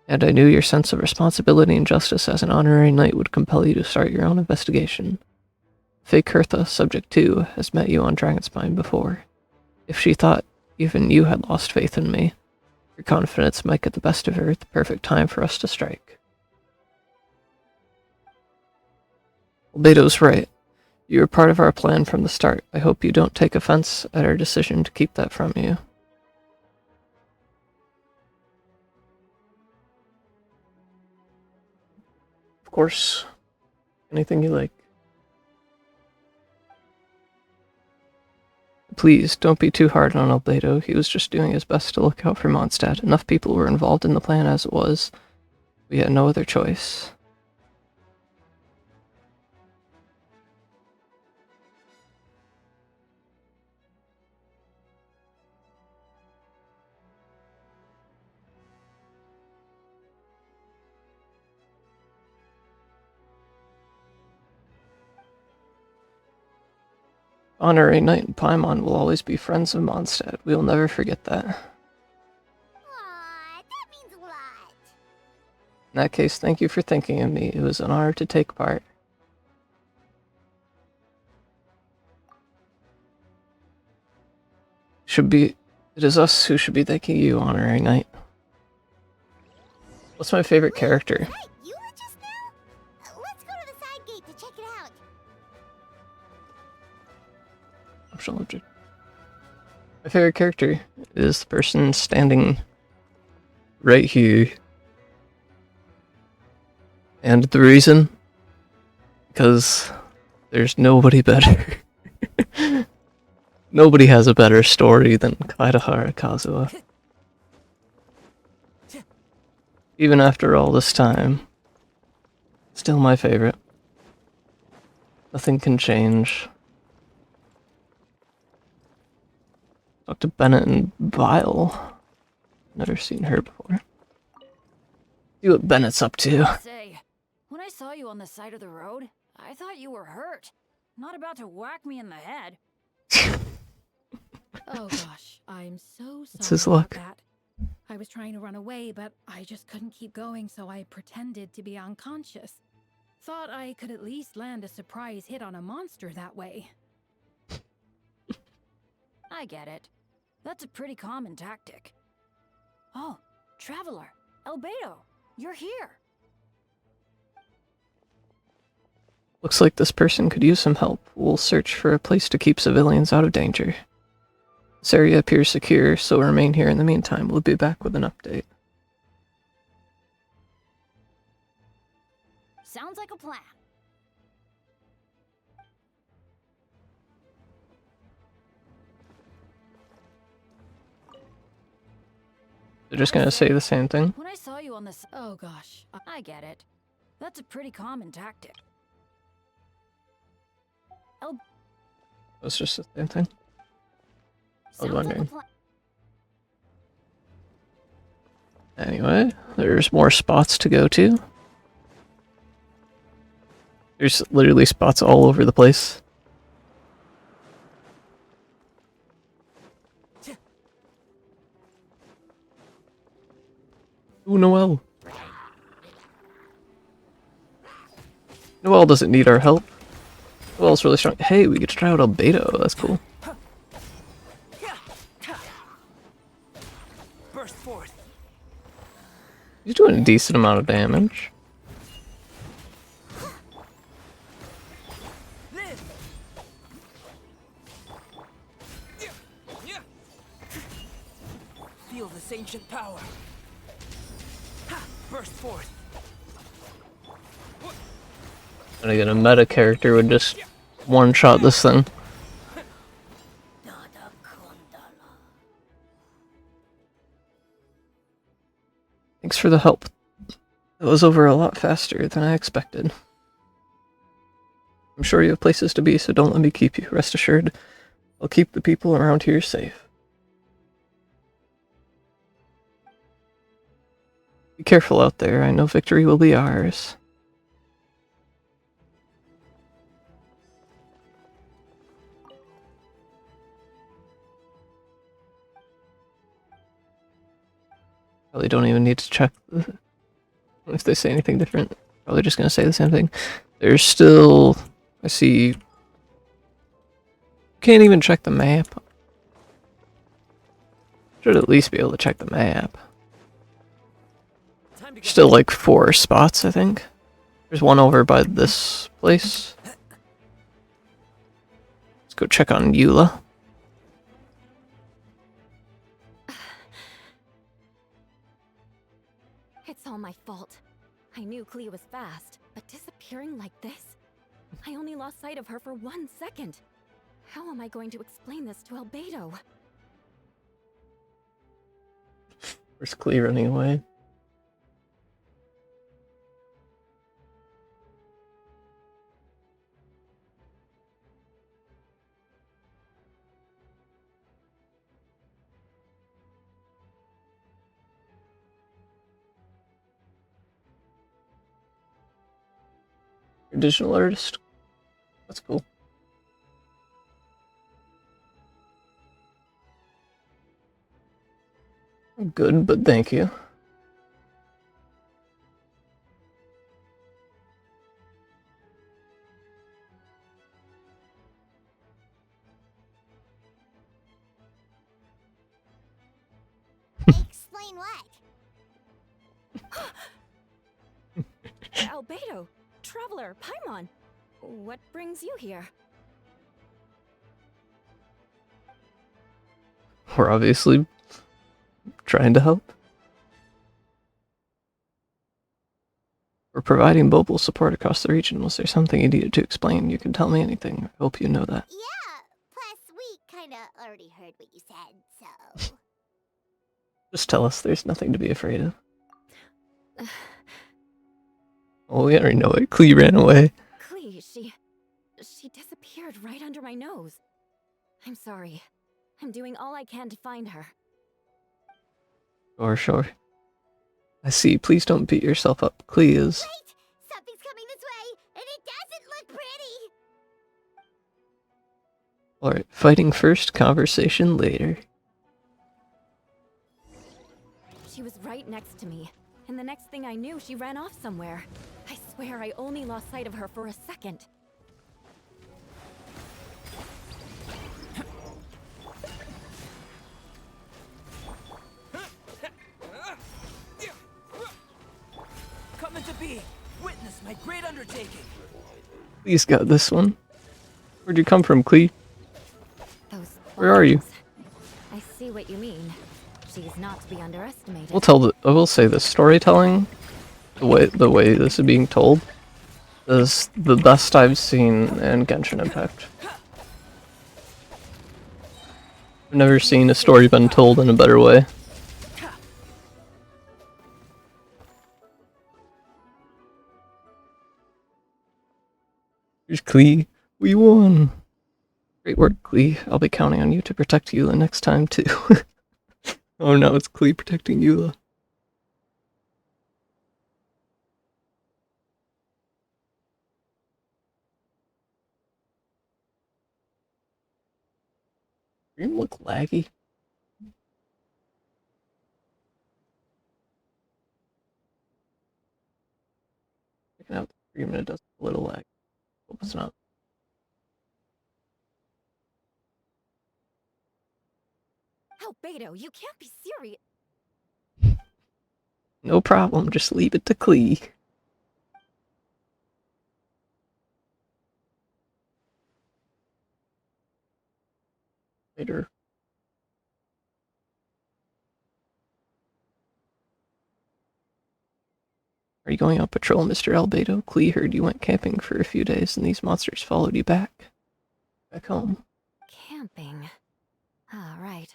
And I knew your sense of responsibility and justice as an honorary knight would compel you to start your own investigation. Fake Hertha, Subject 2, has met you on Dragonspine before. If she thought even you had lost faith in me, your confidence might get the best of her at the perfect time for us to strike. Albedo's right. You were part of our plan from the start. I hope you don't take offense at our decision to keep that from you. course. Anything you like. Please, don't be too hard on Albedo. He was just doing his best to look out for Mondstadt. Enough people were involved in the plan as it was. We had no other choice. Honorary Knight and Paimon will always be friends of Mondstadt. We will never forget that. Aw, that means a lot. In that case, thank you for thinking of me. It was an honor to take part. It is us who should be thanking you, Honorary Knight. What's my favorite character? Right, you were just now? Let's go to the side gate to check it out. Optional object. My favorite character is the person standing right here. And the reason? Because there's nobody better. Nobody has a better story than Kaedahara Kazuha. Even after all this time, still my favorite. Nothing can change. Dr. Bennett and Vile. Never seen her before. See what Bennett's up to. Say, when I saw you on the side of the road, I thought you were hurt. Not about to whack me in the head. Oh gosh, I'm so sorry It's his about luck. that. I was trying to run away, but I just couldn't keep going, so I pretended to be unconscious. Thought I could at least land a surprise hit on a monster that way. I get it. That's a pretty common tactic. Oh, Traveler, Albedo, you're here. Looks like this person could use some help. We'll search for a place to keep civilians out of danger. This area appears secure, so remain here in the meantime. We'll be back with an update. Sounds like a plan. They're just gonna say the same thing. When I saw you on this, oh gosh, I get it. That's a pretty common tactic. It's just the same thing. I was wondering. Anyway, there's more spots to go to. There's literally spots all over the place. Ooh, Noelle. Noelle doesn't need our help. Noelle's really strong. Hey, we get to try out Albedo. That's cool. Burst forth. He's doing a decent amount of damage. Feel this ancient power. Burst forth. And again, a meta character would just one-shot this thing. Thanks for the help. It was over a lot faster than I expected. I'm sure you have places to be, so don't let me keep you. Rest assured, I'll keep the people around here safe. Be careful out there. I know victory will be ours. Probably don't even need to check if they say anything different. Probably just gonna say the same thing. There's still... I see... Can't even check the map. Should at least be able to check the map. Still like 4 spots, I think. There's one over by this place. Let's go check on Eula. It's all my fault. I knew Cleo was fast, but disappearing like this? I only lost sight of her for 1 second. How am I going to explain this to Albedo? Where's Klee running away? Traditional artist. That's cool. I'm good, but thank you. Explain what? Albedo, Traveler, Paimon, what brings you here? We're obviously trying to help. We're providing mobile support across the region. Was there something you needed to explain? You can tell me anything. I hope you know that. Yeah, plus we kinda already heard what you said, so... Just tell us there's nothing to be afraid of. Oh, we already know it. Klee ran away. Klee, she disappeared right under my nose. I'm sorry. I'm doing all I can to find her. Sure. I see. Please don't beat yourself up. Klee is... Wait! Something's coming this way, and it doesn't look pretty! Alright, fighting first, conversation later. She was right next to me, and the next thing I knew, she ran off somewhere. I swear I only lost sight of her for a second. Come into being. Witness my great undertaking. Klee's got this one. Where'd you come from, Klee? Where are you? I see what you mean. She's not to be underestimated. I will say the storytelling, the way this is being told, is the best I've seen in Genshin Impact. I've never seen a story been told in a better way. Here's Klee. We won! Great work, Klee. I'll be counting on you to protect Eula next time, too. Oh no, it's Klee protecting Eula. Stream look laggy. Checking out the stream and it does a little lag. Hope it's not. Albedo, you can't be serious. No problem, just leave it to Klee. Later. Are you going on patrol, Mr. Albedo? Klee heard you went camping for a few days and these monsters followed you back home. Camping. Ah, right.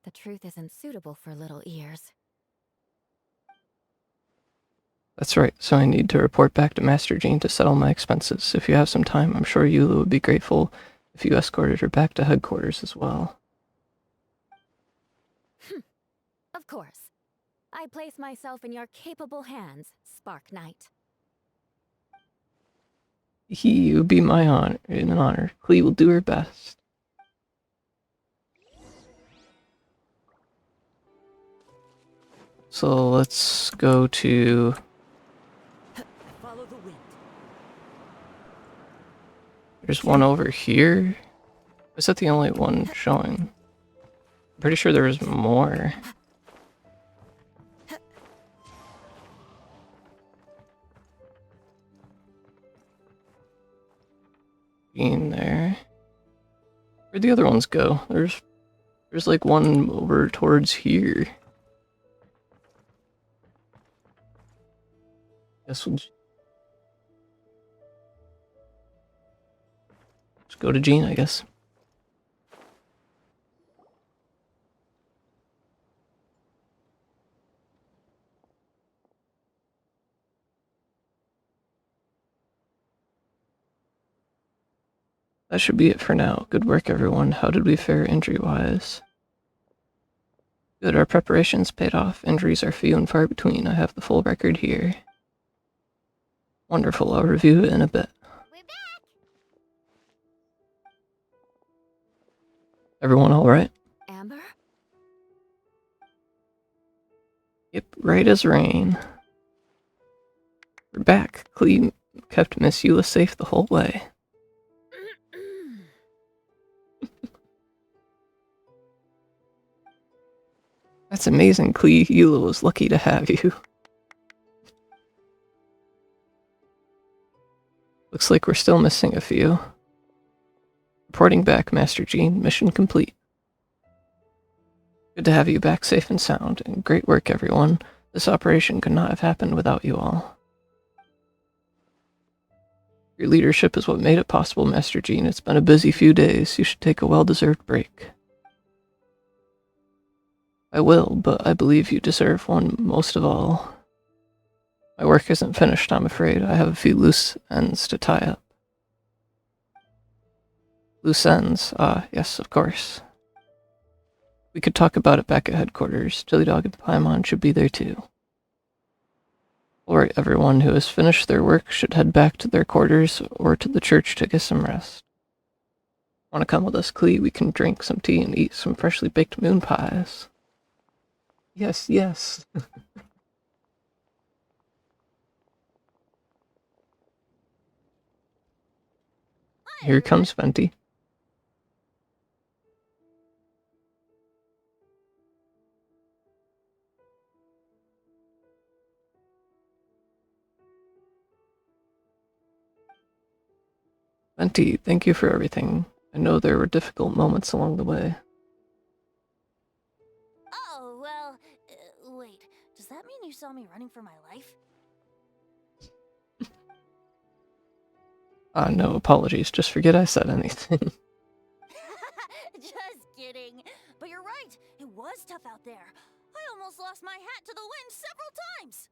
The truth isn't suitable for little ears. That's right, so I need to report back to Master Jean to settle my expenses. If you have some time, I'm sure Eula would be grateful if you escorted her back to headquarters as well. Of course. I place myself in your capable hands, Spark Knight. He would be my honor, an honor. Klee will do her best. So let's go to... Follow the wind. There's one over here. Is that the only one showing? I'm pretty sure there is more. In there. Where'd the other ones go? There's like one over towards here. Guess we'll Let's go to Jean, I guess. That should be it for now. Good work, everyone. How did we fare injury-wise? Good, our preparations paid off. Injuries are few and far between. I have the full record here. Wonderful, I'll review it in a bit. Everyone alright? Amber? Yep, right as rain. We're back. Clee kept Miss Eula safe the whole way. That's amazing, Clee. Eula was lucky to have you. Looks like we're still missing a few. Reporting back, Master Jean. Mission complete. Good to have you back safe and sound, and great work, everyone. This operation could not have happened without you all. Your leadership is what made it possible, Master Jean. It's been a busy few days. You should take a well-deserved break. I will, but I believe you deserve one most of all. My work isn't finished, I'm afraid. I have a few loose ends to tie up. Loose ends? Ah, yes, of course. We could talk about it back at headquarters. Chilidog and Paimon should be there too. Alright, everyone who has finished their work should head back to their quarters or to the church to get some rest. Want to come with us, Clee? We can drink some tea and eat some freshly baked moon pies. Yes, yes. Here comes Venti. Venti, thank you for everything. I know there were difficult moments along the way. Oh, well, wait. Does that mean you saw me running for my life? No apologies, just forget I said anything. Just kidding. But you're right. It was tough out there. I almost lost my hat to the wind several times.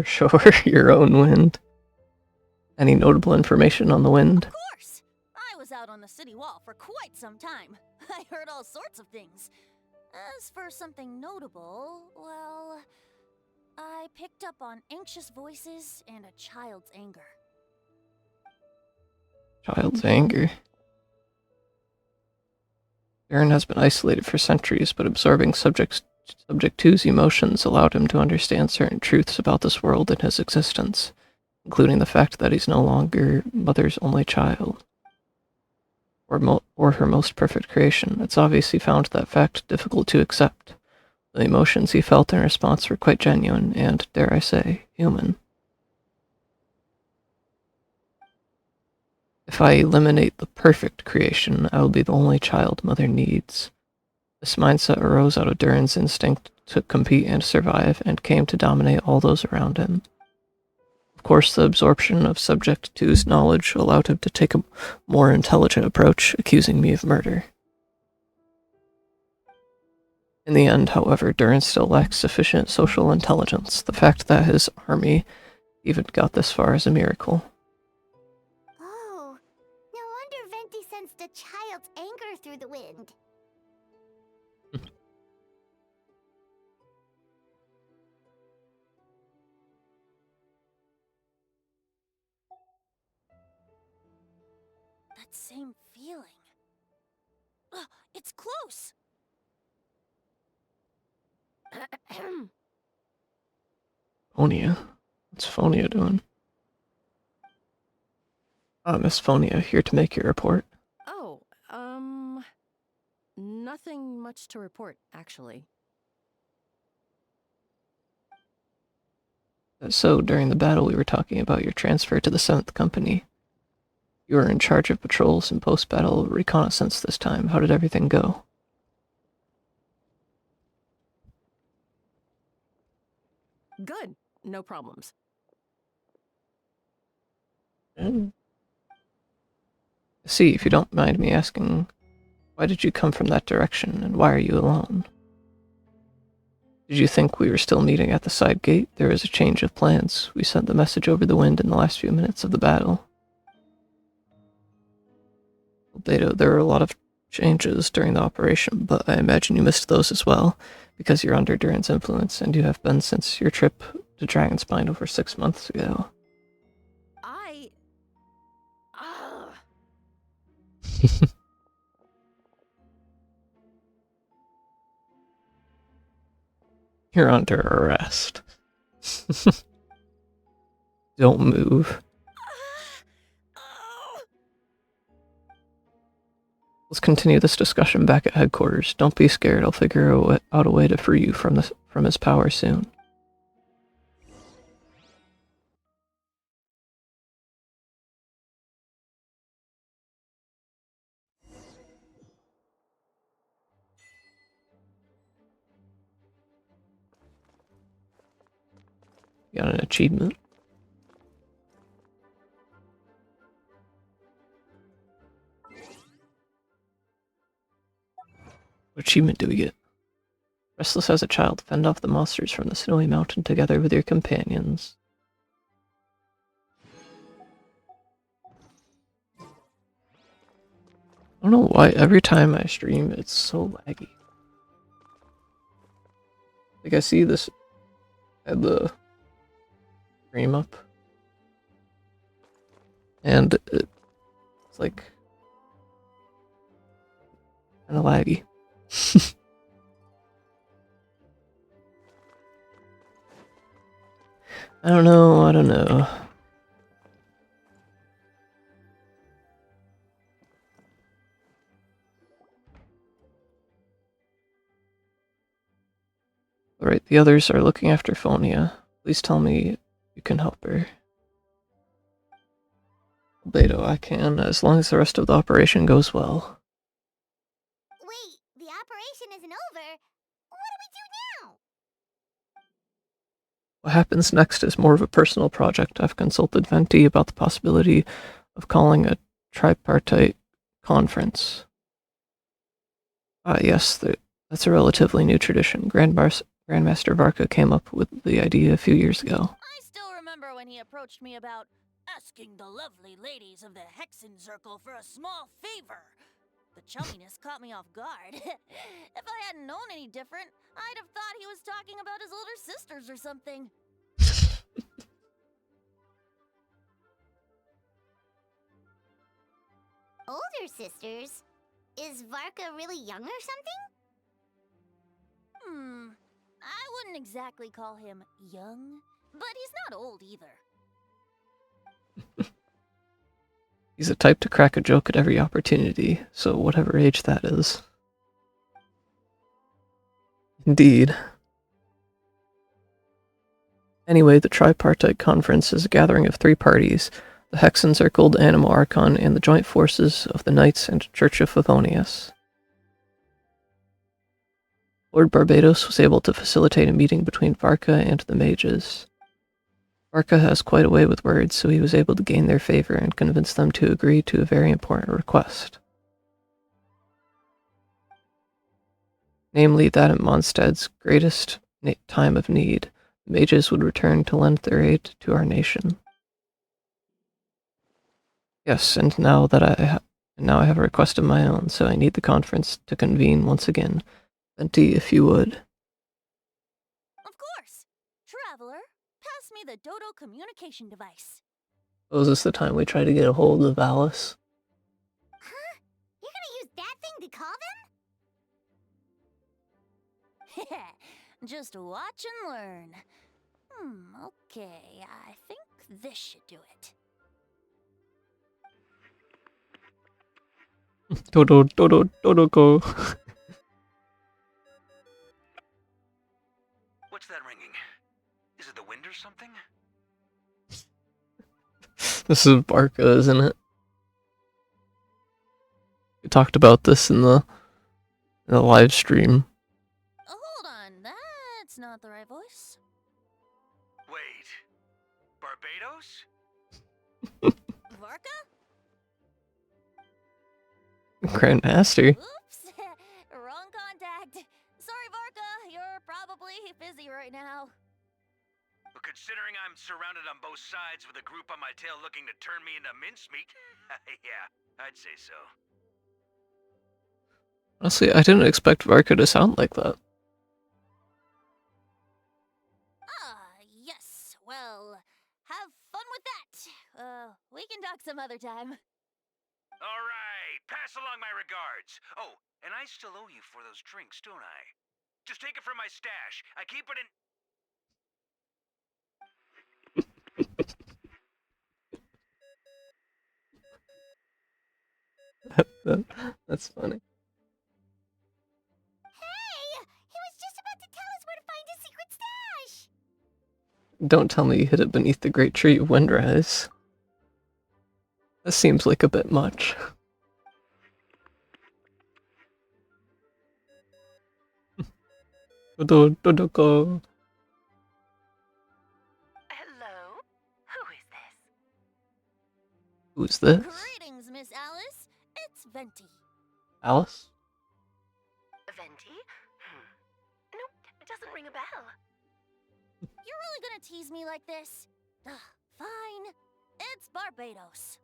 Sure, your own wind. Any notable information on the wind? Of course! I was out on the city wall for quite some time. I heard all sorts of things. As for something notable, well, I picked up on anxious voices and a child's anger. Child's anger. Aaron has been isolated for centuries, but absorbing Subject 2's emotions allowed him to understand certain truths about this world and his existence, including the fact that he's no longer Mother's only child, or her most perfect creation. It's obvious he found that fact difficult to accept. The emotions he felt in response were quite genuine and, dare I say, human. If I eliminate the perfect creation, I will be the only child Mother needs. This mindset arose out of Durin's instinct to compete and survive, and came to dominate all those around him. Of course, the absorption of Subject 2's knowledge allowed him to take a more intelligent approach, accusing me of murder. In the end, however, Durin still lacks sufficient social intelligence. The fact that his army even got this far is a miracle. Oh, no wonder Venti sensed a child's anger through the wind. That same feeling. Ugh, it's close! Phonia? What's Phonia doing? Miss Phonia, here to make your report. Oh, nothing much to report, actually. So, during the battle we were talking about your transfer to the 7th Company. You were in charge of patrols and post-battle reconnaissance this time. How did everything go? Good. No problems. See, if you don't mind me asking, why did you come from that direction, and why are you alone? Did you think we were still meeting at the side gate? There was a change of plans. We sent the message over the wind in the last few minutes of the battle. Beto, there were a lot of changes during the operation, but I imagine you missed those as well, because you're under Duran's influence, and you have been since your trip to Dragonspine over 6 months ago. You're under arrest. Don't move. Let's continue this discussion back at headquarters. Don't be scared. I'll figure out a way to free you from his power soon. You got an achievement. What achievement do we get? Restless as a child, fend off the monsters from the snowy mountain together with your companions. I don't know why every time I stream it's so laggy. Like I see this at the stream up, and it's like kind of laggy. I don't know. Alright, the others are looking after Phonia. Please tell me you can help her. Beto, I can, as long as the rest of the operation goes well. Wait, the operation isn't over. What do we do now? What happens next is more of a personal project. I've consulted Venti about the possibility of calling a tripartite conference. Yes, that's a relatively new tradition. Grandmaster Varka came up with the idea a few years ago. I still remember when he approached me about asking the lovely ladies of the Hexen Circle for a small favor. The chumminess caught me off guard. If I hadn't known any different, I'd have thought he was talking about his older sisters or something. Older sisters? Is Varka really young or something? I wouldn't exactly call him young, but he's not old either. He's the type to crack a joke at every opportunity, so whatever age that is. Indeed. Anyway, the Tripartite Conference is a gathering of 3 parties, the Hexen-circled Animal Archon and the joint forces of the Knights and Church of Favonius. Lord Barbados was able to facilitate a meeting between Varka and the mages. Varka has quite a way with words, so he was able to gain their favor and convince them to agree to a very important request. Namely, that in Mondstadt's greatest time of need, the mages would return to lend their aid to our nation. Yes, and now I have a request of my own, so I need the conference to convene once again. Venti, if you would. Of course! Traveler, pass me the Dodo communication device. Oh, is this the time we try to get a hold of Alice? Huh? You're gonna use that thing to call them? Just watch and learn. Okay, I think this should do it. Dodo, go. What's that ringing? Is it the wind or something? This is Barca, isn't it? We talked about this in the live stream. Hold on, that's not the right voice. Wait, Barbados? Varka? Grandmaster. Oops! Wrong contact. Sorry, Varka. You're probably busy right now. But considering I'm surrounded on both sides with a group on my tail looking to turn me into mincemeat, yeah, I'd say so. Honestly, I didn't expect Varka to sound like that. Yes. Well, have fun with that. We can talk some other time. All right, pass along my regards. Oh, and I still owe you for those drinks, don't I? Just take it from my stash. I keep it in... That's funny. Hey! He was just about to tell us where to find his secret stash! Don't tell me you hid it beneath the great tree of Windrise. That seems like a bit much. Dodoko. Hello? Who is this? Who's this? Greetings, Miss Alice. It's Venti. Alice? Venti? Nope, it doesn't ring a bell. You're really gonna tease me like this? Fine. It's Barbados.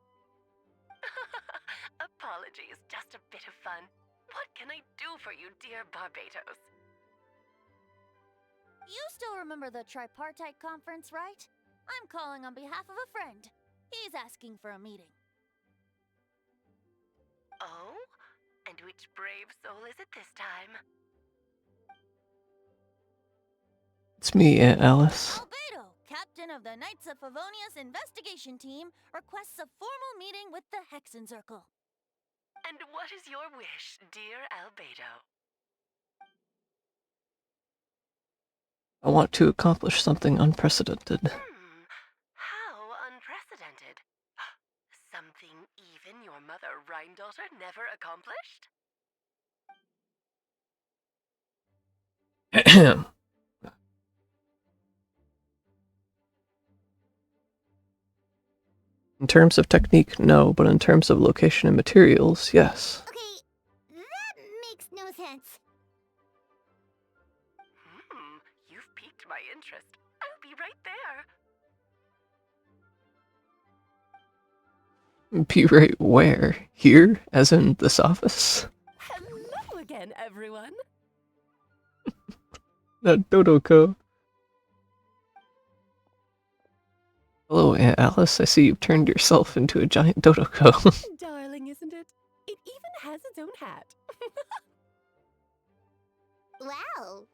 Apologies, just a bit of fun. What can I do for you, dear Barbados? You still remember the tripartite conference, right? I'm calling on behalf of a friend. He's asking for a meeting. Oh? And which brave soul is it this time? It's me, Aunt Alice. Albedo, captain of the Knights of Favonius investigation team, requests a formal meeting with the Hexen Circle. And what is your wish, dear Albedo? I want to accomplish something unprecedented. How unprecedented. Something even your mother Rhine-daughter never accomplished? In terms of technique, no, but in terms of location and materials, yes. Okay, that makes no sense. You've piqued my interest. I'll be right there. Be right where? Here? As in this office? Hello again, everyone. That Dodoko. Hello, Aunt Alice. I see you've turned yourself into a giant Dodoko. Darling, isn't it? It even has its own hat. Wow,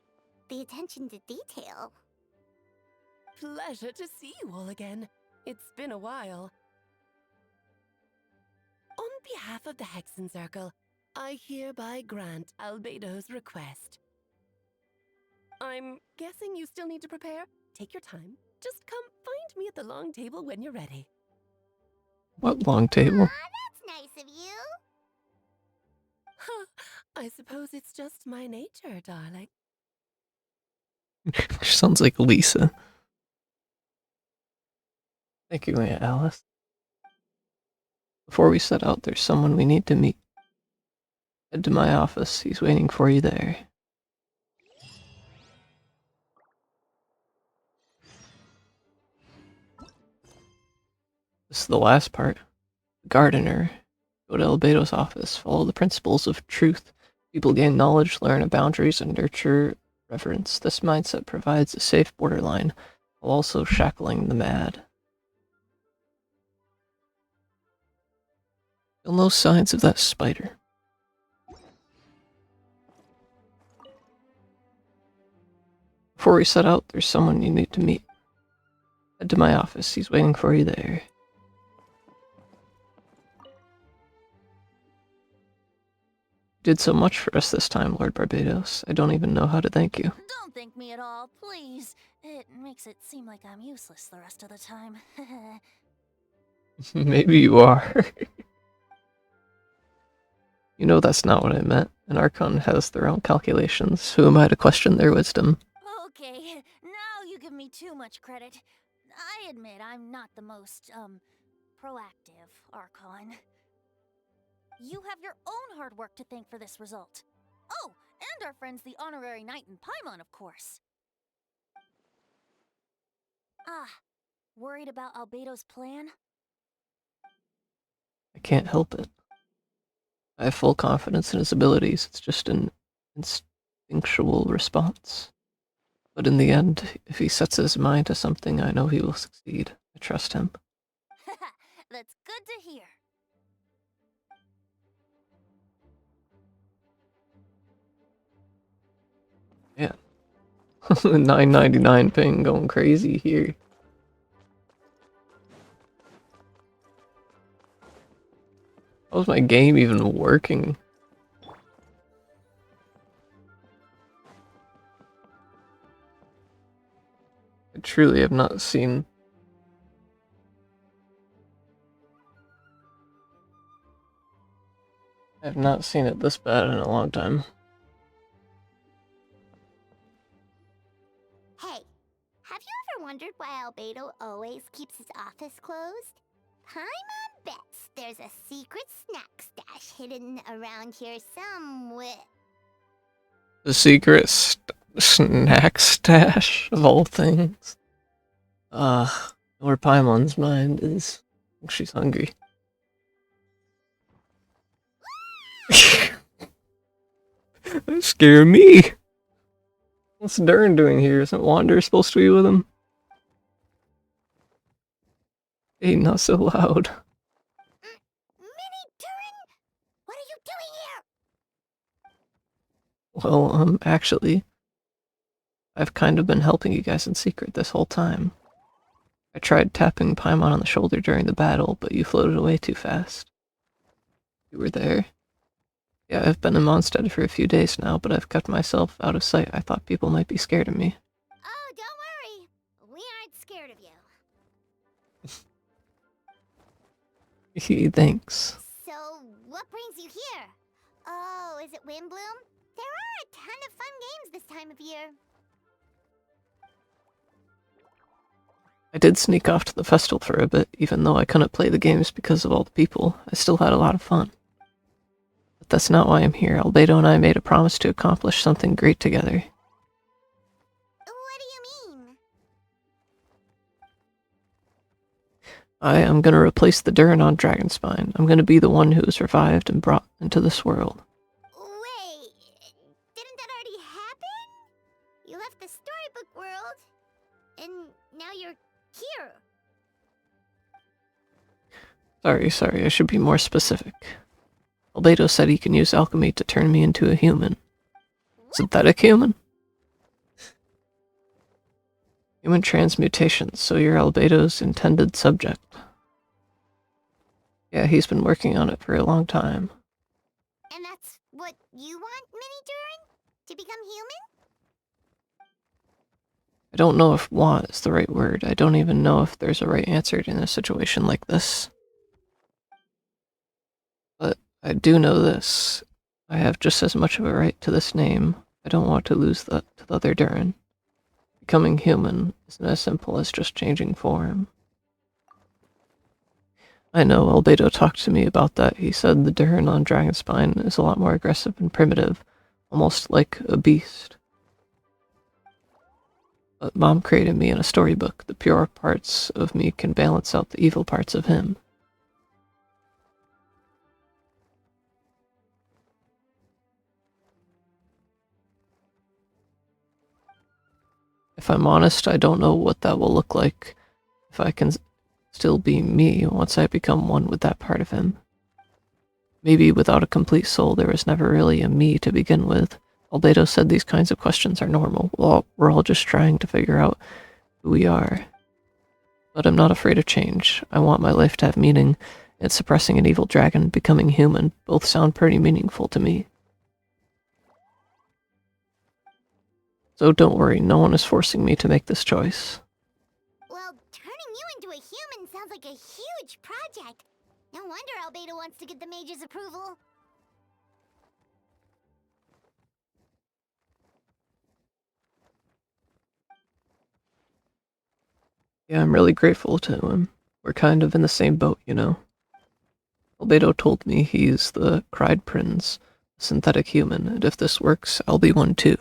the attention to detail. Pleasure to see you all again. It's been a while. On behalf of the Hexen Circle, I hereby grant Albedo's request. I'm guessing you still need to prepare? Take your time. Just come find me at the long table when you're ready. What long table? That's nice of you. I suppose it's just my nature, darling. She sounds like Lisa. Thank you, Aunt Alice. Before we set out, there's someone we need to meet. Head to my office. He's waiting for you there. This is the last part. Gardener. Go to Albedo's office. Follow the principles of truth. People gain knowledge, learn of boundaries, and nurture reverence. This mindset provides a safe borderline, while also shackling the mad. Still no signs of that spider. Before we set out, there's someone you need to meet. Head to my office. He's waiting for you there. You did so much for us this time, Lord Barbados. I don't even know how to thank you. Don't thank me at all, please. It makes it seem like I'm useless the rest of the time. Maybe you are. You know that's not what I meant. An Archon has their own calculations. Who am I to question their wisdom? Okay, now you give me too much credit. I admit I'm not the most, proactive Archon. You have your own hard work to thank for this result. Oh, and our friends the Honorary Knight and Paimon, of course. Ah, worried about Albedo's plan? I can't help it. I have full confidence in his abilities, it's just an instinctual response. But in the end, if he sets his mind to something, I know he will succeed. I trust him. That's good to hear. Yeah. 999 ping going crazy here. How was my game even working? I truly have not seen... I have not seen it this bad in a long time. Hey, have you ever wondered why Albedo always keeps his office closed? Paimon bets there's a secret snack stash hidden around here somewhere. The secret snack stash of all things. Where Paimon's mind is. I think she's hungry. That scared me. What's Durin doing here? Isn't Wander supposed to be with him? Hey, not so loud. Mini Durin, what are you doing here? Well, actually, I've kind of been helping you guys in secret this whole time. I tried tapping Paimon on the shoulder during the battle, but you floated away too fast. You were there. Yeah, I've been in Mondstadt for a few days now, but I've kept myself out of sight. I thought people might be scared of me. Oh, don't worry. We aren't scared of you. Thanks. So, what brings you here? Oh, is it Windbloom? There are a ton of fun games this time of year. I did sneak off to the festival for a bit, even though I couldn't play the games because of all the people. I still had a lot of fun. But that's not why I'm here. Albedo and I made a promise to accomplish something great together. What do you mean? I am gonna replace the Durin on Dragonspine. I'm gonna be the one who was revived and brought into this world. Wait, didn't that already happen? You left the storybook world, and now you're here. Sorry, I should be more specific. Albedo said he can use alchemy to turn me into a human. Synthetic human? Human transmutation, so you're Albedo's intended subject. Yeah, he's been working on it for a long time. And that's what you want, Mini Durin? To become human? I don't know if want is the right word. I don't even know if there's a right answer in a situation like this. But I do know this. I have just as much of a right to this name. I don't want to lose that to the other Durin. Becoming human isn't as simple as just changing form. I know, Albedo talked to me about that. He said the Durin on Dragonspine is a lot more aggressive and primitive, almost like a beast. But Mom created me in a storybook. The pure parts of me can balance out the evil parts of him. If I'm honest, I don't know what that will look like, if I can still be me once I become one with that part of him. Maybe without a complete soul, there was never really a me to begin with. Albedo said these kinds of questions are normal. Well, we're all just trying to figure out who we are. But I'm not afraid of change. I want my life to have meaning, and suppressing an evil dragon, becoming human, both sound pretty meaningful to me. So don't worry, no one is forcing me to make this choice. Well, turning you into a human sounds like a huge project. No wonder Albedo wants to get the mage's approval. Yeah, I'm really grateful to him. We're kind of in the same boat, you know. Albedo told me he's the Cried Prince, a synthetic human, and if this works, I'll be one too.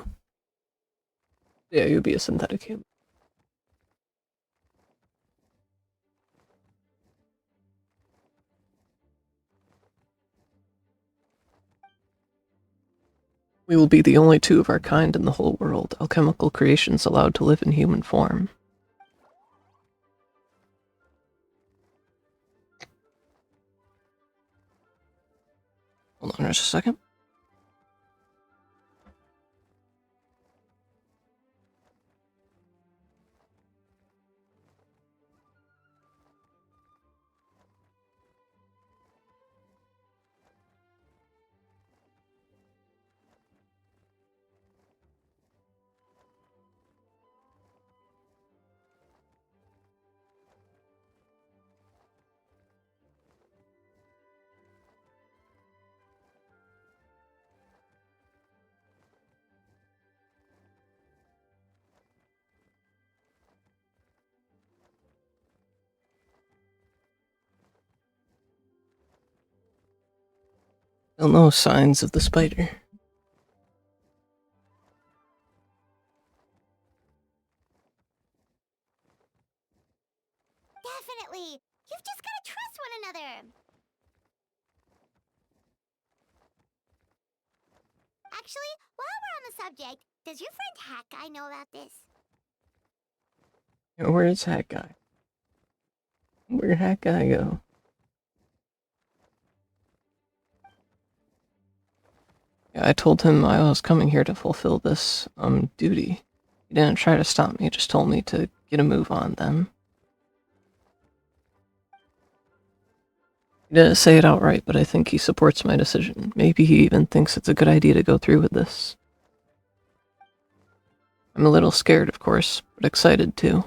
Yeah, you'll be a synthetic human. We will be the only two of our kind in the whole world, alchemical creations allowed to live in human form. Hold on just a second. Still no signs of the spider. Definitely! You've just gotta trust one another! Actually, while we're on the subject, does your friend Hat Guy know about this? Where's Hat Guy? Where'd Hat Guy go? Yeah, I told him I was coming here to fulfill this, duty. He didn't try to stop me, just told me to get a move on then. He didn't say it outright, but I think he supports my decision. Maybe he even thinks it's a good idea to go through with this. I'm a little scared, of course, but excited too.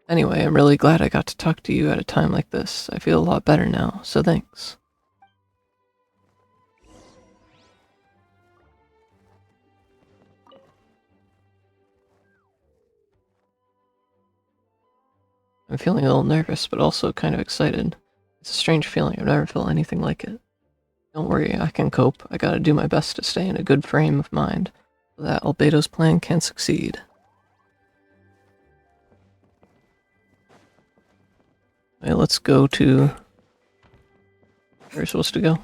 Anyway, I'm really glad I got to talk to you at a time like this. I feel a lot better now, so thanks. I'm feeling a little nervous, but also kind of excited. It's a strange feeling. I've never felt anything like it. Don't worry, I can cope. I gotta do my best to stay in a good frame of mind so that Albedo's plan can succeed. Okay, let's go to... where we're supposed to go.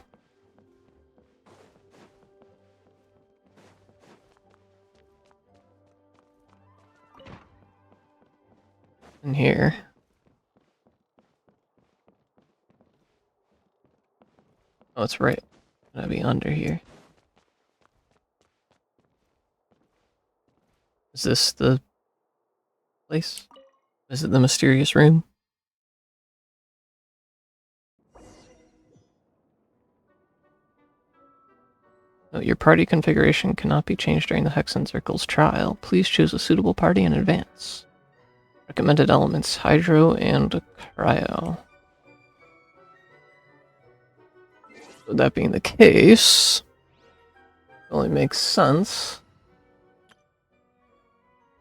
In here. Oh, it's right. Gotta be under here. Is this the place? Is it the mysterious room? No, your party configuration cannot be changed during the Hexen Circle's trial. Please choose a suitable party in advance. Recommended elements, Hydro and Cryo. So that being the case, it only makes sense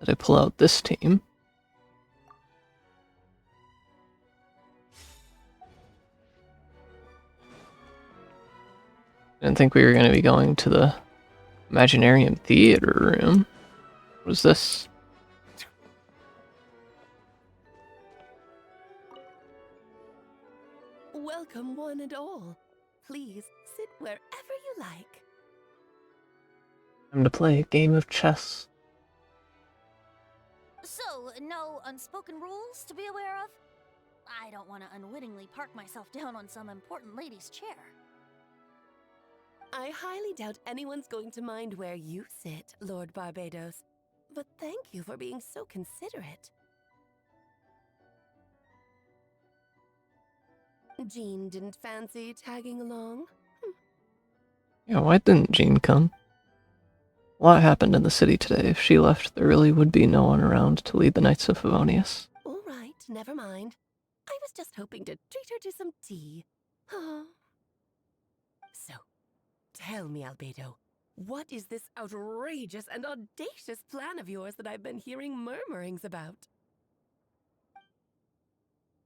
that I pull out this team. Didn't think we were going to be going to the Imaginarium Theater room. What is this? Welcome, one and all. Please sit wherever you like. Time to play a game of chess. So, no unspoken rules to be aware of? I don't want to unwittingly park myself down on some important lady's chair. I highly doubt anyone's going to mind where you sit, Lord Barbados. But thank you for being so considerate. Jean didn't fancy tagging along? Yeah, why didn't Jean come? A lot happened in the city today. If she left, there really would be no one around to lead the Knights of Favonius. All right, never mind. I was just hoping to treat her to some tea. So, tell me, Albedo, what is this outrageous and audacious plan of yours that I've been hearing murmurings about?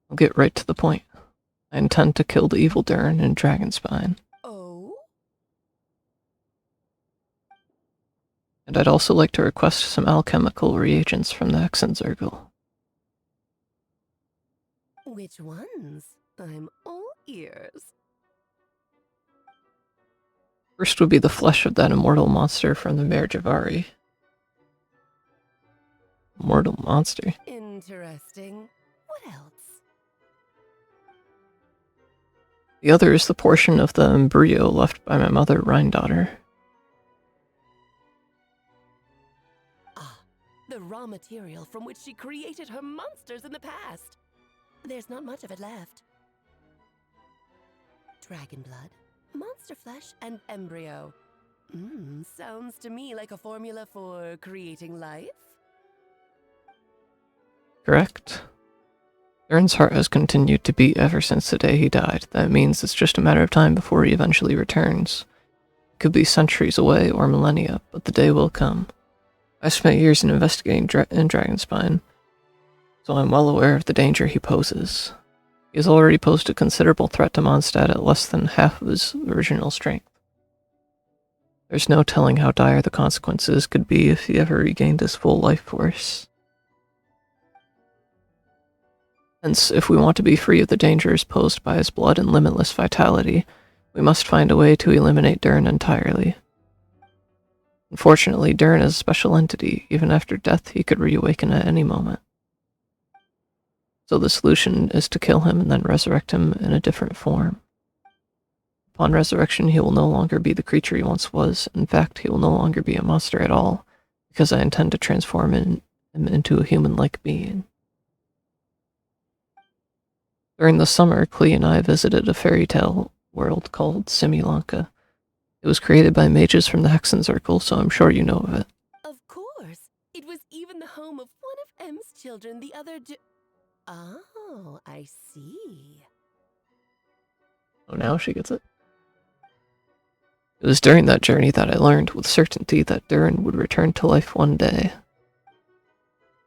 I'll get right to the point. I intend to kill the evil Durin in Dragonspine. Oh? And I'd also like to request some alchemical reagents from the Hexenzirkel. Which ones? I'm all ears. First would be the flesh of that immortal monster from the Mare Javari. Immortal monster? Interesting. What else? The other is the portion of the embryo left by my mother, Rhindaughter. The raw material from which she created her monsters in the past. There's not much of it left. Dragon blood, monster flesh, and embryo. Sounds to me like a formula for creating life. Correct. Durin's heart has continued to beat ever since the day he died. That means it's just a matter of time before he eventually returns. It could be centuries away or millennia, but the day will come. I spent years in investigating in Dragonspine, so I'm well aware of the danger he poses. He has already posed a considerable threat to Mondstadt at less than half of his original strength. There's no telling how dire the consequences could be if he ever regained his full life force. Hence, if we want to be free of the dangers posed by his blood and limitless vitality, we must find a way to eliminate Durin entirely. Unfortunately, Durin is a special entity. Even after death, he could reawaken at any moment. So the solution is to kill him and then resurrect him in a different form. Upon resurrection, he will no longer be the creature he once was. In fact, he will no longer be a monster at all, because I intend to transform him into a human-like being. During the summer, Klee and I visited a fairy tale world called Similanka. It was created by mages from the Hexenzirkel, so I'm sure you know of it. Of course. It was even the home of one of M's children the other Oh, I see. Oh, now she gets it? It was during that journey that I learned with certainty that Durin would return to life one day.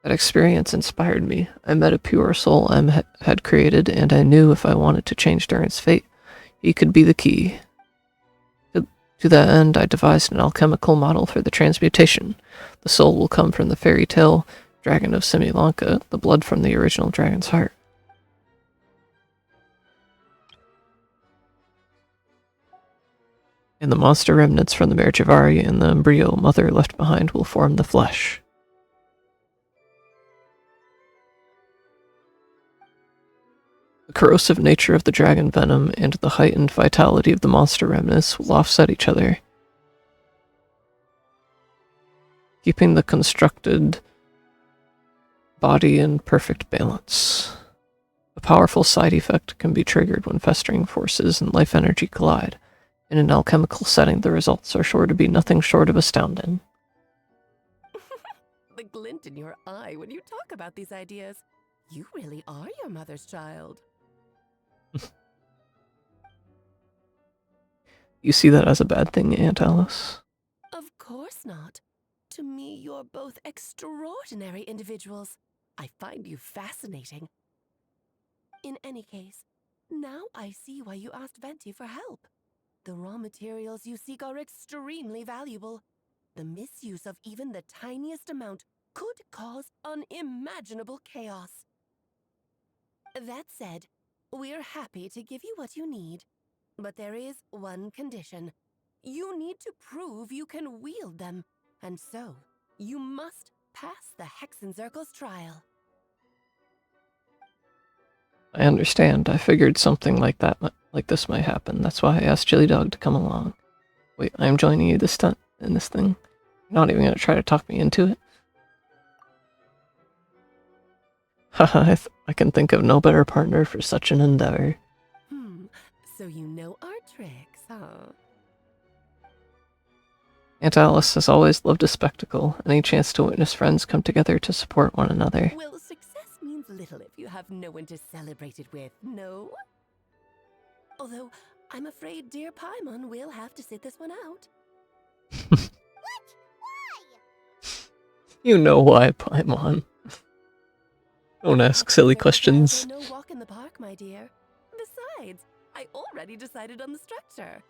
That experience inspired me. I met a pure soul M had created, and I knew if I wanted to change Durin's fate, he could be the key. To that end, I devised an alchemical model for the transmutation. The soul will come from the fairy tale dragon of Similanka, the blood from the original dragon's heart. And the monster remnants from the Mare Javari and the embryo mother left behind will form the flesh. The corrosive nature of the dragon venom and the heightened vitality of the monster remnants will offset each other, keeping the constructed body in perfect balance. A powerful side effect can be triggered when festering forces and life energy collide. In an alchemical setting, the results are sure to be nothing short of astounding. The glint in your eye when you talk about these ideas. You really are your mother's child. You see that as a bad thing, Aunt Alice? Of course not. To me, you're both extraordinary individuals. I find you fascinating. In any case, now I see why you asked Venti for help. The raw materials you seek are extremely valuable. The misuse of even the tiniest amount could cause unimaginable chaos. That said, we're happy to give you what you need. But there is one condition. You need to prove you can wield them. And so, you must pass the Hexenzirkel's trial. I understand. I figured something like this might happen. That's why I asked Chili Dog to come along. Wait, I'm joining you this in this thing. You're not even gonna try to talk me into it? Haha, I can think of no better partner for such an endeavor. So you know our tricks, huh? Aunt Alice has always loved a spectacle, any chance to witness friends come together to support one another. Well, success means little if you have no one to celebrate it with, no? Although, I'm afraid dear Paimon will have to sit this one out. You know why, Paimon. Don't ask silly questions. No walk in the park, my dear. Besides, I already decided on the structure.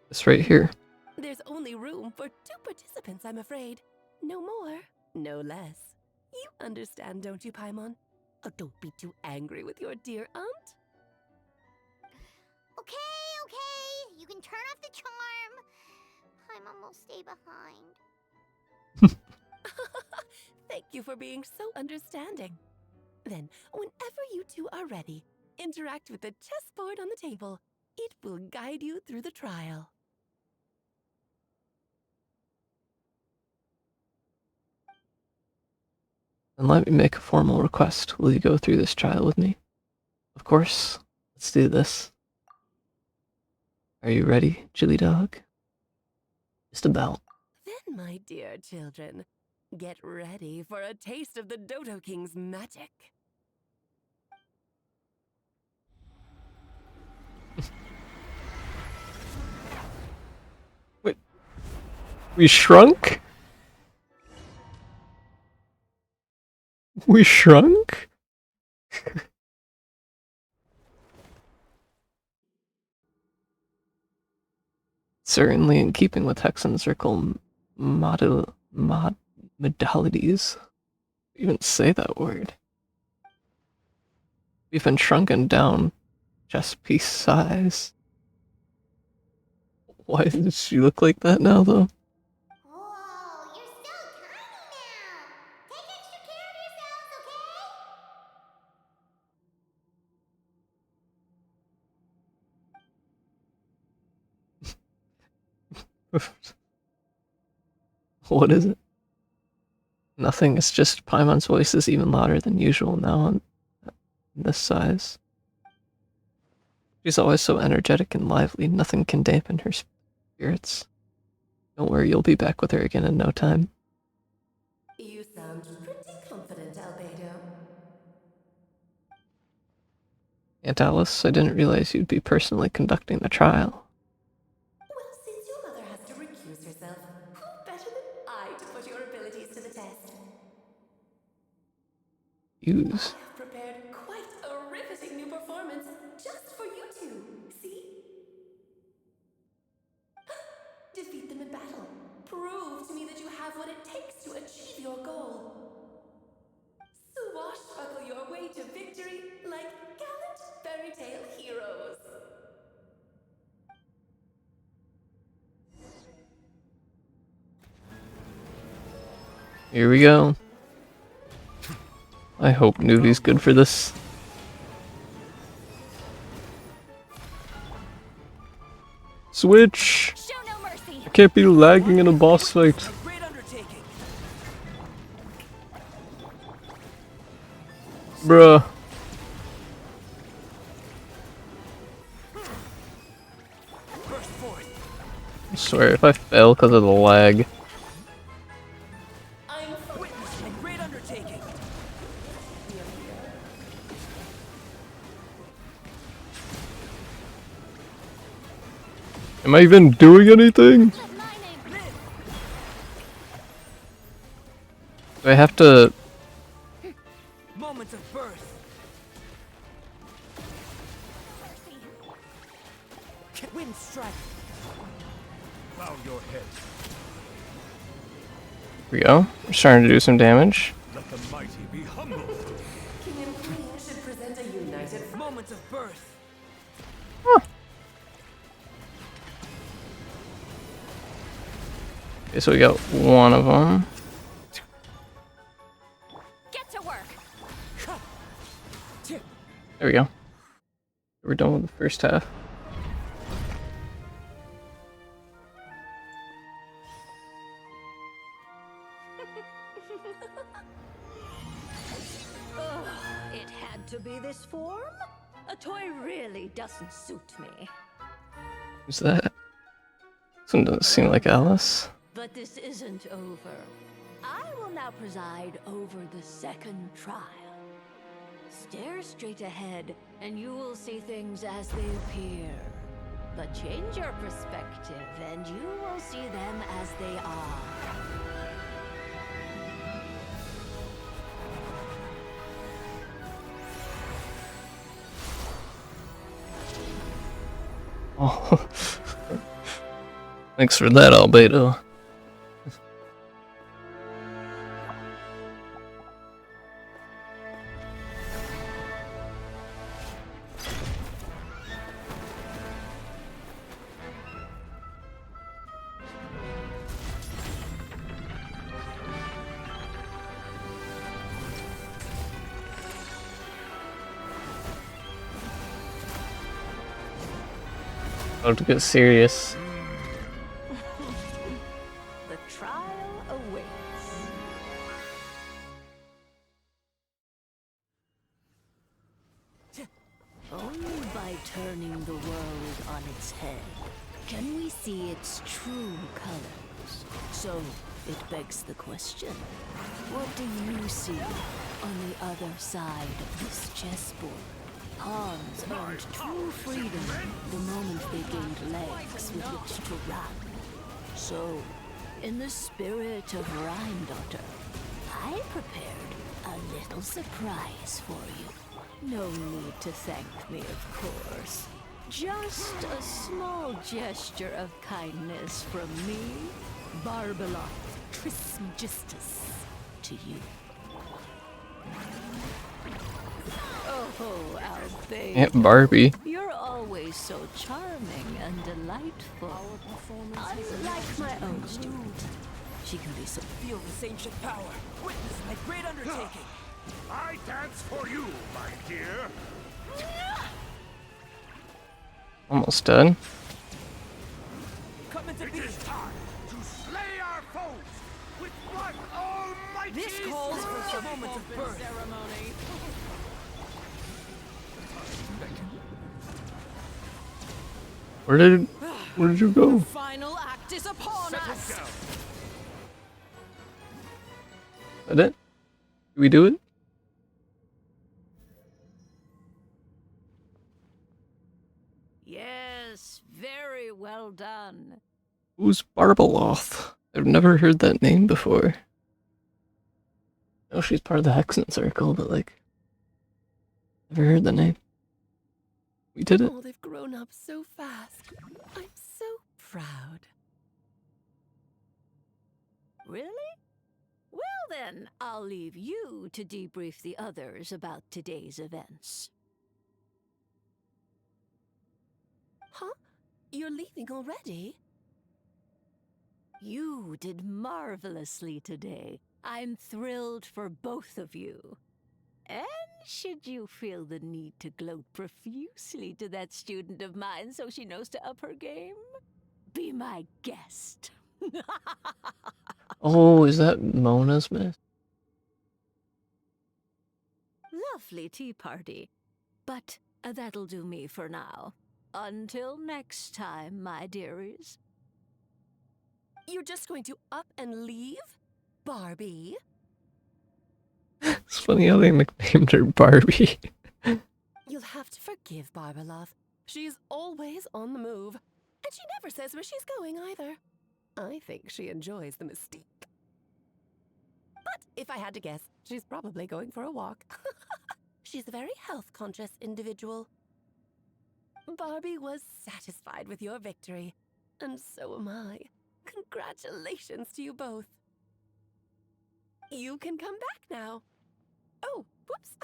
It's right here. There's only room for 2 participants, I'm afraid. No more, no less. You understand, don't you, Paimon? Oh, don't be too angry with your dear aunt. Okay, you can turn off the charm. Paimon will stay behind. Thank you for being so understanding. Then, whenever you two are ready, interact with the chessboard on the table. It will guide you through the trial. And let me make a formal request. Will you go through this trial with me? Of course. Let's do this. Are you ready, Chili Dog? Just about. Then, my dear children, get ready for a taste of the Dodo King's magic. Wait. We shrunk? We shrunk? Certainly in keeping with Hexen Circle modalities. Even say that word. We've been shrunken down chess piece size. Why does she look like that now, though? Whoa, you're so tiny now. Take extra care of yourselves, okay? What is it? Nothing, it's just Paimon's voice is even louder than usual now on this size. She's always so energetic and lively, nothing can dampen her spirits. Don't worry, you'll be back with her again in no time. You sound pretty confident, Albedo. Aunt Alice, I didn't realize you'd be personally conducting the trial. Well, since your mother has to recuse herself, who better than I to put your abilities to the test? Use. I have prepared quite a riveting new performance just for you two. See? Defeat them in battle. Prove to me that you have what it takes to achieve your goal. Swashbuckle your way to victory like gallant fairy tale heroes. Here we go. I hope Nuvi's good for this. Switch! I can't be lagging in a boss fight. Bruh. I swear, if I fail because of the lag. Witness my great undertaking. Am I even doing anything? Do I have to... Moments of birth. Wind strike. Bow your head. Here we go. We're starting to do some damage. Let the mighty be humbled. King and Queen should present a united moments of birth. Okay, so we got one of them. Get to work. There we go. We're done with the first half. Ugh, it had to be this form? A toy really doesn't suit me. Who's that? This one doesn't seem like Alice. But this isn't over. I will now preside over the second trial. Stare straight ahead, and you will see things as they appear. But change your perspective, and you will see them as they are. Oh. Thanks for that, Albedo. About to get serious. The trial awaits. Only by turning the world on its head can we see its true colors. So, it begs the question, what do you see on the other side of this chessboard? Pawns earned true freedom the moment they gained legs with which to run. So, in the spirit of Rheindotter, I prepared a little surprise for you. No need to thank me, of course. Just a small gesture of kindness from me, Barbeloth Trismegistus, to you. Oh, Albedo. Aunt Barbie. You're always so charming and delightful. Unlike my own student. She can be so... Feel this ancient power. Witness my great undertaking. I dance for you, my dear. Almost done. It is time to slay our foes with one almighty This calls for some moment of birth ceremony. Where did you go? The final act is upon us. Did it? Did we do it? Yes, very well done. Who's Barbeloth? I've never heard that name before. I know she's part of the Hexen Circle, but like, never heard the name. We did it. Oh, they've grown up so fast. I'm so proud. Really? Well then, I'll leave you to debrief the others about today's events. Huh? You're leaving already? You did marvelously today. I'm thrilled for both of you. And should you feel the need to gloat profusely to that student of mine so she knows to up her game, be my guest. Oh, is that Mona's miss? Lovely tea party. But that'll do me for now. Until next time, my dearies. You're just going to up and leave? Barbie? It's funny how they nicknamed her Barbie. You'll have to forgive Barbeloth. She's always on the move. And she never says where she's going either. I think she enjoys the mystique. But if I had to guess, she's probably going for a walk. She's a very health-conscious individual. Barbie was satisfied with your victory. And so am I. Congratulations to you both. You can come back now. Oh, whoops.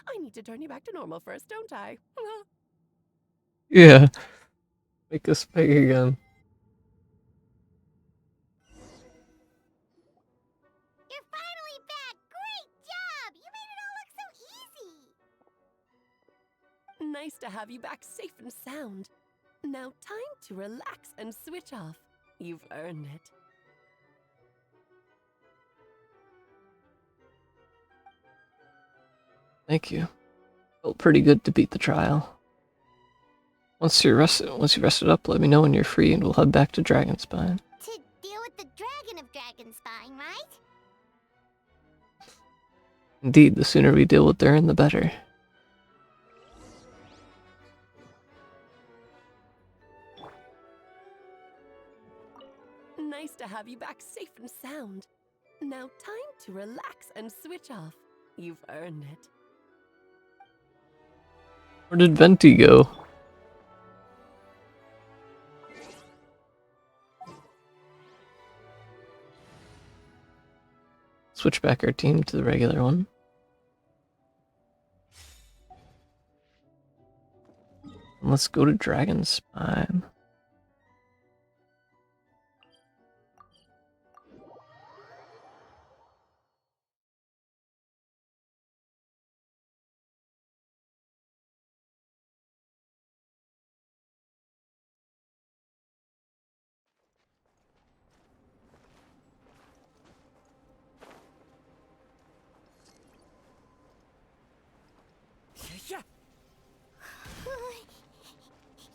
I need to turn you back to normal first, don't I? Yeah. Make us big again. You're finally back! Great job! You made it all look so easy! Nice to have you back safe and sound. Now time to relax and switch off. You've earned it. Thank you. Felt pretty good to beat the trial. Once you rested up, let me know when you're free and we'll head back to Dragonspine. To deal with the Dragon of Dragonspine, right? Indeed, the sooner we deal with Durin, the better. Nice to have you back safe and sound. Now time to relax and switch off. You've earned it. Where did Venti go? switch back our team to the regular one. And let's go to Dragon Spine.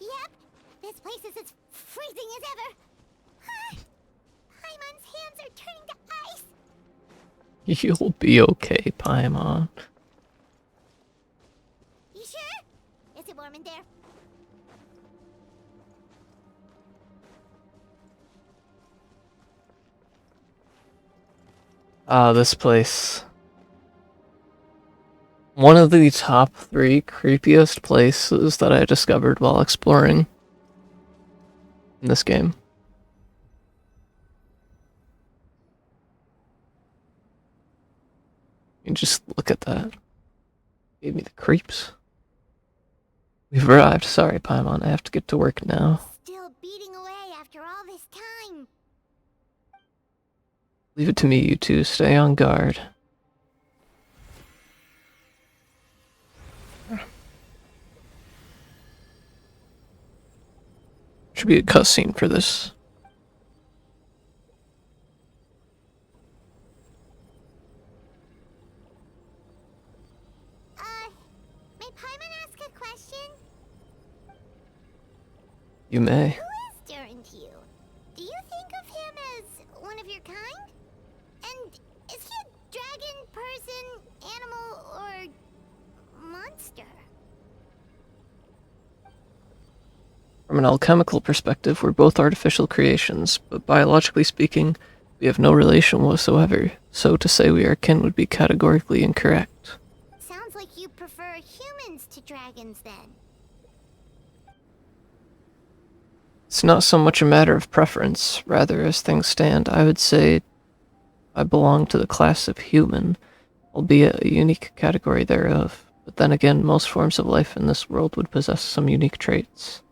Yep, this place is as freezing as ever. Paimon's hands are turning to ice. You'll be okay, Paimon. You sure? Is it warm in there? Ah, this place. One of the top 3 creepiest places that I discovered while exploring in this game. You just look at that. Gave me the creeps. We've arrived. Sorry, Paimon. I have to get to work now. Still beating away after all this time. Leave it to me, you two. Stay on guard. Should be a cutscene for this. May Paimon ask a question? You may. Who is Durin to you? Do you think of him as one of your kind? And is he a dragon, person, animal, or monster? From an alchemical perspective, we're both artificial creations, but biologically speaking, we have no relation whatsoever, so to say we are kin would be categorically incorrect. Sounds like you prefer humans to dragons then. It's not so much a matter of preference, rather as things stand, I would say I belong to the class of human, albeit a unique category thereof, but then again, most forms of life in this world would possess some unique traits.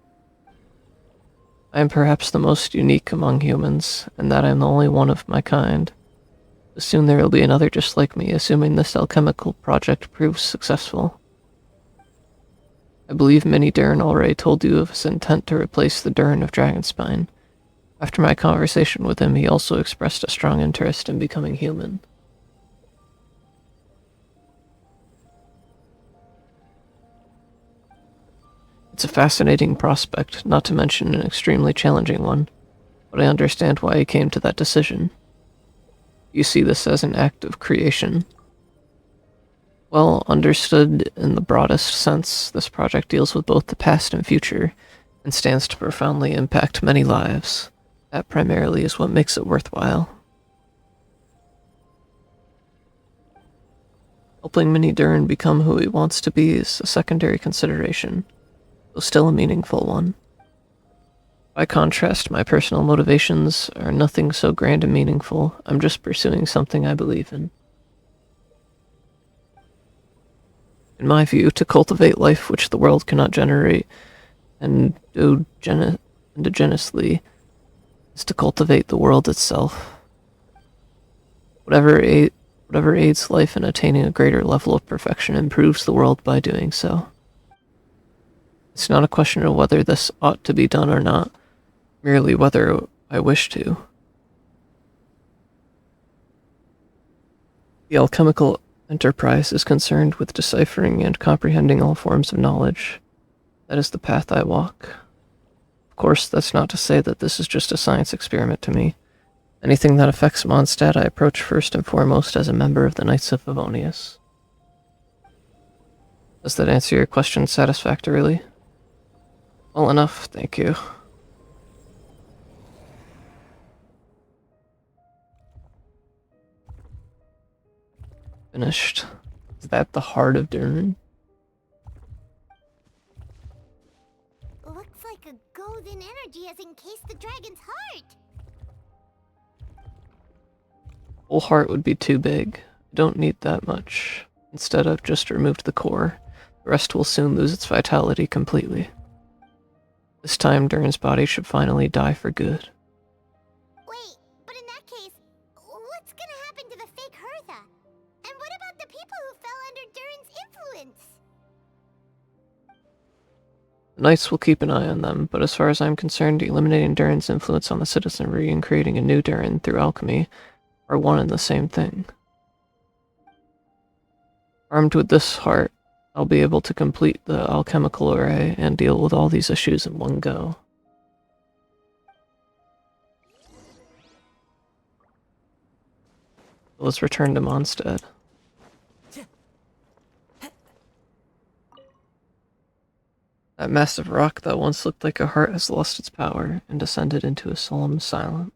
I am perhaps the most unique among humans, and that I am the only one of my kind. But soon there will be another just like me, assuming this alchemical project proves successful. I believe Mini Durin already told you of his intent to replace the Durin of Dragonspine. After my conversation with him, he also expressed a strong interest in becoming human. It's a fascinating prospect, not to mention an extremely challenging one, but I understand why he came to that decision. You see this as an act of creation. Well, understood in the broadest sense, this project deals with both the past and future, and stands to profoundly impact many lives. That primarily is what makes it worthwhile. Helping Mini Durin become who he wants to be is a secondary consideration, though still a meaningful one. By contrast, my personal motivations are nothing so grand and meaningful. I'm just pursuing something I believe in. In my view, to cultivate life which the world cannot generate endogenously is to cultivate the world itself. Whatever aids life in attaining a greater level of perfection improves the world by doing so. It's not a question of whether this ought to be done or not, merely whether I wish to. The alchemical enterprise is concerned with deciphering and comprehending all forms of knowledge. That is the path I walk. Of course, that's not to say that this is just a science experiment to me. Anything that affects Mondstadt I approach first and foremost as a member of the Knights of Favonius. Does that answer your question satisfactorily? Well enough, thank you. Finished. Is that the heart of Durin? Looks like a golden energy has encased the dragon's heart. Whole heart would be too big. I don't need that much. Instead, I've just removed the core. The rest will soon lose its vitality completely. This time, Durin's body should finally die for good. Wait, but in that case, what's gonna happen to the fake Hertha? And what about the people who fell under Durin's influence? The Knights will keep an eye on them, but as far as I'm concerned, eliminating Durin's influence on the citizenry and creating a new Durin through alchemy are one and the same thing. Armed with this heart, I'll be able to complete the alchemical array and deal with all these issues in one go. Let's return to Mondstadt. That massive rock that once looked like a heart has lost its power and descended into a solemn silence.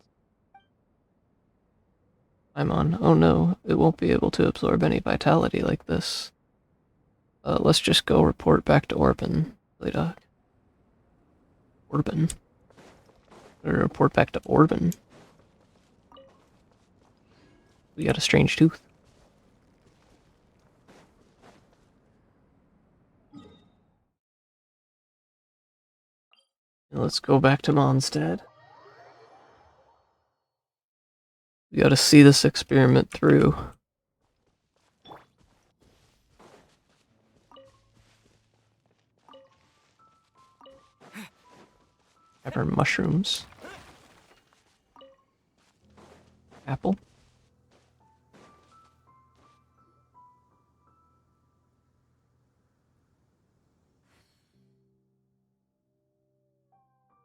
Oh no, it won't be able to absorb any vitality like this. Let's just go report back to Orban, Playdoc. Orban? Report back to Orban. We got a strange tooth. Let's go back to Mondstadt. We gotta see this experiment through. Have our mushrooms. Apple.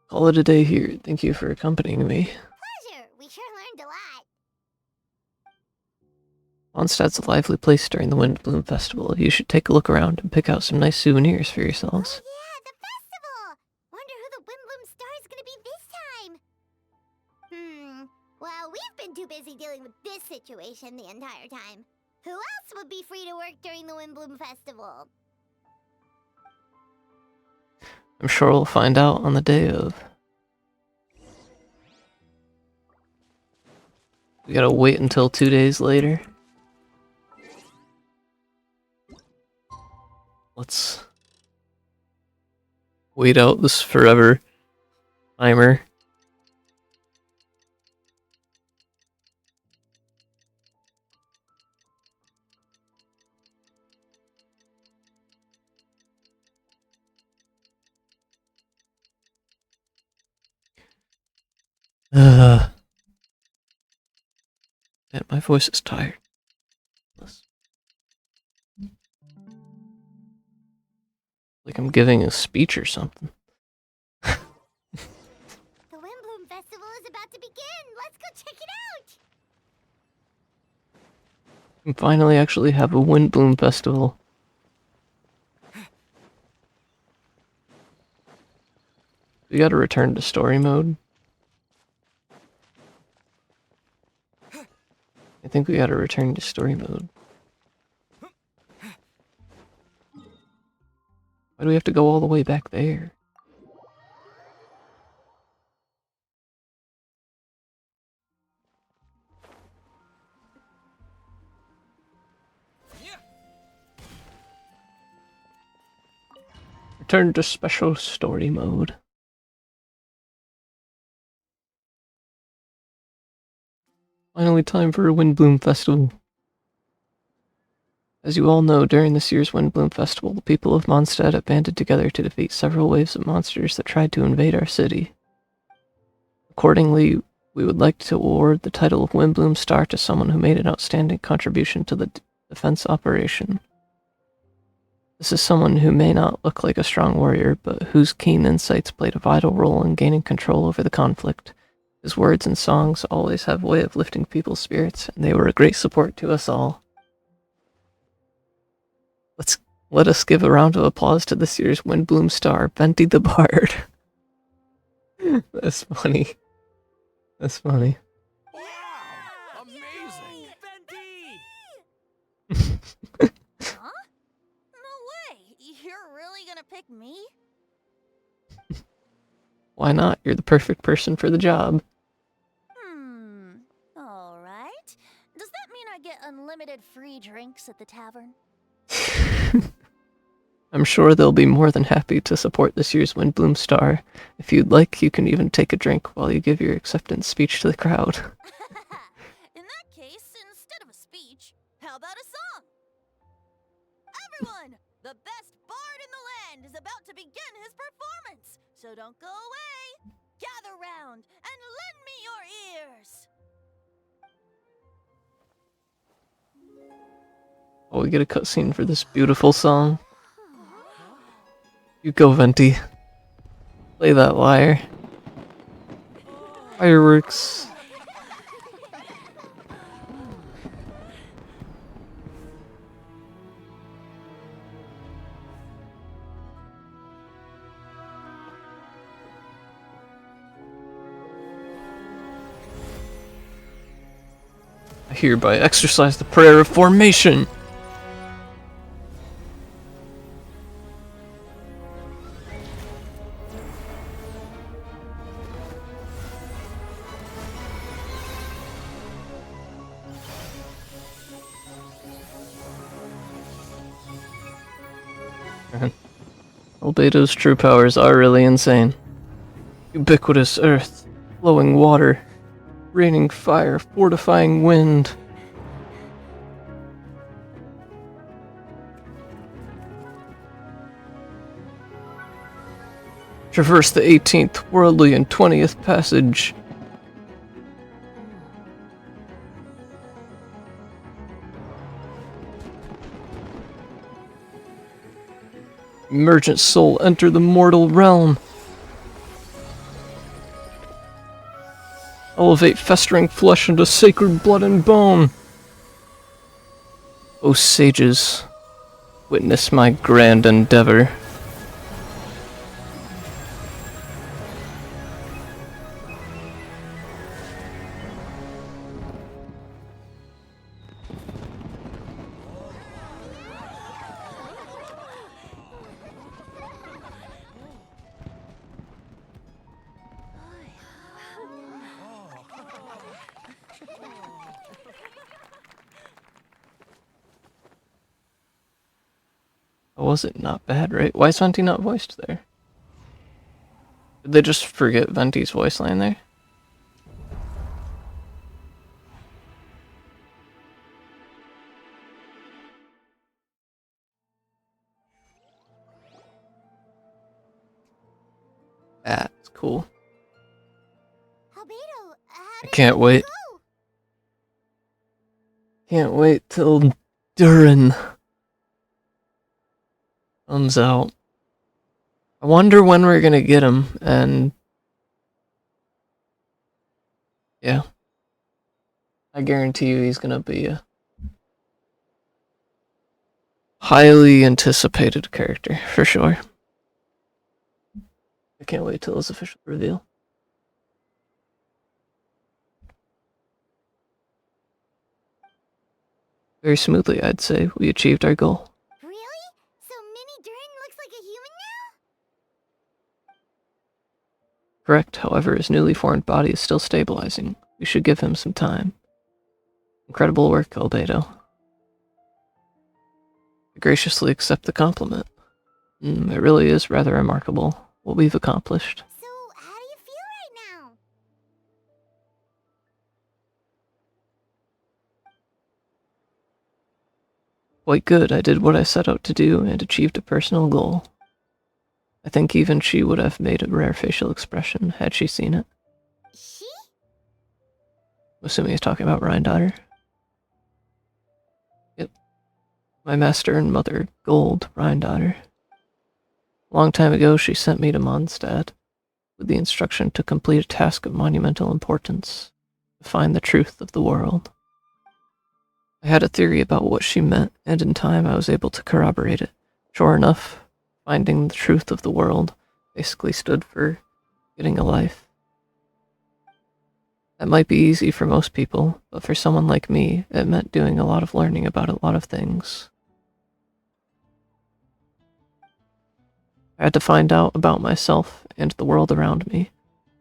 Call it a day here. Thank you for accompanying me. Pleasure. We sure learned a lot. Mondstadt's a lively place during the Windbloom Festival. You should take a look around and pick out some nice souvenirs for yourselves. Oh yeah, the festival! Wonder who the Windbloom Star is gonna be this time. Well, we've been too busy dealing with this situation the entire time. Who else would be free to work during the Windbloom Festival? I'm sure we'll find out on the day of. We gotta wait until 2 days later. Let's wait out this forever timer. Man, my voice is tired. Like I'm giving a speech or something. The Windbloom Festival is about to begin! Let's go check it out! We can finally actually have a Windbloom Festival. We gotta return to story mode. I think we gotta return to story mode. Why do we have to go all the way back there? Return to special story mode. Finally time for a Windbloom Festival. As you all know, during this year's Windbloom Festival, the people of Mondstadt have banded together to defeat several waves of monsters that tried to invade our city. Accordingly, we would like to award the title of Windbloom Star to someone who made an outstanding contribution to the defense operation. This is someone who may not look like a strong warrior, but whose keen insights played a vital role in gaining control over the conflict. His words and songs always have a way of lifting people's spirits, and they were a great support to us all. Let us give a round of applause to this year's Windbloom Star, Venti the Bard. That's funny. That's funny. Wow! Amazing! Huh? No way! You're really gonna pick me? Why not? You're the perfect person for the job. Alright. unlimited free drinks at the tavern? I'm sure they'll be more than happy to support this year's Windbloom Star. If you'd like, you can even take a drink while you give your acceptance speech to the crowd. In that case, instead of a speech, how about a song? Everyone! The best bard in the land is about to begin his performance, so don't go away! Gather round and lend me your ears! Oh, we get a cutscene for this beautiful song. You go, Venti. Play that lyre. Fireworks. I hereby exercise the prayer of formation. Albedo's true powers are really insane. Ubiquitous earth, flowing water, raining fire, fortifying wind. Traverse the 18th, worldly, and 20th passage. Emergent soul, enter the mortal realm. Elevate festering flesh into sacred blood and bone. O sages, witness my grand endeavor. Was it not bad, right? Why is Venti not voiced there? Did they just forget Venti's voice line there? That's cool. I can't wait. Can't wait till Durin comes out. I wonder when we're gonna get him, and yeah, I guarantee you he's gonna be a highly anticipated character, for sure. I can't wait till his official reveal. Very smoothly, I'd say, we achieved our goal. Really? So Mini Durin looks like a human now? Correct, however, his newly formed body is still stabilizing. We should give him some time. Incredible work, Albedo. I graciously accept the compliment. It really is rather remarkable what we've accomplished. So, how do you feel right now? Quite good, I did what I set out to do and achieved a personal goal. I think even she would have made a rare facial expression had she seen it. She? I'm assuming he's talking about Rhine-Daughter. Yep. My master and mother, Gold, Rhine-Daughter. A long time ago, she sent me to Mondstadt with the instruction to complete a task of monumental importance, to find the truth of the world. I had a theory about what she meant, and in time I was able to corroborate it. Sure enough, finding the truth of the world basically stood for getting a life. That might be easy for most people, but for someone like me, it meant doing a lot of learning about a lot of things. I had to find out about myself and the world around me,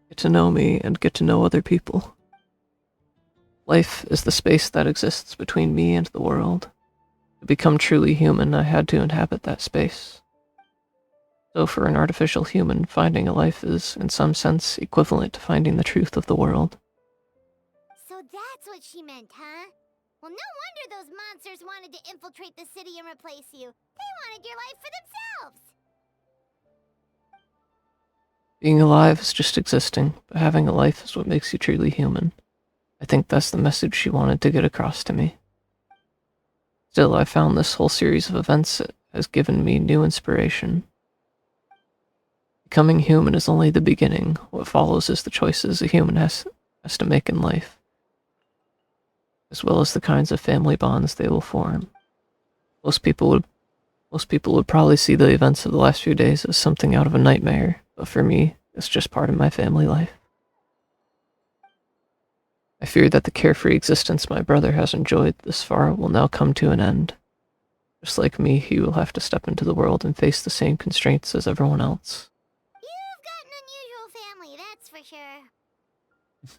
get to know me and get to know other people. Life is the space that exists between me and the world. To become truly human, I had to inhabit that space. So for an artificial human, finding a life is, in some sense, equivalent to finding the truth of the world. So that's what she meant, huh? Well, no wonder those monsters wanted to infiltrate the city and replace you. They wanted your life for themselves. Being alive is just existing, but having a life is what makes you truly human. I think that's the message she wanted to get across to me. Still, I found this whole series of events has given me new inspiration. Becoming human is only the beginning. What follows is the choices a human has to make in life, as well as the kinds of family bonds they will form. Most people would probably see the events of the last few days as something out of a nightmare, but for me, it's just part of my family life. I fear that the carefree existence my brother has enjoyed this far will now come to an end. Just like me, he will have to step into the world and face the same constraints as everyone else. You've got an unusual family, that's for sure.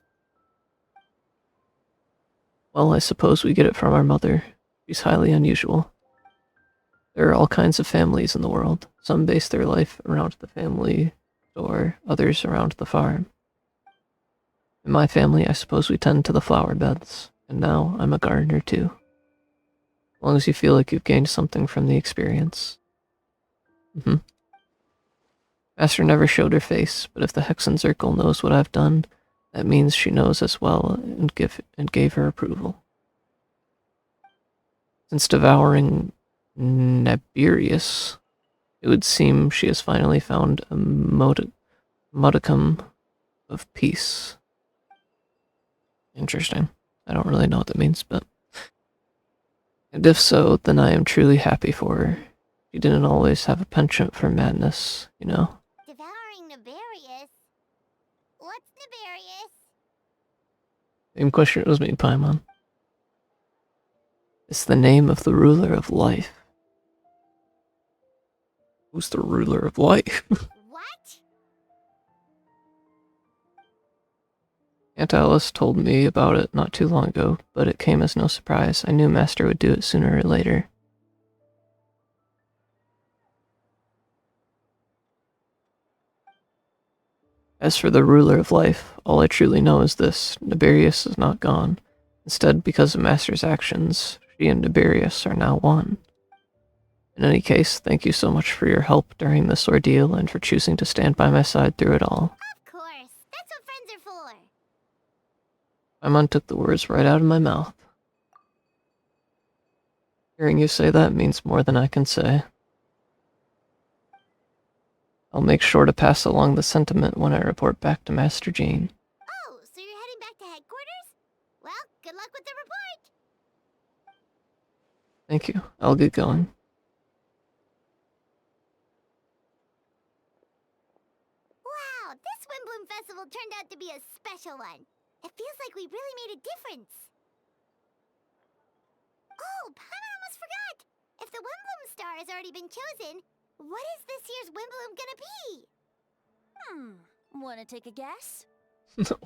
Well, I suppose we get it from our mother. She's highly unusual. There are all kinds of families in the world. Some base their life around the family store, others around the farm. In my family, I suppose we tend to the flower beds, and now I'm a gardener too. As long as you feel like you've gained something from the experience. Master never showed her face, but if the Hexen Circle knows what I've done, that means she knows as well and gave her approval. Since devouring Naberius, it would seem she has finally found a modicum of peace. Interesting. I don't really know what that means, but... And if so, then I am truly happy for her. She didn't always have a penchant for madness, you know? Devouring Naberius? What's Naberius? Same question as me, Paimon. It's the name of the ruler of life. Who's the ruler of life? What? Aunt Alice told me about it not too long ago, but it came as no surprise. I knew Master would do it sooner or later. As for the ruler of life, all I truly know is this: Naberius is not gone. Instead, because of Master's actions, she and Naberius are now one. In any case, thank you so much for your help during this ordeal and for choosing to stand by my side through it all. Of course. That's what friends are for. Paimon took the words right out of my mouth. Hearing you say that means more than I can say. I'll make sure to pass along the sentiment when I report back to Master Jean. Oh, so you're heading back to headquarters? Well, good luck with the report. Thank you. I'll get going. Wow, this Wimbloom Festival turned out to be a special one. It feels like we really made a difference. Oh, Paimon almost forgot. If the Wimbloom star has already been chosen, what is this year's Wimbloom gonna be? Wanna take a guess?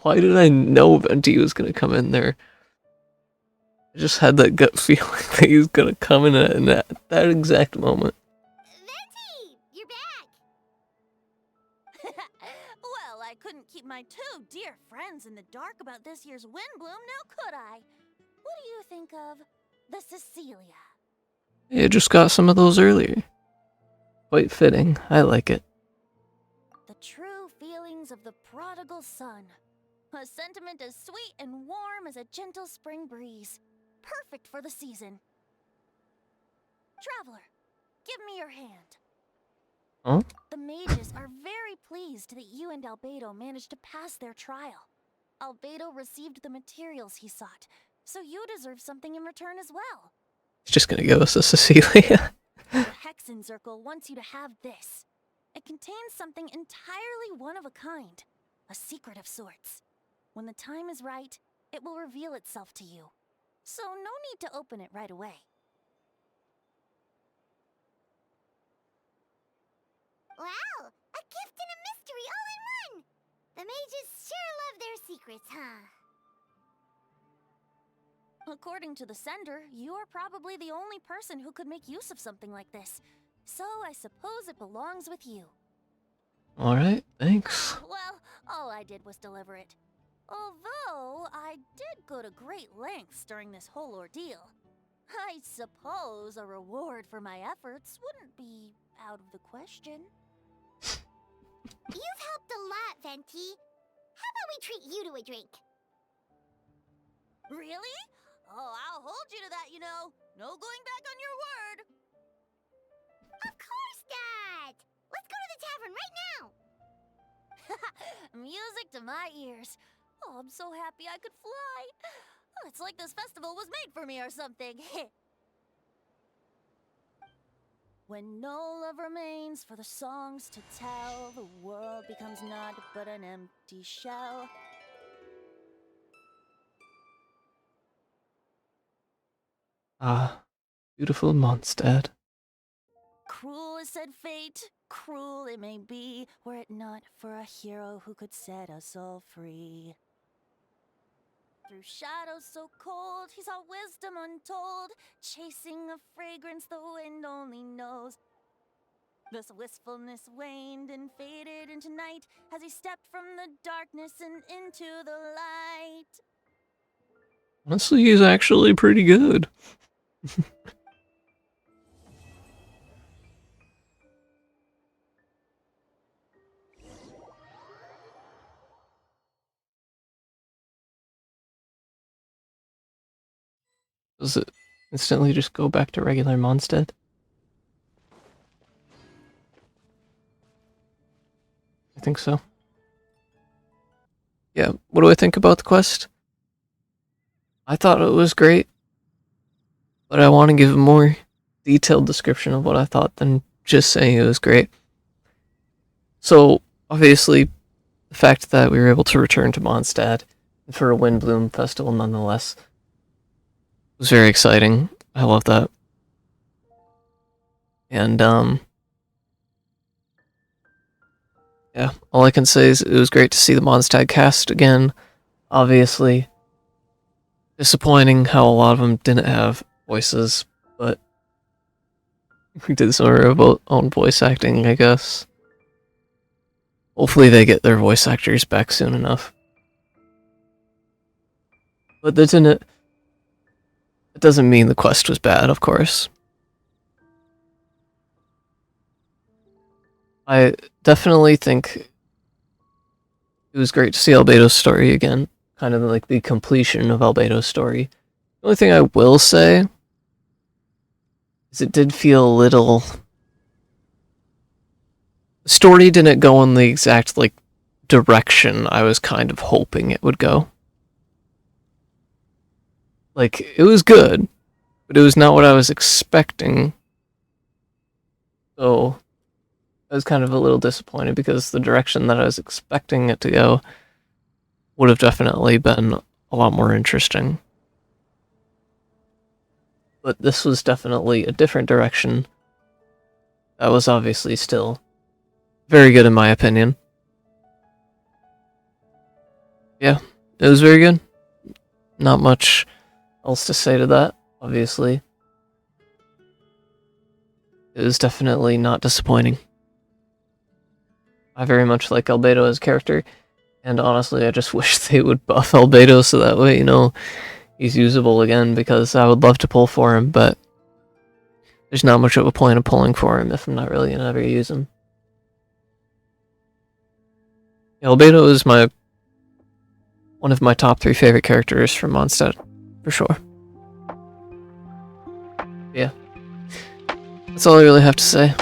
Why did I know Venti was gonna come in there? I just had that gut feeling that he was gonna come in at that exact moment. Venti, you're back. Well, I couldn't keep my two dear friends in the dark about this year's Windbloom, now could I? What do you think of the Cecilia? I just got some of those earlier. Quite fitting. I like it. The true feelings of the prodigal son. A sentiment as sweet and warm as a gentle spring breeze. Perfect for the season. Traveler, give me your hand. Huh? The mages are very pleased that you and Albedo managed to pass their trial. Albedo received the materials he sought, so you deserve something in return as well. He's just gonna give us a Cecilia. The Hexen Circle wants you to have this. It contains something entirely one of a kind. A secret of sorts. When the time is right, it will reveal itself to you. So no need to open it right away. Wow, a gift and a mystery all in one. The mages sure love their secrets, huh? According to the sender, you are probably the only person who could make use of something like this. So I suppose it belongs with you. Alright, thanks. Well, all I did was deliver it. Although, I did go to great lengths during this whole ordeal. I suppose a reward for my efforts wouldn't be out of the question. You've helped a lot, Venti. How about we treat you to a drink? Really? Oh, I'll hold you to that, you know. No going back on your word. Of course not! Let's go to the tavern right now! Music to my ears. Oh, I'm so happy I could fly. Oh, it's like this festival was made for me or something. When no love remains for the songs to tell, the world becomes naught but an empty shell. Ah, beautiful Mondstadt. Cruel is said fate, cruel it may be, were it not for a hero who could set us all free. Through shadows so cold, he saw wisdom untold, chasing a fragrance the wind only knows. This wistfulness waned and faded into night as he stepped from the darkness and into the light. Honestly, he's actually pretty good. Does it instantly just go back to regular Mondstadt? I think so. Yeah, what do I think about the quest? I thought it was great, but I want to give a more detailed description of what I thought than just saying it was great. So, obviously, the fact that we were able to return to Mondstadt for a Windbloom festival nonetheless was very exciting. I love that. And, yeah, all I can say is it was great to see the Mondstadt cast again. Obviously, disappointing how a lot of them didn't have voices, but we did some of our own voice acting, I guess. Hopefully they get their voice actors back soon enough. But it doesn't mean the quest was bad, of course. I definitely think it was great to see Albedo's story again. Kind of like the completion of Albedo's story. The only thing I will say is it did feel a little... The story didn't go in the exact, like, direction I was kind of hoping it would go. Like, it was good, but it was not what I was expecting. So, I was kind of a little disappointed because the direction that I was expecting it to go would have definitely been a lot more interesting. But this was definitely a different direction. That was obviously still very good in my opinion. Yeah, it was very good. Not much else to say to that, obviously. It was definitely not disappointing. I very much like Albedo as a character, and honestly, I just wish they would buff Albedo so that way, you know, he's usable again, because I would love to pull for him, but there's not much of a point of pulling for him if I'm not really going to ever use him. Albedo is one of my top 3 favorite characters from Mondstadt, for sure. Yeah. That's all I really have to say.